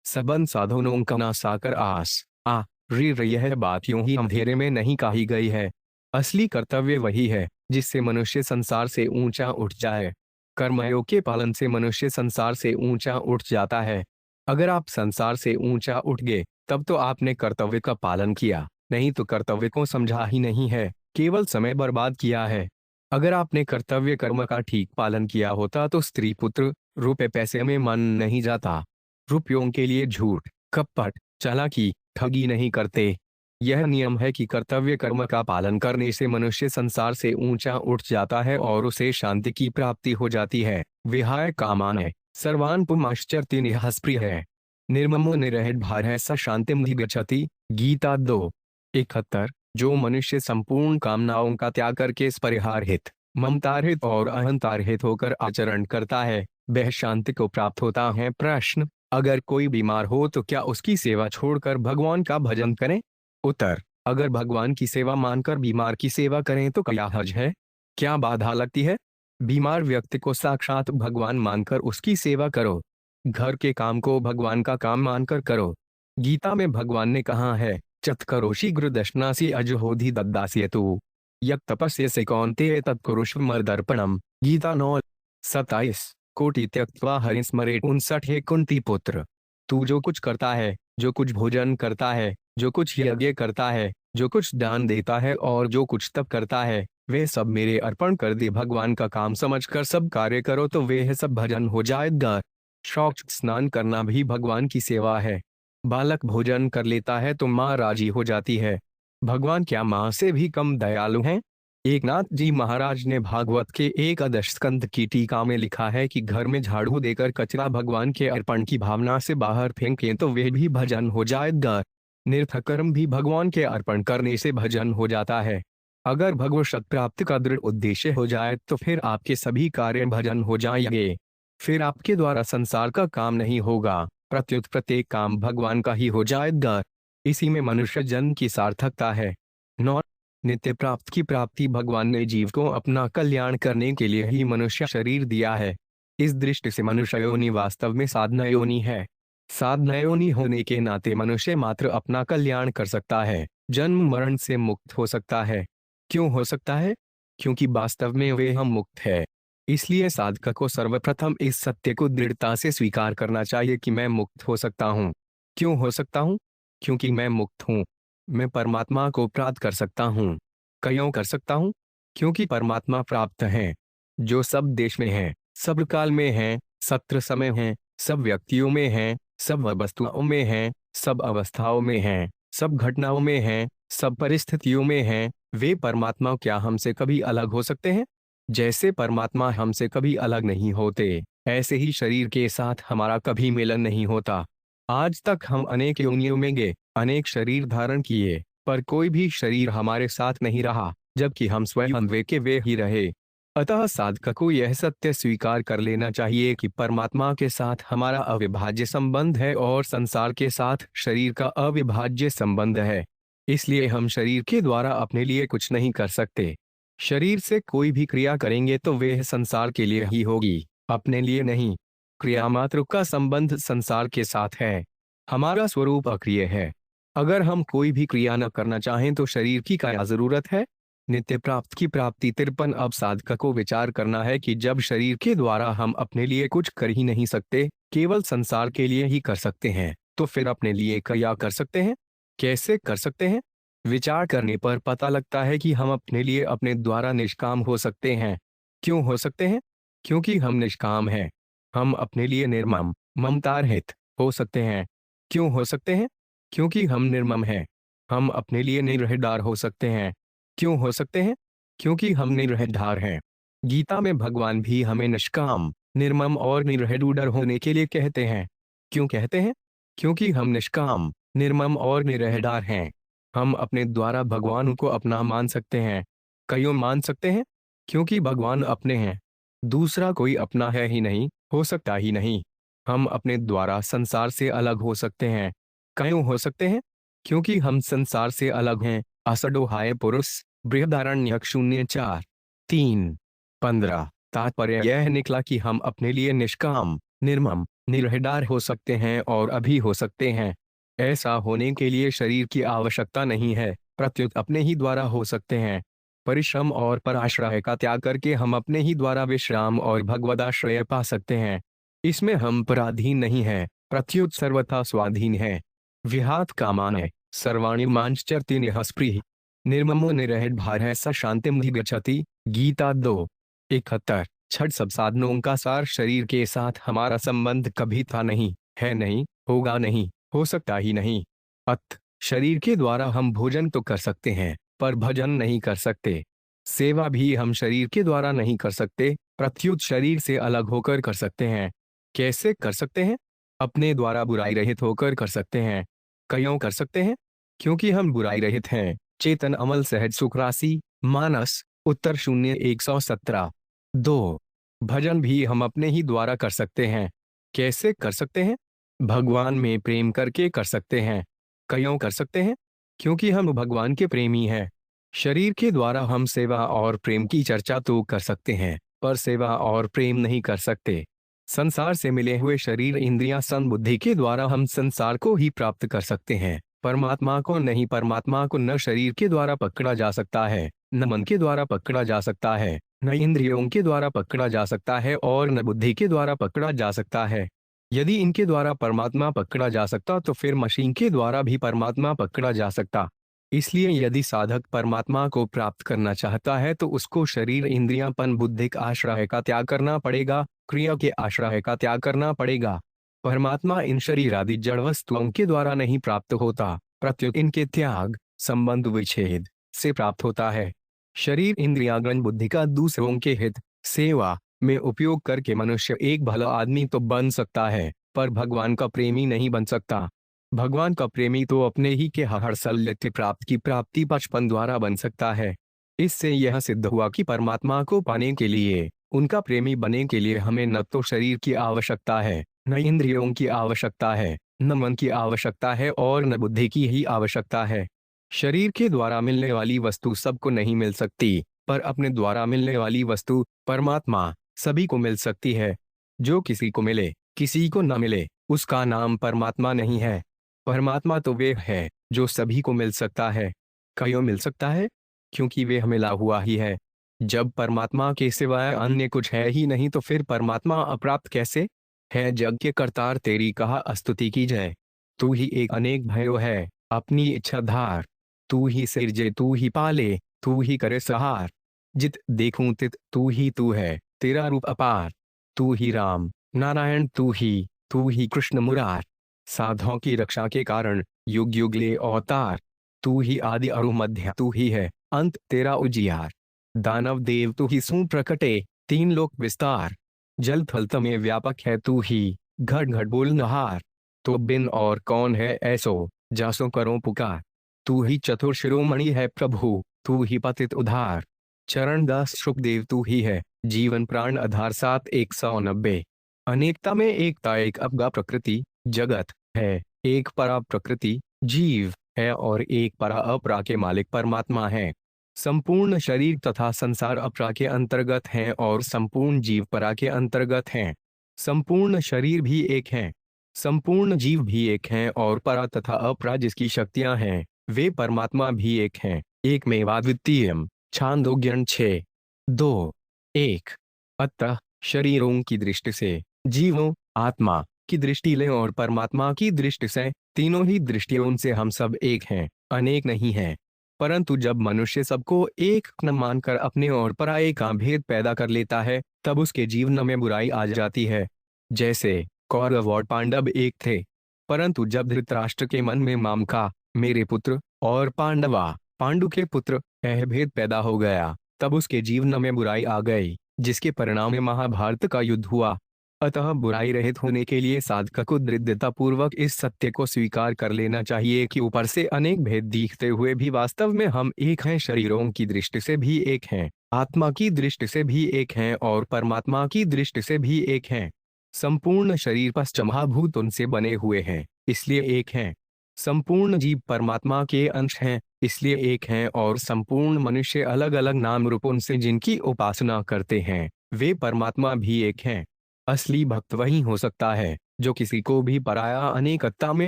सबन साधनों का ना साकर आस आ यह बात यूं ही अंधेरे में नहीं कही गई है। असली कर्तव्य वही है जिससे मनुष्य संसार से ऊंचा उठ जाए। कर्मयोग के पालन से मनुष्य संसार से ऊंचा उठ जाता है। अगर आप संसार से ऊंचा उठ गए तब तो आपने कर्तव्य का पालन किया, नहीं तो कर्तव्य को समझा ही नहीं है, केवल समय बर्बाद किया है। अगर आपने कर्तव्य कर्म का ठीक पालन किया होता तो स्त्री पुत्र रुपए पैसे में मन नहीं जाता। रुपयों के लिए झूठ, कपट, चालाकी, ठगी नहीं करते। यह नियम है कि कर्तव्य कर्म का पालन करने से मनुष्य संसार से ऊंचा उठ जाता है और उसे शांति की प्राप्ति हो जाती है। विहाय कामान है सर्वान पुमाश्चर्ति निहस्प्रिय है निर्ममो निरहट भार है स शांतिम गच्छति। गीता 2:71। जो मनुष्य संपूर्ण कामनाओं का त्याग करके स्परिहारहित, ममतारहित और अहंकारहित होकर आचरण करता है, वह शांति को प्राप्त होता है। प्रश्न, अगर कोई बीमार हो तो क्या उसकी सेवा छोड़कर भगवान का भजन करें? उत्तर, अगर भगवान की सेवा मानकर बीमार की सेवा करें तो क्या हर्ज है? क्या बाधा लगती है? बीमार व्यक्ति को साक्षात भगवान मानकर उसकी सेवा करो। घर के काम को भगवान का काम मानकर करो। गीता में भगवान ने कहा है, चत्करोषि गुरुदशनासी अजहोधि दद्दासी तू यत् तपस्या से कौन्तेय तत्कुरुष्व मर्दर्पणम। गीता 9:27। कोटि त्यक्त्वा हरिं स्मरेत 59। कुंती पुत्र। तू जो कुछ करता है, जो कुछ भोजन करता है, जो कुछ यज्ञ करता है, जो कुछ दान देता है और जो कुछ तप करता है, वे सब मेरे अर्पण कर दे। भगवान का काम समझकर सब कार्य करो तो वे सब भजन हो जाएगा। शौच स्नान करना भी भगवान की सेवा है। बालक भोजन कर लेता है तो माँ राजी हो जाती है। भगवान क्या माँ से भी कम दयालु हैं? एकनाथ जी महाराज ने भागवत के एकादश स्कंद की टीका में लिखा है कि घर में झाड़ू देकर कचरा भगवान के अर्पण की भावना से बाहर फेंकें तो वे भी भजन हो जाएगा। निर्थक कर्म भी भगवान के अर्पण करने से भजन हो जाता है। अगर भगवत प्राप्ति का दृढ़ उद्देश्य हो जाए तो फिर आपके सभी कार्य भजन हो जाएंगे। फिर आपके द्वारा संसार का काम नहीं होगा, प्रत्युत प्रत्येक काम भगवान का ही हो जाएगा। इसी में मनुष्य जन्म की सार्थकता है। 9 नित्य प्राप्त की प्राप्ति भगवान ने जीव को अपना कल्याण करने के लिए ही मनुष्य शरीर दिया है। इस दृष्टि से मनुष्य योनि वास्तव में साधना योनि है। साधना योनि होने के नाते मनुष्य मात्र अपना कल्याण कर सकता है, जन्म मरण से मुक्त हो सकता है। क्यों हो सकता है? क्योंकि वास्तव में वे हम मुक्त है। इसलिए साधक को सर्वप्रथम इस सत्य को दृढ़ता से स्वीकार करना चाहिए कि मैं मुक्त हो सकता हूँ। क्यों हो सकता हूँ? क्योंकि मैं मुक्त हूँ। मैं परमात्मा को प्राप्त कर सकता हूँ। क्यों कर सकता हूँ? क्योंकि परमात्मा प्राप्त है, जो सब देश में है, सब काल में है, सत्र समय है, सब व्यक्तियों में है, सब वस्तुओं में है, सब अवस्थाओं में है, सब घटनाओं में है, सब परिस्थितियों में है। वे परमात्मा क्या हमसे कभी अलग हो सकते हैं? जैसे परमात्मा हमसे कभी अलग नहीं होते, ऐसे ही शरीर के साथ हमारा कभी मिलन नहीं होता। आज तक हम अनेक योनियों में गए, अनेक शरीर धारण किए, पर कोई भी शरीर हमारे साथ नहीं रहा, जबकि हम स्वयं वे के वे ही रहे। अतः साधक को यह सत्य स्वीकार कर लेना चाहिए कि परमात्मा के साथ हमारा अविभाज्य संबंध है और संसार के साथ शरीर का अविभाज्य संबंध है। इसलिए हम शरीर के द्वारा अपने लिए कुछ नहीं कर सकते। शरीर से कोई भी क्रिया करेंगे तो वह संसार के लिए ही होगी, अपने लिए नहीं। क्रिया मात्र का संबंध संसार के साथ है। हमारा स्वरूप अक्रिय है। अगर हम कोई भी क्रिया न करना चाहें तो शरीर की क्या जरूरत है? नित्य प्राप्त की प्राप्ति 53। अब साधक को विचार करना है कि जब शरीर के द्वारा हम अपने लिए कुछ कर ही नहीं सकते, केवल संसार के लिए ही कर सकते हैं, तो फिर अपने लिए क्या कर सकते हैं? कैसे कर सकते हैं? विचार करने पर पता लगता है कि हम अपने लिए अपने द्वारा निष्काम हो सकते हैं। क्यों हो सकते हैं? क्योंकि हम निष्काम हैं। हम अपने लिए निर्मम, ममता रहित हो सकते हैं। क्यों हो सकते हैं? क्योंकि हम निर्मम हैं। हम अपने लिए निरहदार हो सकते हैं। क्यों हो सकते हैं? क्योंकि हम निरहदार हैं। गीता में भगवान भी हमें निष्काम, निर्मम और निरहदूडर होने के लिए कहते हैं। क्यों कहते हैं? क्योंकि हम निष्काम, निर्मम और निरहदार हैं। हम अपने द्वारा भगवान को अपना मान सकते हैं। क्यों मान सकते हैं? क्योंकि भगवान अपने हैं। दूसरा कोई अपना है ही नहीं, हो सकता ही नहीं। हम अपने द्वारा संसार से अलग हो सकते हैं। क्यों हो सकते हैं? क्योंकि हम संसार से अलग हैं। असडोहाय पुरुष, बृहदारण्यक 04:3-15। तात्पर्य यह निकला कि हम अपने लिए निष्काम, निर्मम, निरहदार हो सकते हैं और अभी हो सकते हैं। ऐसा होने के लिए शरीर की आवश्यकता नहीं है, प्रत्युत अपने ही द्वारा हो सकते हैं। परिश्रम और पराश्रय का त्याग करके हम अपने ही द्वारा विश्राम और भगवदाश्रय पा सकते हैं। इसमें हम पराधीन नहीं हैं, प्रत्युत सर्वथा स्वाधीन है। विहात कामाने सर्वाणि मांश्चरति निःस्पृह निर्ममो निरहद्भारः स शांतिम गच्छति। गीता 2:71। छठ सब साधनों का सार शरीर के साथ हमारा संबंध कभी था नहीं, है नहीं, होगा नहीं, हो सकता ही नहीं। अत शरीर के द्वारा हम भोजन तो कर सकते हैं, पर भजन नहीं कर सकते। सेवा भी हम शरीर के द्वारा नहीं कर सकते, प्रत्युत शरीर से अलग होकर कर सकते हैं। कैसे कर सकते हैं? अपने द्वारा बुराई रहित होकर कर सकते हैं। क्यों कर सकते हैं? क्योंकि हम बुराई रहित हैं। चेतन अमल सहज सुख राशि, मानस उत्तर 0:117। 2 भजन भी हम अपने ही द्वारा कर सकते हैं। कैसे कर सकते हैं? भगवान में प्रेम करके कर सकते हैं। क्यों कर सकते हैं? क्योंकि हम भगवान के प्रेमी हैं। शरीर के द्वारा हम सेवा और प्रेम की चर्चा तो कर सकते हैं, पर सेवा और प्रेम नहीं कर सकते। संसार से मिले हुए शरीर इंद्रियां सन बुद्धि के द्वारा हम संसार को ही प्राप्त कर सकते हैं, परमात्मा को नहीं। परमात्मा को न शरीर के द्वारा पकड़ा जा सकता है, न मन के द्वारा पकड़ा जा सकता है, न इंद्रियों के द्वारा पकड़ा जा सकता है और न बुद्धि के द्वारा पकड़ा जा सकता है। यदि इनके द्वारा परमात्मा पकड़ा जा सकता तो फिर मशीन के द्वारा भी परमात्मा पकड़ा जा सकता। इसलिए यदि साधक परमात्मा को प्राप्त करना चाहता है तो उसको शरीर इंद्रियां बुद्धिक आश्रय का त्याग करना पड़ेगा, क्रिया के आश्रय का त्याग करना पड़ेगा। परमात्मा इन शरीर आदि जड़ वस्तुओं के द्वारा नहीं प्राप्त होता, प्रत्युत इनके त्याग, संबंध विच्छेद से प्राप्त होता है। शरीर इंद्रियागण बुद्धि का दूसरों के हित, सेवा में उपयोग करके मनुष्य एक भला आदमी तो बन सकता है, पर भगवान का प्रेमी नहीं बन सकता। भगवान का प्रेमी तो अपने ही के हर्षल्य प्राप्त की प्राप्ति बचपन द्वारा बन सकता है। इससे यह सिद्ध हुआ कि परमात्मा को पाने के लिए, उनका प्रेमी बनने के लिए हमें न तो शरीर की आवश्यकता है, न इंद्रियों की आवश्यकता है, न मन की आवश्यकता है और न बुद्धि की ही आवश्यकता है। शरीर के द्वारा मिलने वाली वस्तु सबको नहीं मिल सकती, पर अपने द्वारा मिलने वाली वस्तु परमात्मा सभी को मिल सकती है। जो किसी को मिले, किसी को न मिले, उसका नाम परमात्मा नहीं है। परमात्मा तो वे है जो सभी को मिल सकता है। क्यों मिल सकता है? क्योंकि वे मिला हुआ ही है। जब परमात्मा के सिवाय अन्य कुछ है ही नहीं तो फिर परमात्मा अप्राप्त कैसे है? जग के करतार तेरी कहा स्तुति की जय। तू ही एक अनेक भयो है, अपनी इच्छा धार। तू ही सिरजे, तू ही पाले, तू ही करे सहार। जित देखूं तित तू है, तेरा रूप अपार। तू ही राम नारायण, तू ही कृष्ण मुरार। साधुओं की रक्षा के कारण युग युग ले अवतार। तू ही आदि और मध्य, तू ही है अंत तेरा उजियार। दानव देव तू ही सू प्रकटे, तीन लोक विस्तार। जल थल में व्यापक है तू ही, घट घट बोल नहार। तो बिन और कौन है ऐसो, जासो करो पुकार। तू ही चतुर शिरोमणि है प्रभु, तू ही पतित उद्धार। चरण दास सुखदेव तू ही है, जीवन प्राण आधार। 7:190। अनेकता में एकता, एक अपगा प्रकृति जगत है, एक परा प्रकृति जीव है और एक परा अपरा के मालिक परमात्मा है। संपूर्ण शरीर तथा संसार अपरा के अंतर्गत हैं और संपूर्ण जीव परा के अंतर्गत हैं। संपूर्ण शरीर भी एक है, संपूर्ण जीव भी एक हैं और परा तथा अपरा जिसकी शक्तियां हैं वे परमात्मा भी एक हैं। एक मेवाद्वितीयम। छांदोग्य 6:2-1। अतः शरीरों की दृष्टि से, जीवों आत्मा की दृष्टि लें और परमात्मा की दृष्टि से, तीनों ही दृष्टियों से हम सब एक हैं, अनेक नहीं हैं। परंतु जब मनुष्य सबको एक न मानकर अपने और पराये का भेद पैदा कर लेता है तब उसके जीवन में बुराई आ जाती है। जैसे कौरव और पांडव एक थे, परंतु जब धृतराष्ट्र के मन में मामका मेरे पुत्र और पांडवा पांडु के पुत्र यह भेद पैदा हो गया, तब उसके जीवन में बुराई आ गई, जिसके परिणाम में महाभारत का युद्ध हुआ। अतः बुराई रहित होने के लिए साधक को दृढ़ता पूर्वक इस सत्य को स्वीकार कर लेना चाहिए कि ऊपर से अनेक भेद दिखते हुए भी वास्तव में हम एक हैं। शरीरों की दृष्टि से भी एक हैं, आत्मा की दृष्टि से भी एक हैं और परमात्मा की दृष्टि से भी एक हैं। संपूर्ण शरीर पंचमहाभूत उनसे बने हुए हैं, इसलिए एक हैं। संपूर्ण जीव परमात्मा के अंश हैं, इसलिए एक हैं और संपूर्ण मनुष्य अलग अलग नाम रूपों से जिनकी उपासना करते हैं वे परमात्मा भी एक हैं। असली भक्त वही हो सकता है जो किसी को भी पराया अनेकता में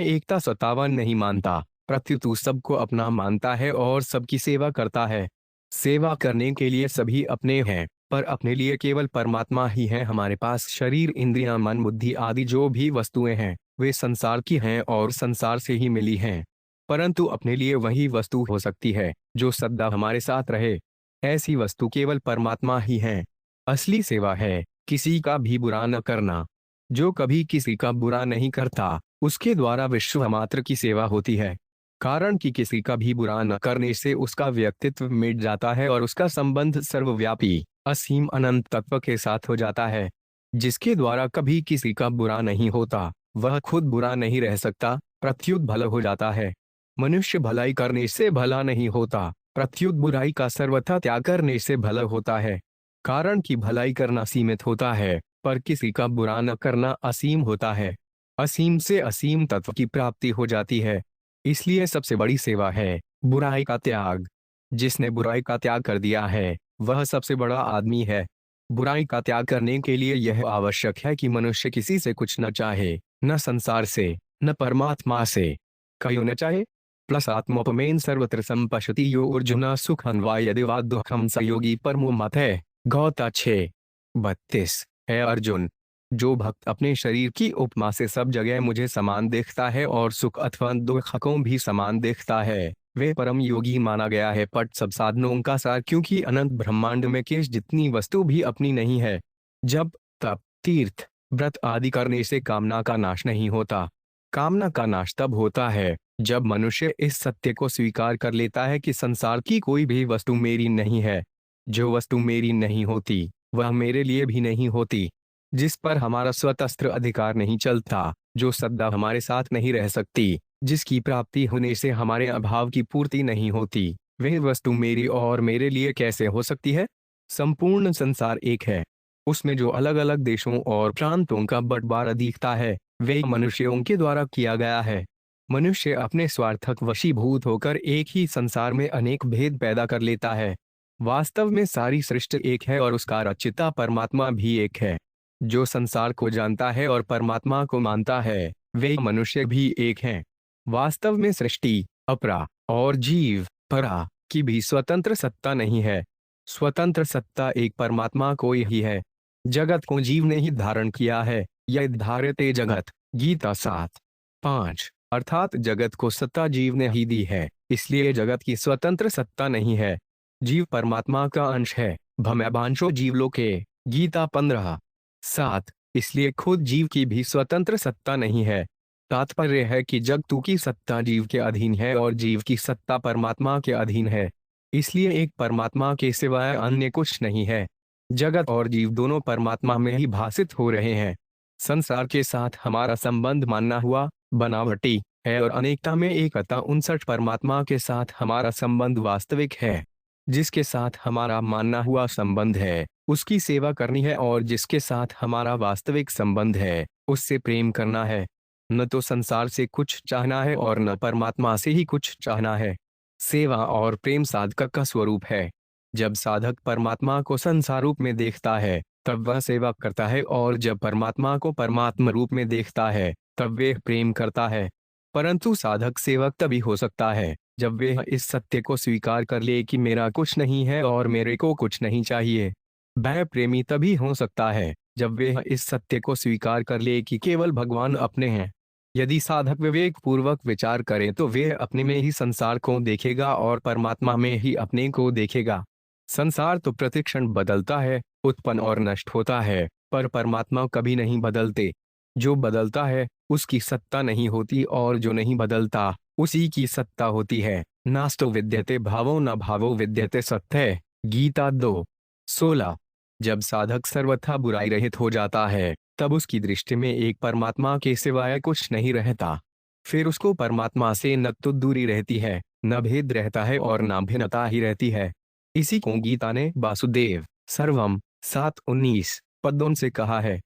एकता सत्तावन नहीं मानता, प्रत्युत सबको अपना मानता है और सबकी सेवा करता है। सेवा करने के लिए सभी अपने हैं, पर अपने लिए केवल परमात्मा ही है। हमारे पास शरीर इंद्रियां मन बुद्धि आदि जो भी वस्तुएं हैं वे संसार की हैं और संसार से ही मिली हैं, परंतु अपने लिए वही वस्तु हो सकती है जो सदा हमारे साथ रहे। ऐसी वस्तु केवल परमात्मा ही है। असली सेवा है किसी का भी बुरा न करना। जो कभी किसी का बुरा नहीं करता उसके द्वारा विश्व मात्र की सेवा होती है, कारण कि किसी का भी बुरा न करने से उसका व्यक्तित्व मिट जाता है और उसका संबंध सर्वव्यापी असीम अनंत तत्व के साथ हो जाता है। जिसके द्वारा कभी किसी का बुरा नहीं होता वह खुद बुरा नहीं रह सकता, प्रत्युत भला हो जाता है। मनुष्य भलाई करने से भला नहीं होता, प्रत्युत बुराई का सर्वथा त्याग करने से भला होता है। कारण कि भलाई करना सीमित होता है पर किसी का बुरा न करना असीम होता है। असीम से असीम तत्व की प्राप्ति हो जाती है। इसलिए सबसे बड़ी सेवा है बुराई का त्याग। जिसने बुराई का त्याग कर दिया है वह सबसे बड़ा आदमी है। बुराई का त्याग करने के लिए यह आवश्यक है कि मनुष्य किसी से कुछ न चाहे, न संसार से न परमात्मा से। क्यों न चाहे? प्लस आत्मोपमेन सर्वत्र संपश्यति यो अर्जुन सुखं वा यदि वा दुखं स योगी परमो मत है। गौता 6:32। है अर्जुन, जो भक्त अपने शरीर की उपमा से सब जगह मुझे समान देखता है और सुख अथवा दुख को भी समान देखता है, वे परम योगी माना गया है। पट सब साधनों का सार, क्योंकि अनंत ब्रह्मांड में केश जितनी वस्तु भी अपनी नहीं है। जब तप तीर्थ व्रत आदि करने से कामना का नाश नहीं होता। कामना का नाश तब होता है जब मनुष्य इस सत्य को स्वीकार कर लेता है कि संसार की कोई भी वस्तु मेरी नहीं है। जो वस्तु मेरी नहीं होती वह मेरे लिए भी नहीं होती। जिस पर हमारा स्वतंत्र अधिकार नहीं चलता, जो सदा हमारे साथ नहीं रह सकती, जिसकी प्राप्ति होने से हमारे अभाव की पूर्ति नहीं होती, वह वस्तु मेरी और मेरे लिए कैसे हो सकती है? संपूर्ण संसार एक है। उसमें जो अलग अलग देशों और प्रांतों का बंटवारा दिखता है, वे मनुष्यों के द्वारा किया गया है। मनुष्य अपने स्वार्थक वशीभूत होकर एक ही संसार में अनेक भेद पैदा कर लेता है। वास्तव में सारी सृष्टि एक है और उसका रचिता परमात्मा भी एक है। जो संसार को जानता है और परमात्मा को मानता है, वे मनुष्य भी एक हैं। वास्तव में सृष्टि अपरा और जीव परा की भी स्वतंत्र सत्ता नहीं है। स्वतंत्र सत्ता एक परमात्मा को ही है। जगत को जीव ने ही धारण किया है। यह धारते जगत गीता 7:5 अर्थात जगत को सत्ता जीव ने ही दी है, इसलिए जगत की स्वतंत्र सत्ता नहीं है। जीव परमात्मा का अंश है। भमैबांशो जीवलोके गीता 15:7 इसलिए खुद जीव की भी स्वतंत्र सत्ता नहीं है। तात्पर्य है कि जगतु की सत्ता जीव के अधीन है और जीव की सत्ता परमात्मा के अधीन है। इसलिए एक परमात्मा के सिवाय अन्य कुछ नहीं है। जगत और जीव दोनों परमात्मा में ही भासित हो रहे हैं। संसार के साथ हमारा संबंध मानना हुआ बनावटी है और अनेकता में एकता 59 परमात्मा के साथ हमारा संबंध वास्तविक है। जिसके साथ हमारा मानना हुआ संबंध है, उसकी सेवा करनी है और जिसके साथ हमारा वास्तविक संबंध है, उससे प्रेम करना है। न तो संसार से कुछ चाहना है और न परमात्मा से ही कुछ चाहना है। सेवा और प्रेम साधक का स्वरूप है। जब साधक परमात्मा को संसार रूप में देखता है, तब वह सेवा करता है और जब परमात्मा को परमात्मा रूप में देखता है, तब वह प्रेम करता है। परंतु साधक सेवक तभी हो सकता है जब वह इस सत्य को स्वीकार कर ले कि मेरा कुछ नहीं है और मेरे को कुछ नहीं चाहिए। वह प्रेमी तभी हो सकता है जब वह इस सत्य को स्वीकार कर ले कि केवल भगवान अपने हैं। यदि साधक विवेक पूर्वक विचार करे तो वह अपने में ही संसार को देखेगा और परमात्मा में ही अपने को देखेगा। संसार तो प्रतिक्षण बदलता है, उत्पन्न और नष्ट होता है, पर परमात्मा कभी नहीं बदलते। जो बदलता है उसकी सत्ता नहीं होती और जो नहीं बदलता उसी की सत्ता होती है। नास्तो विद्यते भावो न भावो विद्यते सत्य गीता 2:16 जब साधक सर्वथा बुराई रहित हो जाता है, तब उसकी दृष्टि में एक परमात्मा के सिवाय कुछ नहीं रहता। फिर उसको परमात्मा से न तो दूरी रहती है, न भेद रहता है और न भिन्नता ही रहती है। इसी को गीता ने वासुदेव सर्वम 7:19 पदों से कहा है।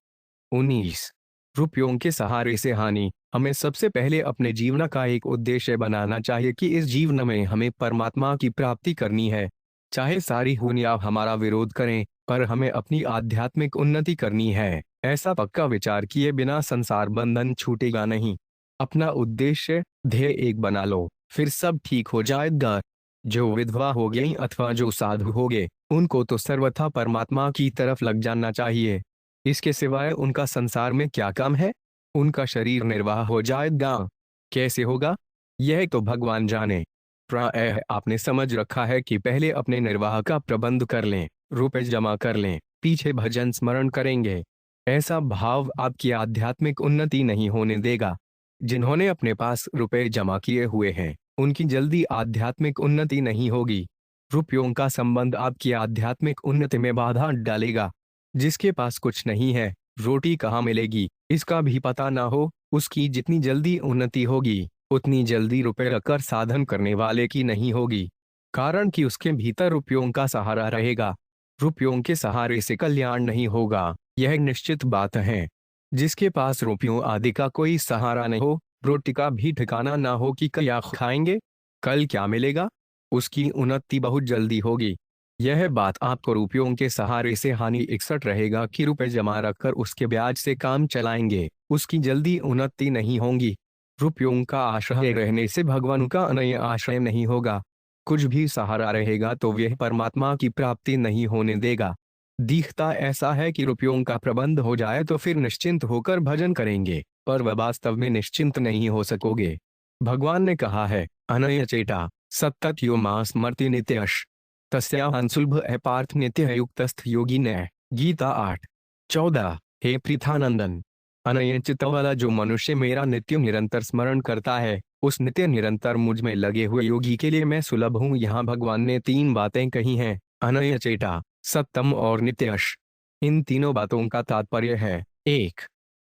19 रुपयों के सहारे से हानि। हमें सबसे पहले अपने जीवन का एक उद्देश्य बनाना चाहिए कि इस जीवन में हमें परमात्मा की प्राप्ति करनी है। चाहे सारी दुनिया हमारा विरोध करें, पर हमें अपनी आध्यात्मिक उन्नति करनी है। ऐसा पक्का विचार किए बिना संसार बंधन छूटेगा नहीं। अपना उद्देश्य ध्येय एक बना लो, फिर सब ठीक हो जाएगा। जो विधवा हो गई अथवा जो साधु हो गए, उनको तो सर्वथा परमात्मा की तरफ लग जाना चाहिए। इसके सिवाय उनका संसार में क्या काम है? उनका शरीर निर्वाह हो जाएगा। कैसे होगा, यह तो भगवान जाने। प्रायः आपने समझ रखा है कि पहले अपने निर्वाह का प्रबंध कर लें, रुपए जमा कर लें, पीछे भजन स्मरण करेंगे। ऐसा भाव आपकी आध्यात्मिक उन्नति नहीं होने देगा। जिन्होंने अपने पास रुपए जमा किए हुए हैं, उनकी जल्दी आध्यात्मिक उन्नति नहीं होगी। रुपयों का संबंध आपकी आध्यात्मिक उन्नति में बाधा डालेगा। जिसके पास कुछ नहीं है, रोटी कहाँ मिलेगी इसका भी पता ना हो, उसकी जितनी जल्दी उन्नति होगी, उतनी जल्दी रुपए रखकर साधन करने वाले की नहीं होगी। कारण कि उसके भीतर रुपयों का सहारा रहेगा। रुपयों के सहारे से कल्याण नहीं होगा, यह निश्चित बात है। जिसके पास रुपयों आदि का कोई सहारा नहीं हो, रोटी का भी ठिकाना ना हो कि क्या खाएंगे, कल क्या मिलेगा, उसकी उन्नति बहुत जल्दी होगी। यह बात आपको रुपयों के सहारे से हानि इकसठ रहेगा कि रुपए जमा रखकर उसके ब्याज से काम चलाएंगे, उसकी जल्दी उन्नति नहीं होगी। रुपयों का आश्रय रहने से भगवान का अन्य आश्रय नहीं होगा। कुछ भी सहारा रहेगा तो वह परमात्मा की प्राप्ति नहीं होने देगा। दिखता ऐसा है कि रुपयों का प्रबंध हो जाए तो फिर निश्चिंत होकर भजन करेंगे, पर वह वास्तव में निश्चिंत नहीं हो सकोगे। भगवान ने कहा है, अनय चेटा सत्तत्यो मास मर्ति नित्यश तस्याहं सुलभ अपार्थ नित्य युक्तस्थ योगी ने। गीता 8:14। हे पृथानंदन, अनय चित्त वाला जो मनुष्य मेरा नित्य निरंतर स्मरण करता है, उस नित्य निरंतर मुझ में लगे हुए योगी के लिए मैं सुलभ हूँ। यहाँ भगवान ने 3 बातें कही हैं, अनय चेटा, सत्यम और नित्यश। इन तीनों बातों का तात्पर्य है, 1.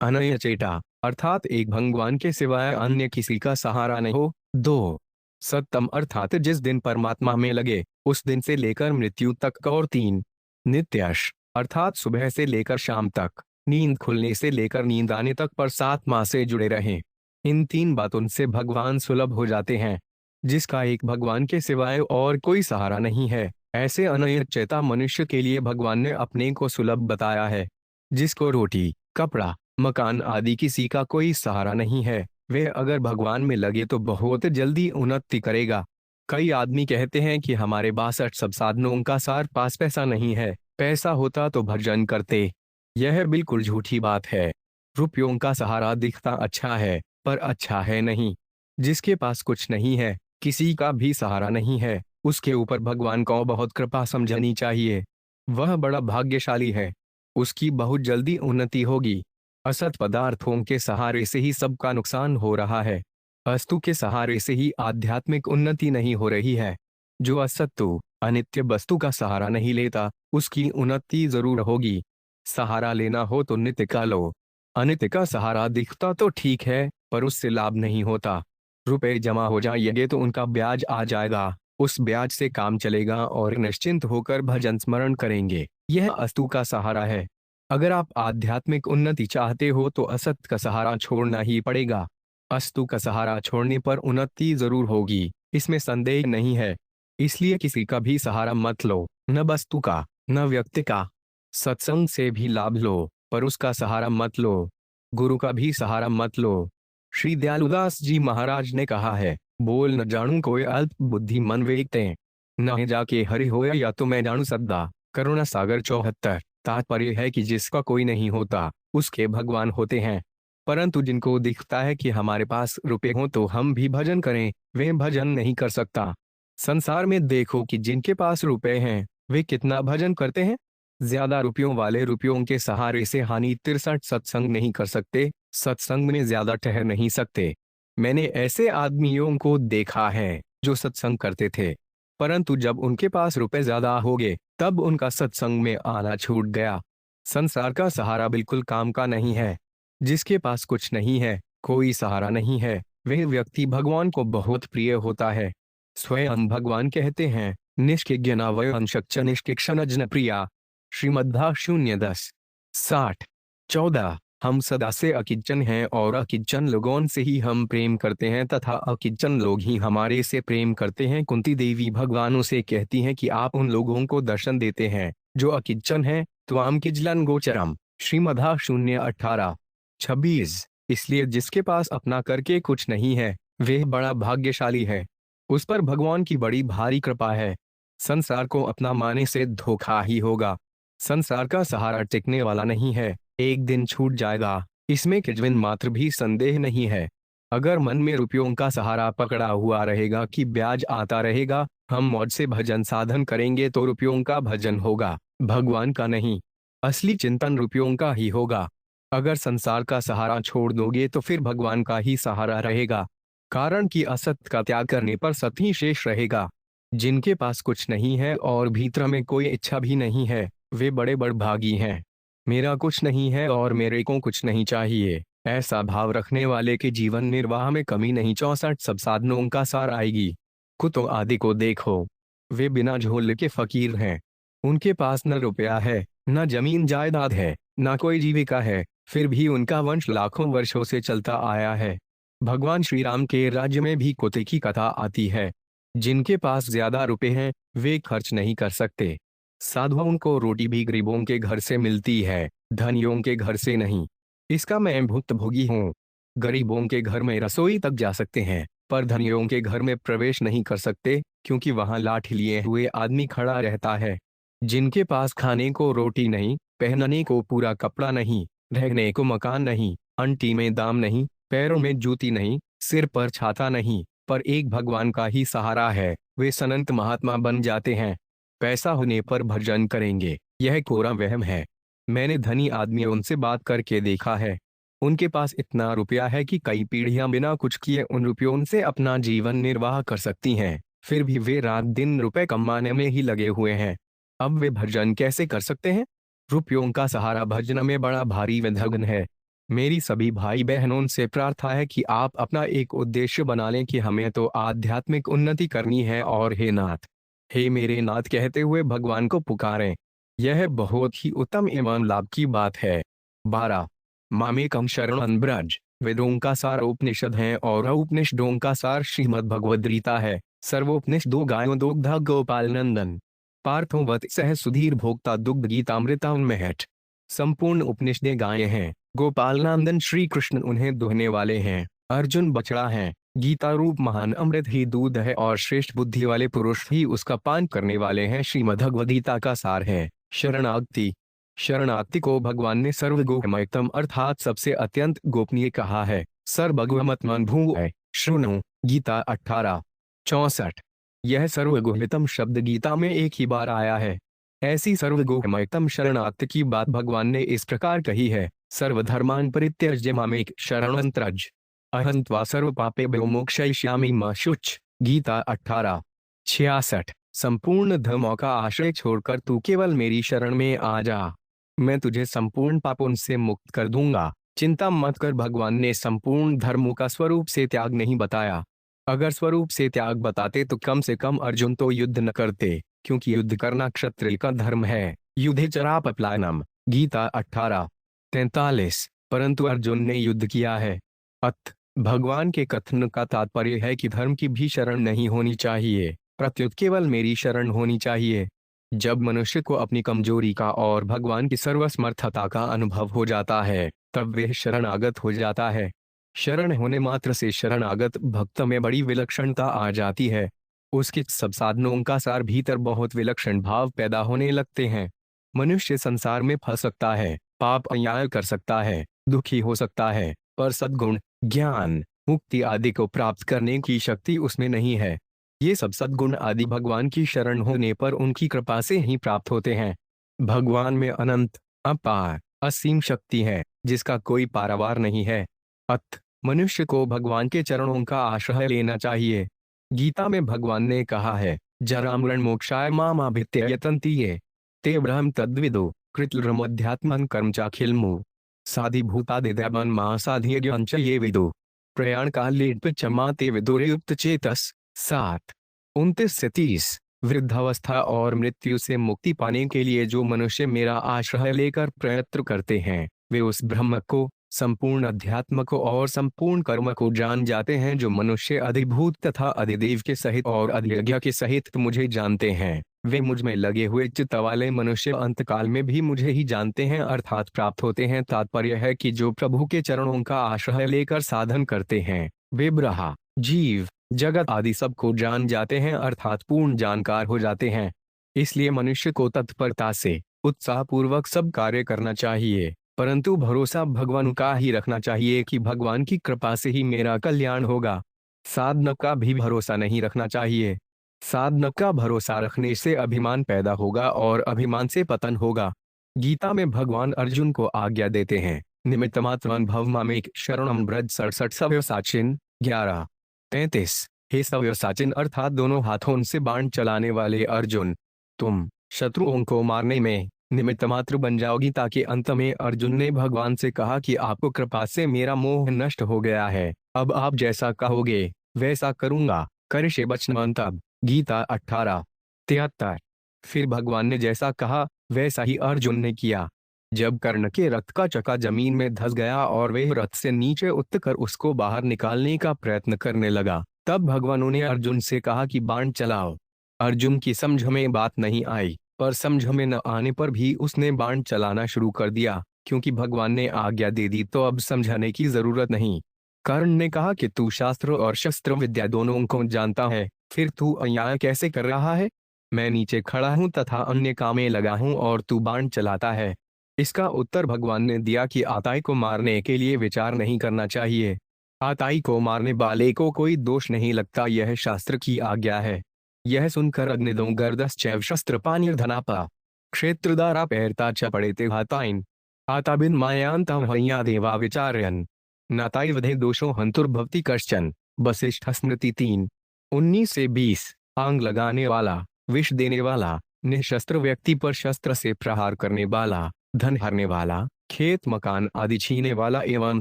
अनय चेटा अर्थात एक भगवान के सिवाय अन्य किसी का सहारा नहीं हो। 2. सत्यम अर्थात जिस दिन परमात्मा में लगे उस दिन से लेकर मृत्यु तक। और 3. नित्यश अर्थात सुबह से लेकर शाम तक, नींद खुलने से लेकर नींद आने तक पर 7 माह से जुड़े रहें। इन 3 बातों से भगवान सुलभ हो जाते हैं। जिसका एक भगवान के सिवाय और कोई सहारा नहीं है, ऐसे अनय चेता मनुष्य के लिए भगवान ने अपने को सुलभ बताया है। जिसको रोटी, कपड़ा, मकान आदि किसी का कोई सहारा नहीं है, वे अगर भगवान में लगे तो बहुत जल्दी उन्नति करेगा। कई आदमी कहते हैं कि हमारे 62 सब साधनों का सार पास पैसा नहीं है, पैसा होता तो भजन करते। यह बिल्कुल झूठी बात है। रुपयों का सहारा दिखता अच्छा है, पर अच्छा है नहीं। जिसके पास कुछ नहीं है, किसी का भी सहारा नहीं है, उसके ऊपर भगवान को बहुत कृपा समझनी चाहिए। वह बड़ा भाग्यशाली है, उसकी बहुत जल्दी उन्नति होगी। असत पदार्थों के सहारे से ही सबका नुकसान हो रहा है। अस्तु के सहारे से ही आध्यात्मिक उन्नति नहीं हो रही है। जो असत्तु अनित्य वस्तु का सहारा नहीं लेता, उसकी उन्नति जरूर होगी। सहारा लेना हो तो नित्य का लो। अनित्य का सहारा दिखता तो ठीक है, पर उससे लाभ नहीं होता। रुपए जमा हो जाएंगे तो उनका ब्याज आ जाएगा, उस ब्याज से काम चलेगा और निश्चिंत होकर भजन स्मरण करेंगे। यह अस्तु का सहारा है। अगर आप आध्यात्मिक उन्नति चाहते हो तो असत का सहारा छोड़ना ही पड़ेगा। अस्तु का सहारा छोड़ने पर उन्नति जरूर होगी, इसमें संदेह नहीं है। इसलिए किसी का भी सहारा मत लो, न वस्तु का न व्यक्ति का। सत्संग से भी लाभ लो, पर उसका सहारा मत लो। गुरु का भी सहारा मत लो। श्री दयालुदास जी महाराज ने कहा है, बोल न जानू कोई अल्प बुद्धि मन वेगते, न जाके हरि होया या तो मैं जानू सद्दा। करुणा सागर 74। तात्पर्य है कि जिसका कोई नहीं होता उसके भगवान होते हैं, परंतु जिनको दिखता है कि हमारे पास रुपए हो तो हम भी भजन करें, वे भजन नहीं कर सकता। संसार में देखो कि जिनके पास रुपए हैं वे कितना भजन करते हैं। ज्यादा रुपयों वाले रुपयों के सहारे से हानि 63 सत्संग नहीं कर सकते, सत्संग में ज्यादा ठहर नहीं सकते। मैंने ऐसे आदमियों को देखा है जो सत्संग करते थे, परंतु जब उनके पास रुपए ज्यादा हो गए तब उनका सत्संग में आना छूट गया। संसार का सहारा बिल्कुल काम का नहीं है। जिसके पास कुछ नहीं है, कोई सहारा नहीं है, वह व्यक्ति भगवान को बहुत प्रिय होता है। स्वयं भगवान कहते हैं, निष्किज्ञना वयंशक्च निष्किक्षणजन प्रिया। श्रीमद्भा 0:10-60-14। हम सदा से अकिंचन हैं और अकिंचन लोगों से ही हम प्रेम करते हैं तथा अकिंचन लोग ही हमारे से प्रेम करते हैं। कुंती देवी भगवानों से कहती हैं कि आप उन लोगों को दर्शन देते हैं जो अकिंचन हैं, त्वाम किजलन गोचरम। श्रीमद्भा 0:18-26। इसलिए जिसके पास अपना करके कुछ नहीं है, वह बड़ा भाग्यशाली है। उस पर भगवान की बड़ी भारी कृपा है। संसार को अपना माने से धोखा ही होगा। संसार का सहारा टिकने वाला नहीं है, एक दिन छूट जाएगा, इसमें किंचित मात्र भी संदेह नहीं है। अगर मन में रुपयों का सहारा पकड़ा हुआ रहेगा कि ब्याज आता रहेगा, हम मौज से भजन साधन करेंगे तो रुपयों का भजन होगा, भगवान का नहीं। असली चिंतन रुपयों का ही होगा। अगर संसार का सहारा छोड़ दोगे तो फिर भगवान का ही सहारा रहेगा, कारण कि असत का त्याग करने पर सत ही शेष रहेगा। जिनके पास कुछ नहीं है और भीतर में कोई इच्छा भी नहीं है, वे बड़े बड़भागी हैं। मेरा कुछ नहीं है और मेरे को कुछ नहीं चाहिए, ऐसा भाव रखने वाले के जीवन निर्वाह में कमी नहीं। 64 सब साधनों का सार आएगी। कुतों आदि को देखो, वे बिना झोल के फकीर हैं। उनके पास न रुपया है, न जमीन जायदाद है, न कोई जीविका है, फिर भी उनका वंश लाखों वर्षों से चलता आया है। भगवान श्री राम के राज्य में भी कुत्ते की कथा आती है। जिनके पास ज्यादा रुपए हैं वे खर्च नहीं कर सकते। साधुओं को रोटी भी गरीबों के घर से मिलती है, धनियों के घर से नहीं। इसका मैं भुक्तभोगी हूँ। गरीबों के घर में रसोई तक जा सकते हैं, पर धनियों के घर में प्रवेश नहीं कर सकते, क्योंकि वहां लाठी लिए हुए आदमी खड़ा रहता है। जिनके पास खाने को रोटी नहीं, पहनने को पूरा कपड़ा नहीं, रहने को मकान नहीं, अंटी में दाम नहीं, पैरों में जूती नहीं, सिर पर छाता नहीं, पर एक भगवान का ही सहारा है, वे संत महात्मा बन जाते हैं। पैसा होने पर भजन करेंगे, यह कोरा वहम है। मैंने धनी आदमी उनसे बात करके देखा है। उनके पास इतना रुपया है कि कई पीढ़ियां बिना कुछ किए उन रुपयों से अपना जीवन निर्वाह कर सकती हैं, फिर भी वे रात दिन रुपए कमाने में ही लगे हुए हैं। अब वे भजन कैसे कर सकते हैं? रुपयों का सहारा भजन में बड़ा भारी विघ्न है। मेरी सभी भाई बहनों से प्रार्थना है कि आप अपना एक उद्देश्य बना लें कि हमें तो आध्यात्मिक उन्नति करनी है, और हे नाथ, हे मेरे नाथ कहते हुए भगवान को पुकारें। यह बहुत ही उत्तम एवं लाभ की बात है। 12 मामेकं शरणं ब्रज। वेदों का सार उपनिषद है और उपनिषदों का सार श्रीमद् भगवद गीता है। सर्वोपनिषदो गायो दोग्धा गोपाल नंदन पार्थोवत सह सुधीर भोक्ता दुग्ध गीतामृतान्महट। संपूर्ण उपनिषदें गाये हैं, गोपाल नंदन श्री कृष्ण उन्हें दुहने वाले हैं, अर्जुन बछड़ा है, गीता रूप महान अमृत ही दूध है और श्रेष्ठ बुद्धि वाले पुरुष ही उसका पान करने वाले हैं। श्रीमद् भगवद गीता का सार है शरणागति। शरणागति को भगवान ने सर्वगोपनीयतम अर्थात सबसे अत्यंत गोपनीय कहा है। सर्वगोपनीयतम भू है शृणु गीता 18:64। यह सर्वगोपनीयतम शब्द गीता में एक ही बार आया है। ऐसी सर्वगोपनीयतम शरणागति की बात भगवान ने इस प्रकार कही है, सर्वधर्मान् परित्यज्य मामेक शरणं त्रज अहं त्वा सर्वपापेभ्यो मोक्षयिष्यामि मा शुच। गीता 18:66। संपूर्ण धर्मों का आश्रय छोड़कर तू केवल मेरी शरण में आ जा, मैं तुझे संपूर्ण पापों से मुक्त कर दूंगा। चिंता मत कर, भगवान ने संपूर्ण धर्मों का स्वरूप से त्याग नहीं बताया। अगर स्वरूप से त्याग बताते तो कम से कम अर्जुन तो युद्ध न करते, क्योंकि युद्ध करना क्षत्रिय का धर्म है। युद्धे चरापप्लायनम। गीता 18:43। परंतु अर्जुन ने युद्ध किया है। अत भगवान के कथन का तात्पर्य है कि धर्म की भी शरण नहीं होनी चाहिए, प्रत्युत केवल मेरी शरण होनी चाहिए। जब मनुष्य को अपनी कमजोरी का और भगवान की सर्वसमर्थता का अनुभव हो जाता है, तब वह शरणागत हो जाता है। शरण होने मात्र से शरणागत भक्त में बड़ी विलक्षणता आ जाती है। उसके सब साधनों का सार भीतर बहुत विलक्षण भाव पैदा होने लगते हैं। मनुष्य संसार में फंस सकता है, पाप अन्याय कर सकता है, दुखी हो सकता है, पर सद्गुण, ज्ञान, मुक्ति आदि को प्राप्त करने की शक्ति उसमें नहीं है। ये सब सद्गुण आदि भगवान की शरण होने पर उनकी कृपा से ही प्राप्त होते हैं। भगवान में अनंत, अपार, असीम शक्ति है, जिसका कोई पारावार नहीं है। अत मनुष्य को भगवान के चरणों का आश्रय लेना चाहिए। गीता में भगवान ने कहा है, जरामरण मोक्षाय मामाभित्य यतन्ति ये ते ब्रह्म तद्विदो कृतलमध्यात्मन कर्म चाखिलमु साधिभूतादिदैवन मा साधियज्ञ ये विदो प्रयाण काले क्षमा ते विदुरयुक्त चेतस। 7:29 से 30। वृद्धावस्था और मृत्यु से मुक्ति पाने के लिए जो मनुष्य मेरा आश्रय लेकर प्रयत्न करते हैं, वे उस ब्रह्म को, संपूर्ण अध्यात्म को और संपूर्ण कर्म को जान जाते हैं। जो मनुष्य अधिभूत तथा अधिदेव के सहित और अधियज्ञ के सहित मुझे जानते हैं, वे मुझ में लगे हुए चित्त वाले मनुष्य अंतकाल में भी मुझे ही जानते हैं अर्थात प्राप्त होते हैं। तात्पर्य है कि जो प्रभु के चरणों का आश्रय लेकर साधन करते हैं, वे ब्रह्मा, जीव, जगत आदि सब को जान जाते हैं अर्थात पूर्ण जानकार हो जाते हैं। इसलिए मनुष्य को तत्परता से, उत्साहपूर्वक सब कार्य करना चाहिए, परंतु भरोसा भगवान का ही रखना चाहिए कि भगवान की कृपा से ही मेरा कल्याण होगा। साधन का भी भरोसा नहीं रखना चाहिए। साधन का भरोसा रखने से अभिमान पैदा होगा और अभिमान से पतन होगा। गीता में भगवान अर्जुन को आज्ञा देते हैं, निमित्तमात्रं भव मामेक शरणं ब्रज। 67 सव्यसाचिन। 11:33। हे सव्यसाचिन अर्थात दोनों हाथों से बाण चलाने वाले अर्जुन, तुम शत्रुओं को मारने में निमित्त मात्र बन जाओगी। ताकि अंत में अर्जुन ने भगवान से कहा कि आपको कृपा से मेरा मोह नष्ट हो गया है, अब आप जैसा कहोगे वैसा करूंगा। करिष्ये वचनं तव। गीता 18:73। फिर भगवान ने जैसा कहा वैसा ही अर्जुन ने किया। जब कर्ण के रथ का चक्का जमीन में धंस गया और वह रथ से नीचे उतरकर उसको बाहर निकालने का प्रयत्न करने लगा, तब भगवान ने अर्जुन से कहा कि बाण चलाओ। अर्जुन की समझ में बात नहीं आई, पर समझ में न आने पर भी उसने बाण चलाना शुरू कर दिया। क्योंकि भगवान ने आज्ञा दे दी तो अब समझाने की जरूरत नहीं। कर्ण ने कहा कि तू शास्त्र और शस्त्र विद्या दोनों को जानता है, फिर तू अन्याय कैसे कर रहा है? मैं नीचे खड़ा हूँ तथा अन्य काम में लगा हूँ और तू बाण चलाता है। इसका उत्तर भगवान ने दिया कि आताई को मारने के लिए विचार नहीं करना चाहिए। आताई को मारने वाले को कोई दोष नहीं लगता, यह शास्त्र की आज्ञा है। यह सुनकर अग्निदो गर्दस चैव शस्त्र पानिर्धनापा क्षेत्रदारा पैरता च पड़ेते हाताइन आता बिन मायांता हय्या देवा विचार्यन नाताई वधे दोषो हंतुर्भवति कश्चन। वशिष्ठ स्मृति 3:19-20। आंग लगाने वाला, विष देने वाला, निशस्त्र व्यक्ति पर शस्त्र से प्रहार करने वाला, धन हरने वाला, खेत मकान आदि छीने वाला एवं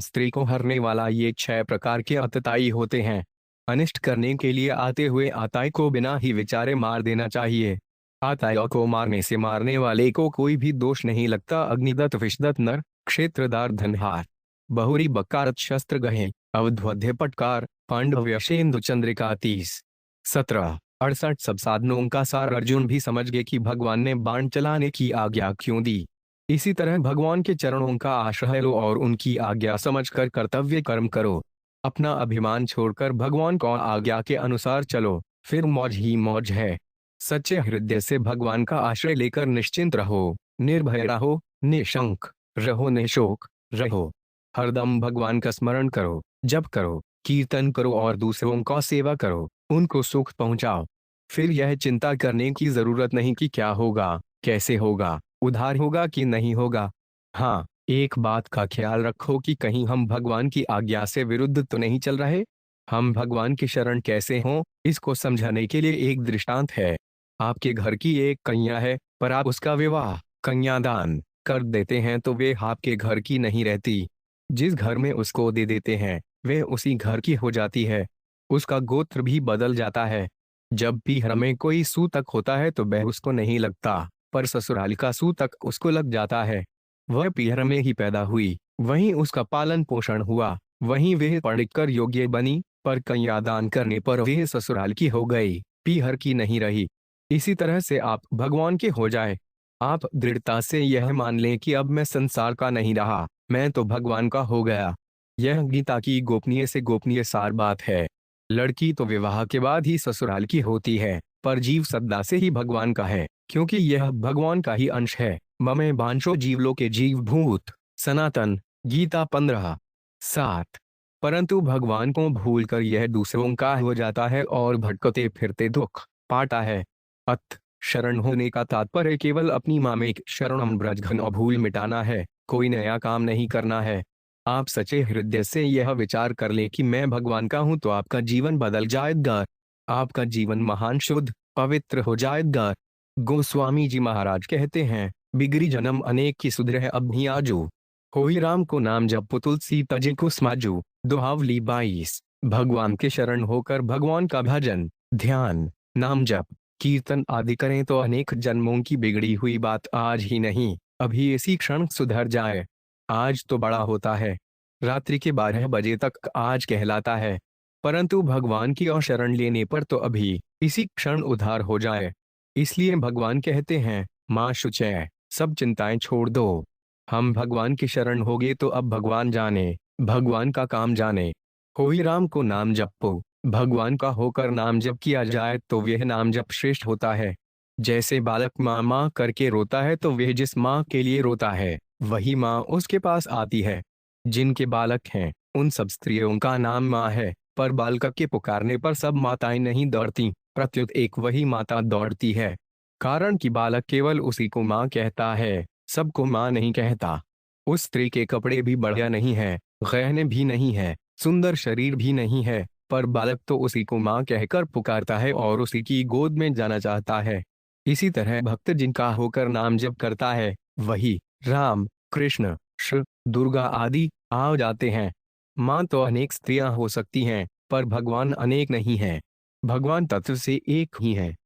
स्त्री को हरने वाला, ये 6 प्रकार के अतताई होते हैं। अनिष्ट करने के लिए आते हुए आताई को बिना ही विचारे मार देना चाहिए। आताई को मारने से मारने वाले को कोई भी दोष नहीं लगता। अग्निदत्त विषदत्त नर क्षेत्रदार धनहार बहुरी बकारत शस्त्र गहे अवध्वध्य पटकार पांडव्यशेन्दु चंद्रिका 30:17-68। सब साधनों का सार अर्जुन भी समझ गए कि भगवान ने बाण चलाने की आज्ञा क्यों दी। इसी तरह भगवान के चरणों का आश्रय लो और उनकी आज्ञा समझकर कर्तव्य कर्म करो। अपना अभिमान छोड़कर भगवान को आज्ञा के अनुसार चलो, फिर मौज ही मौज है। सच्चे हृदय से भगवान का आश्रय लेकर निश्चिंत रहो, निर्भय रहो, निशंक रहो, निशोक रहो। हरदम भगवान का स्मरण करो, जप करो, कीर्तन करो और दूसरों का सेवा करो, उनको सुख पहुंचाओ। फिर यह चिंता करने की जरूरत नहीं कि क्या होगा, कैसे होगा, उधार होगा कि नहीं होगा। हाँ, एक बात का ख्याल रखो कि कहीं हम भगवान की आज्ञा से विरुद्ध तो नहीं चल रहे। हम भगवान की शरण कैसे हों, इसको समझाने के लिए एक दृष्टांत है। आपके घर की एक कन्या है, पर आप उसका विवाह कन्यादान कर देते हैं तो वे आपके घर की नहीं रहती। जिस घर में उसको दे देते हैं वे उसी घर की हो जाती है। उसका गोत्र भी बदल जाता है। जब भी घर में कोई सूतक होता है तो वह उसको नहीं लगता, पर ससुराल का सूतक उसको लग जाता है। वह पीहर में ही पैदा हुई, वहीं उसका पालन पोषण हुआ, वहीं वह पढ़कर योग्य बनी, पर कन्यादान करने पर वह ससुराल की हो गई, पीहर की नहीं रही। इसी तरह से आप भगवान के हो जाए। आप दृढ़ता से यह मान लें कि अब मैं संसार का नहीं रहा, मैं तो भगवान का हो गया। यह गीता की गोपनीय से गोपनीय सार बात है। लड़की तो विवाह के बाद ही ससुराल की होती है, पर जीव सदा से ही भगवान का है, क्योंकि यह भगवान का ही अंश है। ममे बांशो जीवलोके जीव भूत सनातन, गीता 15:7। परंतु भगवान को भूलकर यह दूसरों का हो जाता है और भटकते फिरते दुख पाता है। अत शरण होने का तात्पर्य केवल अपनी मामेक शरणम ब्रजघन और भूल मिटाना है, कोई नया काम नहीं करना है। आप सच्चे हृदय से यह विचार कर ले कि मैं भगवान का हूं तो आपका जीवन बदल जाएगा, आपका जीवन महान शुद्ध पवित्र हो जाएगा। गोस्वामी जी महाराज कहते हैं, बिगड़ी जन्म अनेक की सुधरे अब भी आजू, होई राम को नाम जप तुलसी तजे को स्माजू। दोहावली 22। भगवान के शरण होकर भगवान का भजन, ध्यान, नाम जप, कीर्तन आदि करें तो अनेक जन्मों की बिगड़ी हुई बात आज ही नहीं अभी इसी क्षण सुधर जाए। आज तो बड़ा होता है, रात्रि के 12 बजे तक आज कहलाता है, परंतु भगवान की और शरण लेने पर तो अभी इसी क्षण उद्धार हो जाए। इसलिए भगवान कहते हैं, माँ शुचय, सब चिंताएं छोड़ दो। हम भगवान की शरण हो गए तो अब भगवान जाने, भगवान का काम जाने। होई राम को नाम जपो, भगवान का होकर नाम जप किया जाए तो वह नाम जप श्रेष्ठ होता है। जैसे बालक माँ माँ करके रोता है तो वह जिस माँ के लिए रोता है वही माँ उसके पास आती है। जिनके बालक हैं उन सब स्त्रियों का नाम माँ है, पर बालक के पुकारने पर सब माताएं नहीं दौड़ती, प्रत्युत एक वही माता दौड़ती है। कारण कि बालक केवल उसी को माँ कहता है, सबको माँ नहीं कहता। उस स्त्री के कपड़े भी बढ़िया नहीं है, गहने भी नहीं है, सुंदर शरीर भी नहीं है, पर बालक तो उसी को माँ कहकर पुकारता है और उसी की गोद में जाना चाहता है। इसी तरह भक्त जिनका होकर नाम जप करता है वही राम, कृष्ण, शिव, दुर्गा आदि आ जाते हैं। माँ तो अनेक स्त्रियां हो सकती हैं, पर भगवान अनेक नहीं है। भगवान तत्व से एक ही है।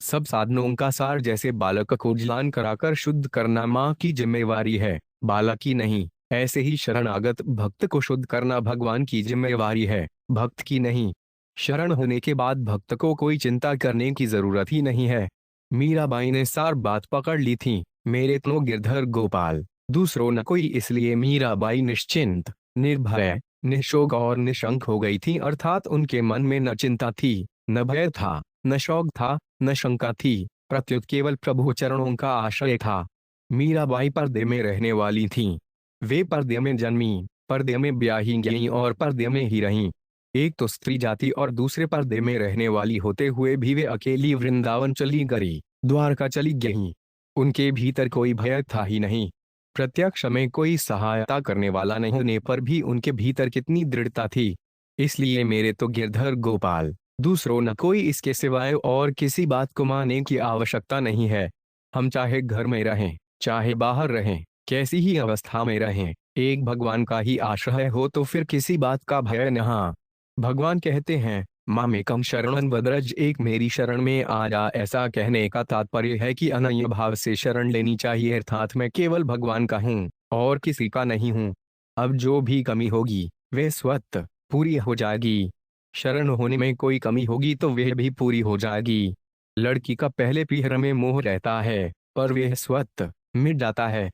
सब साधनों का सार जैसे बालक को जलान कराकर शुद्ध करना माँ की जिम्मेवारी है, बालक की नहीं, ऐसे ही शरणागत भक्त को शुद्ध करना भगवान की जिम्मेवारी है, भक्त की नहीं। शरण होने के बाद भक्त को कोई चिंता करने की जरूरत ही नहीं है। मीराबाई ने सार बात पकड़ ली थी, मेरे तो गिरधर गोपाल, दूसरों न कोई, इसलिए मीराबाई निश्चिंत, निर्भय, निशोक और निशंक हो गई थी। अर्थात उनके मन में न चिंता थी, न भय था, न शोक था, न शंका थी, प्रत्युत केवल प्रभु चरणों का आश्रय था। मीराबाई पर्दे में रहने वाली थीं। वे पर्दे में जन्मी, पर्दे में ब्याही गईं और पर्दे में ही रहीं। एक तो स्त्री जाति और दूसरे पर्दे में रहने वाली होते हुए भी वे अकेली वृंदावन चली गईं, द्वारका चली गईं। उनके भीतर कोई भय था ही नहीं। प्रत्यक्ष में कोई सहायता करने वाला नहीं होने पर भी उनके भीतर कितनी दृढ़ता थी। इसलिए मेरे तो गिरधर गोपाल, दूसरों न कोई, इसके सिवाय और किसी बात को मानने की आवश्यकता नहीं है। हम चाहे घर में रहें, चाहे बाहर रहें, कैसी ही अवस्था में रहें, एक भगवान का ही आश्रय हो तो फिर किसी बात का भय नहीं। भगवान कहते हैं, मामेकम शरणं व्रज, एक मेरी शरण में आ जा। ऐसा कहने का तात्पर्य है कि अनन्य भाव से शरण लेनी चाहिए, अर्थात मैं केवल भगवान का हूँ और किसी का नहीं हूँ। अब जो भी कमी होगी वह स्वतः पूरी हो जाएगी। शरण होने में कोई कमी होगी तो वह भी पूरी हो जाएगी। लड़की का पहले पीहर में मोह रहता है पर वह स्वतः मिट जाता है।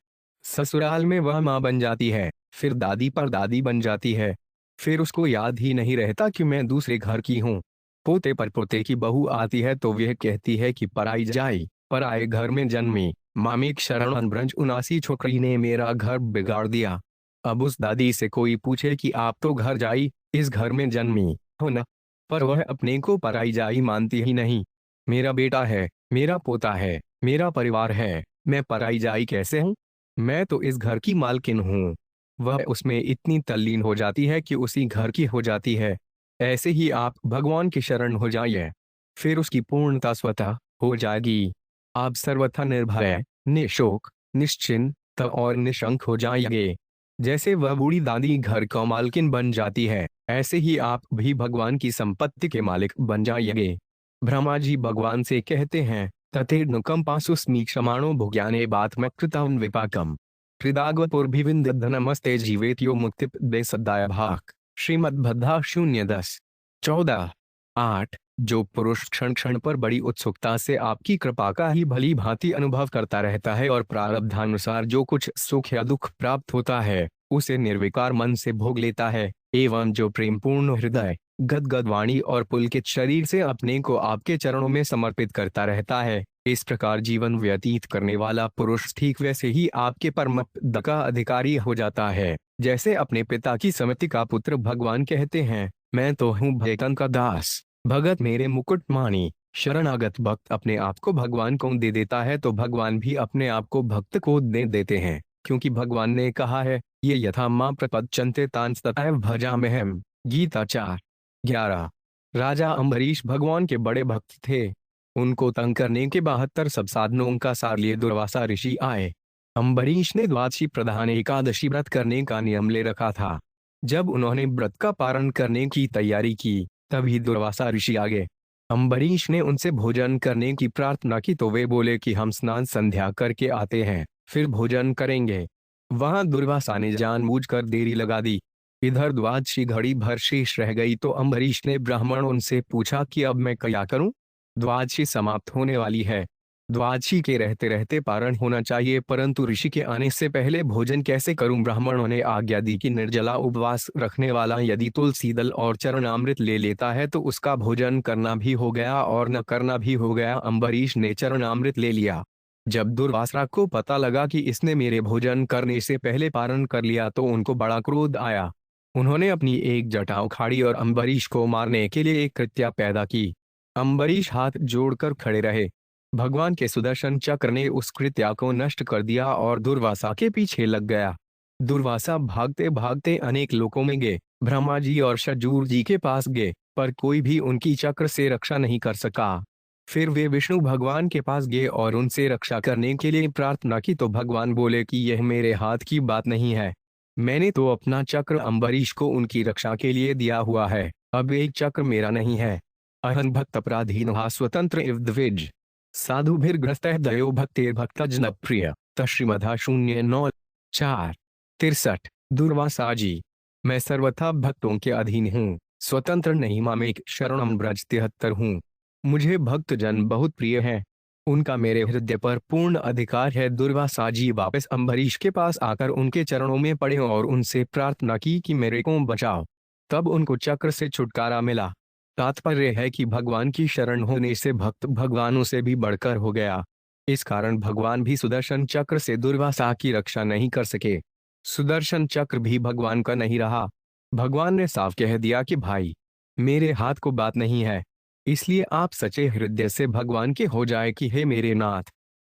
ससुराल में वह माँ बन जाती है, फिर दादी पर दादी बन जाती है, फिर उसको याद ही नहीं रहता कि मैं दूसरे घर की हूँ। पोते पर पोते की बहू आती है तो वह कहती है कि पराई जाई, पराए घर में जन्मी, मामेक शरण ब्रज, उनासी छोकरी ने मेरा घर बिगाड़ दिया। अब उस दादी से कोई पूछे कि आप तो घर जाई, इस घर में जन्मी हो न, पर वह अपने को पराई जाई मानती ही नहीं। मेरा बेटा है, मेरा पोता है, मेरा परिवार है, मैं पराई जाई कैसे हूँ? मैं तो इस घर की मालकिन हूँ। वह उसमें इतनी तल्लीन हो जाती है कि उसी घर की हो जाती है। ऐसे ही आप भगवान की शरण हो जाइए, फिर उसकी पूर्णता स्वतः हो जाएगी। आप सर्वथा निर्भय, निशोक, निश्चिंत और निशंक हो जाएंगे। जैसे वह बूढ़ी दादी घर का मालकिन बन जाती है, ऐसे ही आप भी भगवान की संपत्ति के मालिक बन जाएंगे। ब्रह्मा जी भगवान से कहते हैं, तथेर्नुकम पासुस्मी क्षमाणो भोग्याने बातमकृतं विपाकम हृदागपुरभिविंदधनमस्ते जीवेत्यो मुक्तिपदे सद्दाय भाक। श्रीमद्भद्धा 0:10-14-8। जो पुरुष क्षण क्षण पर बड़ी उत्सुकता से आपकी कृपा का ही भली भांति अनुभव करता रहता है और प्रारब्धानुसार जो कुछ सुख या दुख प्राप्त होता है उसे निर्विकार मन से भोग लेता है, एवं जो प्रेमपूर्ण हृदय, गदगद वाणी और पुलकित शरीर से अपने को आपके चरणों में समर्पित करता रहता है, इस प्रकार जीवन व्यतीत करने वाला पुरुष ठीक वैसे ही आपके परम पद का अधिकारी हो जाता है। जैसे अपने पिता की समति का पुत्र भगवान कहते हैं, मैं तो हूँ भगतन का दास, भगत मेरे मुकुट मानी। शरणागत भक्त अपने आप को भगवान को दे देता है तो भगवान भी अपने आप को भक्त को दे देते हैं, क्योंकि भगवान ने कहा है, ये यथा मां प्रपद्यन्ते तांस्तथैव भजाम्यहम्। गीता 4:11। राजा अम्बरीश भगवान के बड़े भक्त थे। उनको तंग करने के 72 सब साधनों का सार लिए दुर्वासा ऋषि आए। अम्बरीश ने द्वादशी प्रधान एकादशी व्रत करने का नियम ले रखा था। जब उन्होंने व्रत का पारण करने की तैयारी की तभी दुर्वासा ऋषि आ गए। अम्बरीश ने उनसे भोजन करने की प्रार्थना की तो वे बोले कि हम स्नान संध्या करके आते हैं, फिर भोजन करेंगे। वहां दुर्वासा ने जानबूझकर देरी लगा दी। इधर द्वादशी घड़ी भर शेष रह गई तो अम्बरीश ने ब्राह्मण उनसे पूछा कि अब मैं क्या करूं? द्वादशी समाप्त होने वाली है। द्वादशी के रहते रहते पारण होना चाहिए, परंतु ऋषि के आने से पहले भोजन कैसे करूं? ब्राह्मणों ने आज्ञा दी कि निर्जला उपवास रखने वाला यदि तुलसी दल और चरणामृत ले लेता है तो उसका भोजन करना भी हो गया और न करना भी हो गया। अम्बरीश ने चरणामृत ले लिया। जब दुर्वासा को पता लगा कि इसने मेरे भोजन करने से पहले पारण कर लिया तो उनको बड़ा क्रोध आया। उन्होंने अपनी एक जटा उखाड़ी और अम्बरीश को मारने के लिए एक कृत्या पैदा की। अम्बरीश हाथ जोड़कर खड़े रहे। भगवान के सुदर्शन चक्र ने उस कृत्या को नष्ट कर दिया और दुर्वासा के पीछे लग गया। दुर्वासा भागते भागते अनेक लोकों में गए, ब्रह्मा जी और शजूर जी के पास गए, पर कोई भी उनकी चक्र से रक्षा नहीं कर सका। फिर वे विष्णु भगवान के पास गए और उनसे रक्षा करने के लिए प्रार्थना की तो भगवान बोले कि यह मेरे हाथ की बात नहीं है। मैंने तो अपना चक्र अम्बरीश को उनकी रक्षा के लिए दिया हुआ है, अब एक चक्र मेरा नहीं है। अहं भक्त अपराधीनः स्वतंत्र इव द्विज साधुभिर्ग्रस्तः दयो भक्तिर्भक्तजन प्रिय। श्रीमद् 0:9-4-63। दुर्वासा जी, मैं सर्वथा भक्तों के अधीन हूँ, स्वतंत्र नहीं, मामेक शरणं ब्रज 73 हूँ। मुझे भक्तजन बहुत प्रिय हैं, उनका मेरे हृदय पर पूर्ण अधिकार है। दुर्वासा जी वापस अम्बरीश के पास आकर उनके चरणों में पड़े और उनसे प्रार्थना की कि मेरे को बचाओ। तब उनको चक्र से छुटकारा मिला। तात्पर्य है कि भगवान की शरण होने से भक्त भगवानों से भी बढ़कर हो गया। इस कारण भगवान भी सुदर्शन चक्र से दुर्वासा की रक्षा नहीं कर सके। सुदर्शन चक्र भी भगवान का नहीं रहा। भगवान ने साफ कह दिया कि भाई, मेरे हाथ को बात नहीं है, इसलिए आप सच्चे हृदय से भगवान के हो जाए कि हे मेरे नाथ,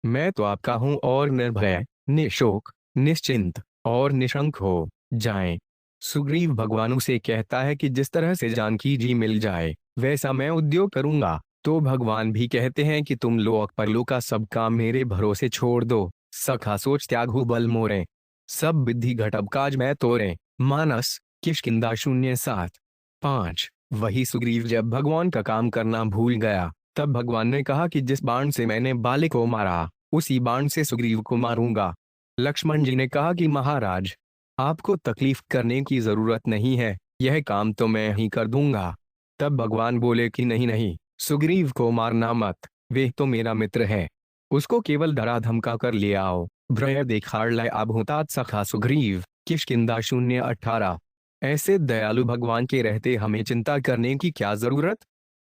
मैं तो आपका हूं और निर्भय, निशोक, निश्चिंत और निशंक हो जाएं। सुग्रीव भगवानों से कहता है कि जिस तरह से जानकी जी मिल जाए वैसा मैं उद्योग करूंगा। तो भगवान भी कहते हैं कि तुम लोक परलोक का सब काम मेरे भरोसे छोड़ दो। सखा सोच त्यागु बल मोरे, सब विधि घटब काज मैं तोरे। मानस किष्किंधा 0:7-5। वही सुग्रीव जब भगवान का काम करना भूल गया, तब भगवान ने कहा कि जिस बाण से मैंने बाले को मारा उसी बाण से सुग्रीव को मारूंगा। लक्ष्मण जी ने कहा कि महाराज, आपको तकलीफ करने की जरूरत नहीं है, यह काम तो मैं ही कर दूंगा। तब भगवान बोले कि नहीं नहीं, सुग्रीव को मारना मत, वे तो मेरा मित्र है, उसको केवल डरा धमका कर ले आओ। भ्रय देखाड़ लय अभूतात सखा सुग्रीव, किष्किंधा 0:18। ऐसे दयालु भगवान के रहते हमें चिंता करने की क्या जरूरत।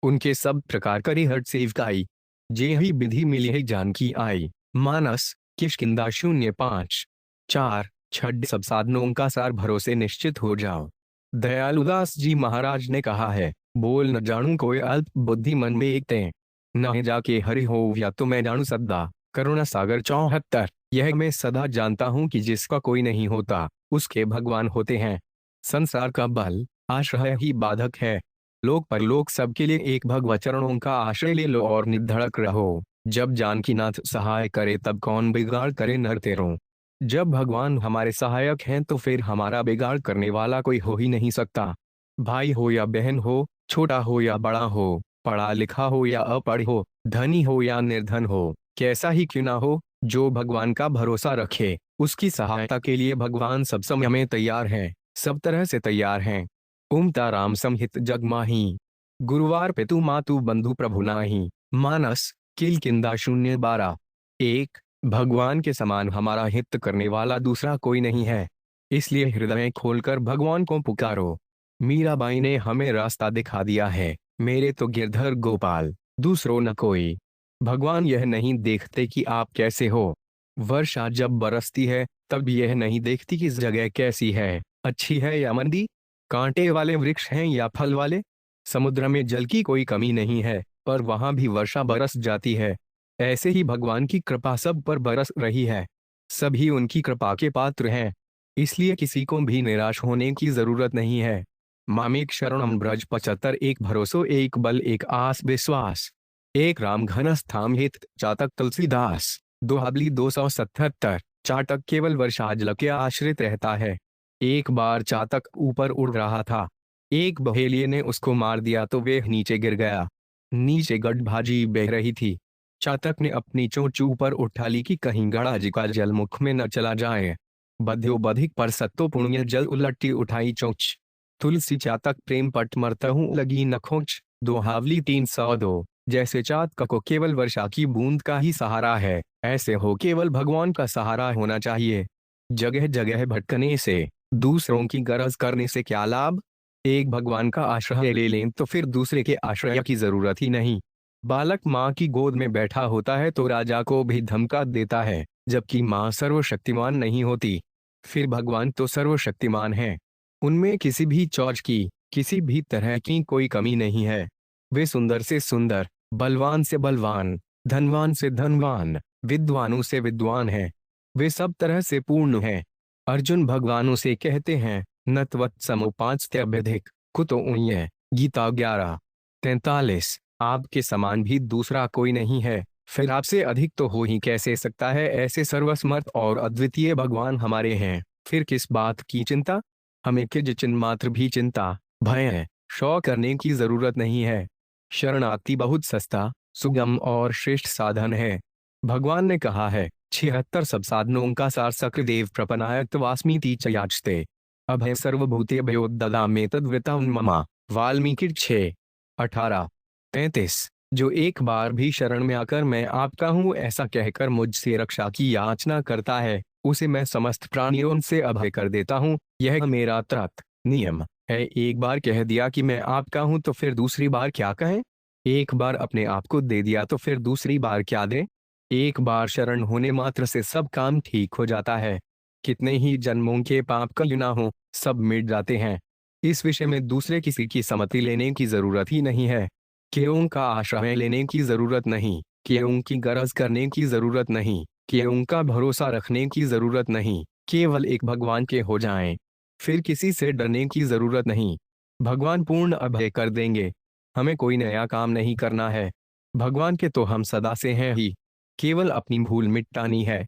उनके सब प्रकार करे हट सेवकाई, जे ही विधि मिली है जानकी आई। मानस किष्किंधा 0:5-4। छठ सब साधनों का सार भरोसे निश्चित हो जाओ। दयालुदास जी महाराज ने कहा है, बोल न जानू कोई अल्प बुद्धि मन में एक ते, न जाके हरि हो या तो मैं जानू सदा। करुणा सागर 74। यह मैं सदा जानता हूँ कि जिसका कोई नहीं होता उसके भगवान होते हैं। संसार का बल आश्रय ही बाधक है। लोक परलोक सबके लिए एक भगवचरणों का आश्रय ले लो और निर्धड़क रहो। जब जानकीनाथ सहाय करे तब कौन बिगाड़ करे नर तेरों। जब भगवान हमारे सहायक हैं तो फिर हमारा बिगाड़ करने वाला कोई हो ही नहीं सकता। भाई हो या बहन हो, छोटा हो या बड़ा हो, पढ़ा लिखा हो या अपढ़ हो, धनी हो या निर्धन हो, कैसा ही क्यों ना हो, जो भगवान का भरोसा रखे उसकी सहायता के लिए भगवान सब समय में तैयार हैं, सब तरह से तैयार हैं। उमता राम समहित जग माही, गुरुवार पितु मातु बंधु प्रभु नाही। मानस किष्किंधा 0:12। एक, भगवान के समान हमारा हित करने वाला दूसरा कोई नहीं है, इसलिए हृदय खोलकर भगवान को पुकारो। मीराबाई ने हमें रास्ता दिखा दिया है, मेरे तो गिरधर गोपाल, दूसरों न कोई। भगवान यह नहीं देखते कि आप कैसे हो। वर्षा जब बरसती है तब यह नहीं देखती कि इस जगह कैसी है, अच्छी है या मंदी, कांटे वाले वृक्ष हैं या फल वाले। समुद्र में जल की कोई कमी नहीं है, पर वहां भी वर्षा बरस जाती है। ऐसे ही भगवान की कृपा सब पर बरस रही है, सभी उनकी कृपा के पात्र हैं, इसलिए किसी को भी निराश होने की जरूरत नहीं है। मामेक शरणम ब्रज 75। एक भरोसो एक बल एक आस विश्वास, एक राम घन स्थाम हित चातक तुलसीदास। दोहाबली 277। चातक केवल वर्षा जल के आश्रित रहता है। एक बार चातक ऊपर उड़ रहा था, एक बहेलिये ने उसको मार दिया तो वह नीचे गिर गया। नीचे गड्ढभाजी बह रही थी। चातक ने अपनी चोंच ऊपर उठा ली कि कहीं गड़ा जी का जल मुख में न चला जाए। बध्यो बधिक पर सत्तो पुण्य जल उलटी उठाई चोंच, तुलसी चातक प्रेम पट मरतहूं लगी न खोच। दोहावली 302। जैसे चातक को केवल वर्षा की बूंद का ही सहारा है, ऐसे हो केवल भगवान का सहारा होना चाहिए। जगह जगह भटकने से, दूसरों की गरज करने से क्या लाभ। एक भगवान का आश्रय ले लें तो फिर दूसरे के आश्रय की जरूरत ही नहीं। बालक माँ की गोद में बैठा होता है तो राजा को भी धमका देता है, जबकि माँ सर्वशक्तिमान नहीं होती। फिर भगवान तो सर्वशक्तिमान है, उनमें किसी भी चौज की, किसी भी तरह की कोई कमी नहीं है। वे सुंदर से सुंदर, बलवान से बलवान, धनवान से धनवान, विद्वानों से विद्वान हैं। वे सब तरह से पूर्ण हैं। अर्जुन भगवानों से कहते हैं, नत्वत्समोपांस्त्यभ्यधिक कुतो उञ्य। गीता 11:43। आपके समान भी दूसरा कोई नहीं है, फिर आपसे अधिक तो हो ही कैसे सकता है। ऐसे सर्वसमर्थ और अद्वितीय भगवान हमारे हैं, फिर किस बात की चिंता। हमें किंचित मात्र भी चिंता, भय, शौक करने की जरूरत नहीं है। शरणागति बहुत सस्ता, सुगम और श्रेष्ठ साधन है। भगवान ने कहा है, 76 सब साधनों का सार सकृदेव प्रपन्नायत वास्मीति च याचते। अभय सर्वभूतेभ्यो ददामि तद्वृतं मम। वाल्मीकि 6:18-33। जो एक बार भी शरण में आकर मैं आपका हूँ ऐसा कहकर मुझसे रक्षा की याचना करता है, उसे मैं समस्त प्राणियों से अभय कर देता हूँ। यह मेरा त्रत नियम है, एक बार कह दिया कि मैं आपका हूं तो फिर दूसरी बार क्या कहें? एक बार अपने आप को दे दिया तो फिर दूसरी बार क्या दें? एक बार शरण होने मात्र से सब काम ठीक हो जाता है। कितने ही जन्मों के पाप क्यों ना हो, सब मिट जाते हैं। इस विषय में दूसरे किसी की सम्मति लेने की जरूरत ही नहीं है। केवं का आश्रय लेने की जरूरत नहीं, केवं की गरज करने की जरूरत नहीं, केवं का भरोसा रखने की जरूरत नहीं, केवल एक भगवान के हो जाएं। फिर किसी से डरने की जरूरत नहीं। भगवान पूर्ण अभय कर देंगे। हमें कोई नया काम नहीं करना है। भगवान के तो हम सदा से हैं ही। केवल अपनी भूल मिटानी है।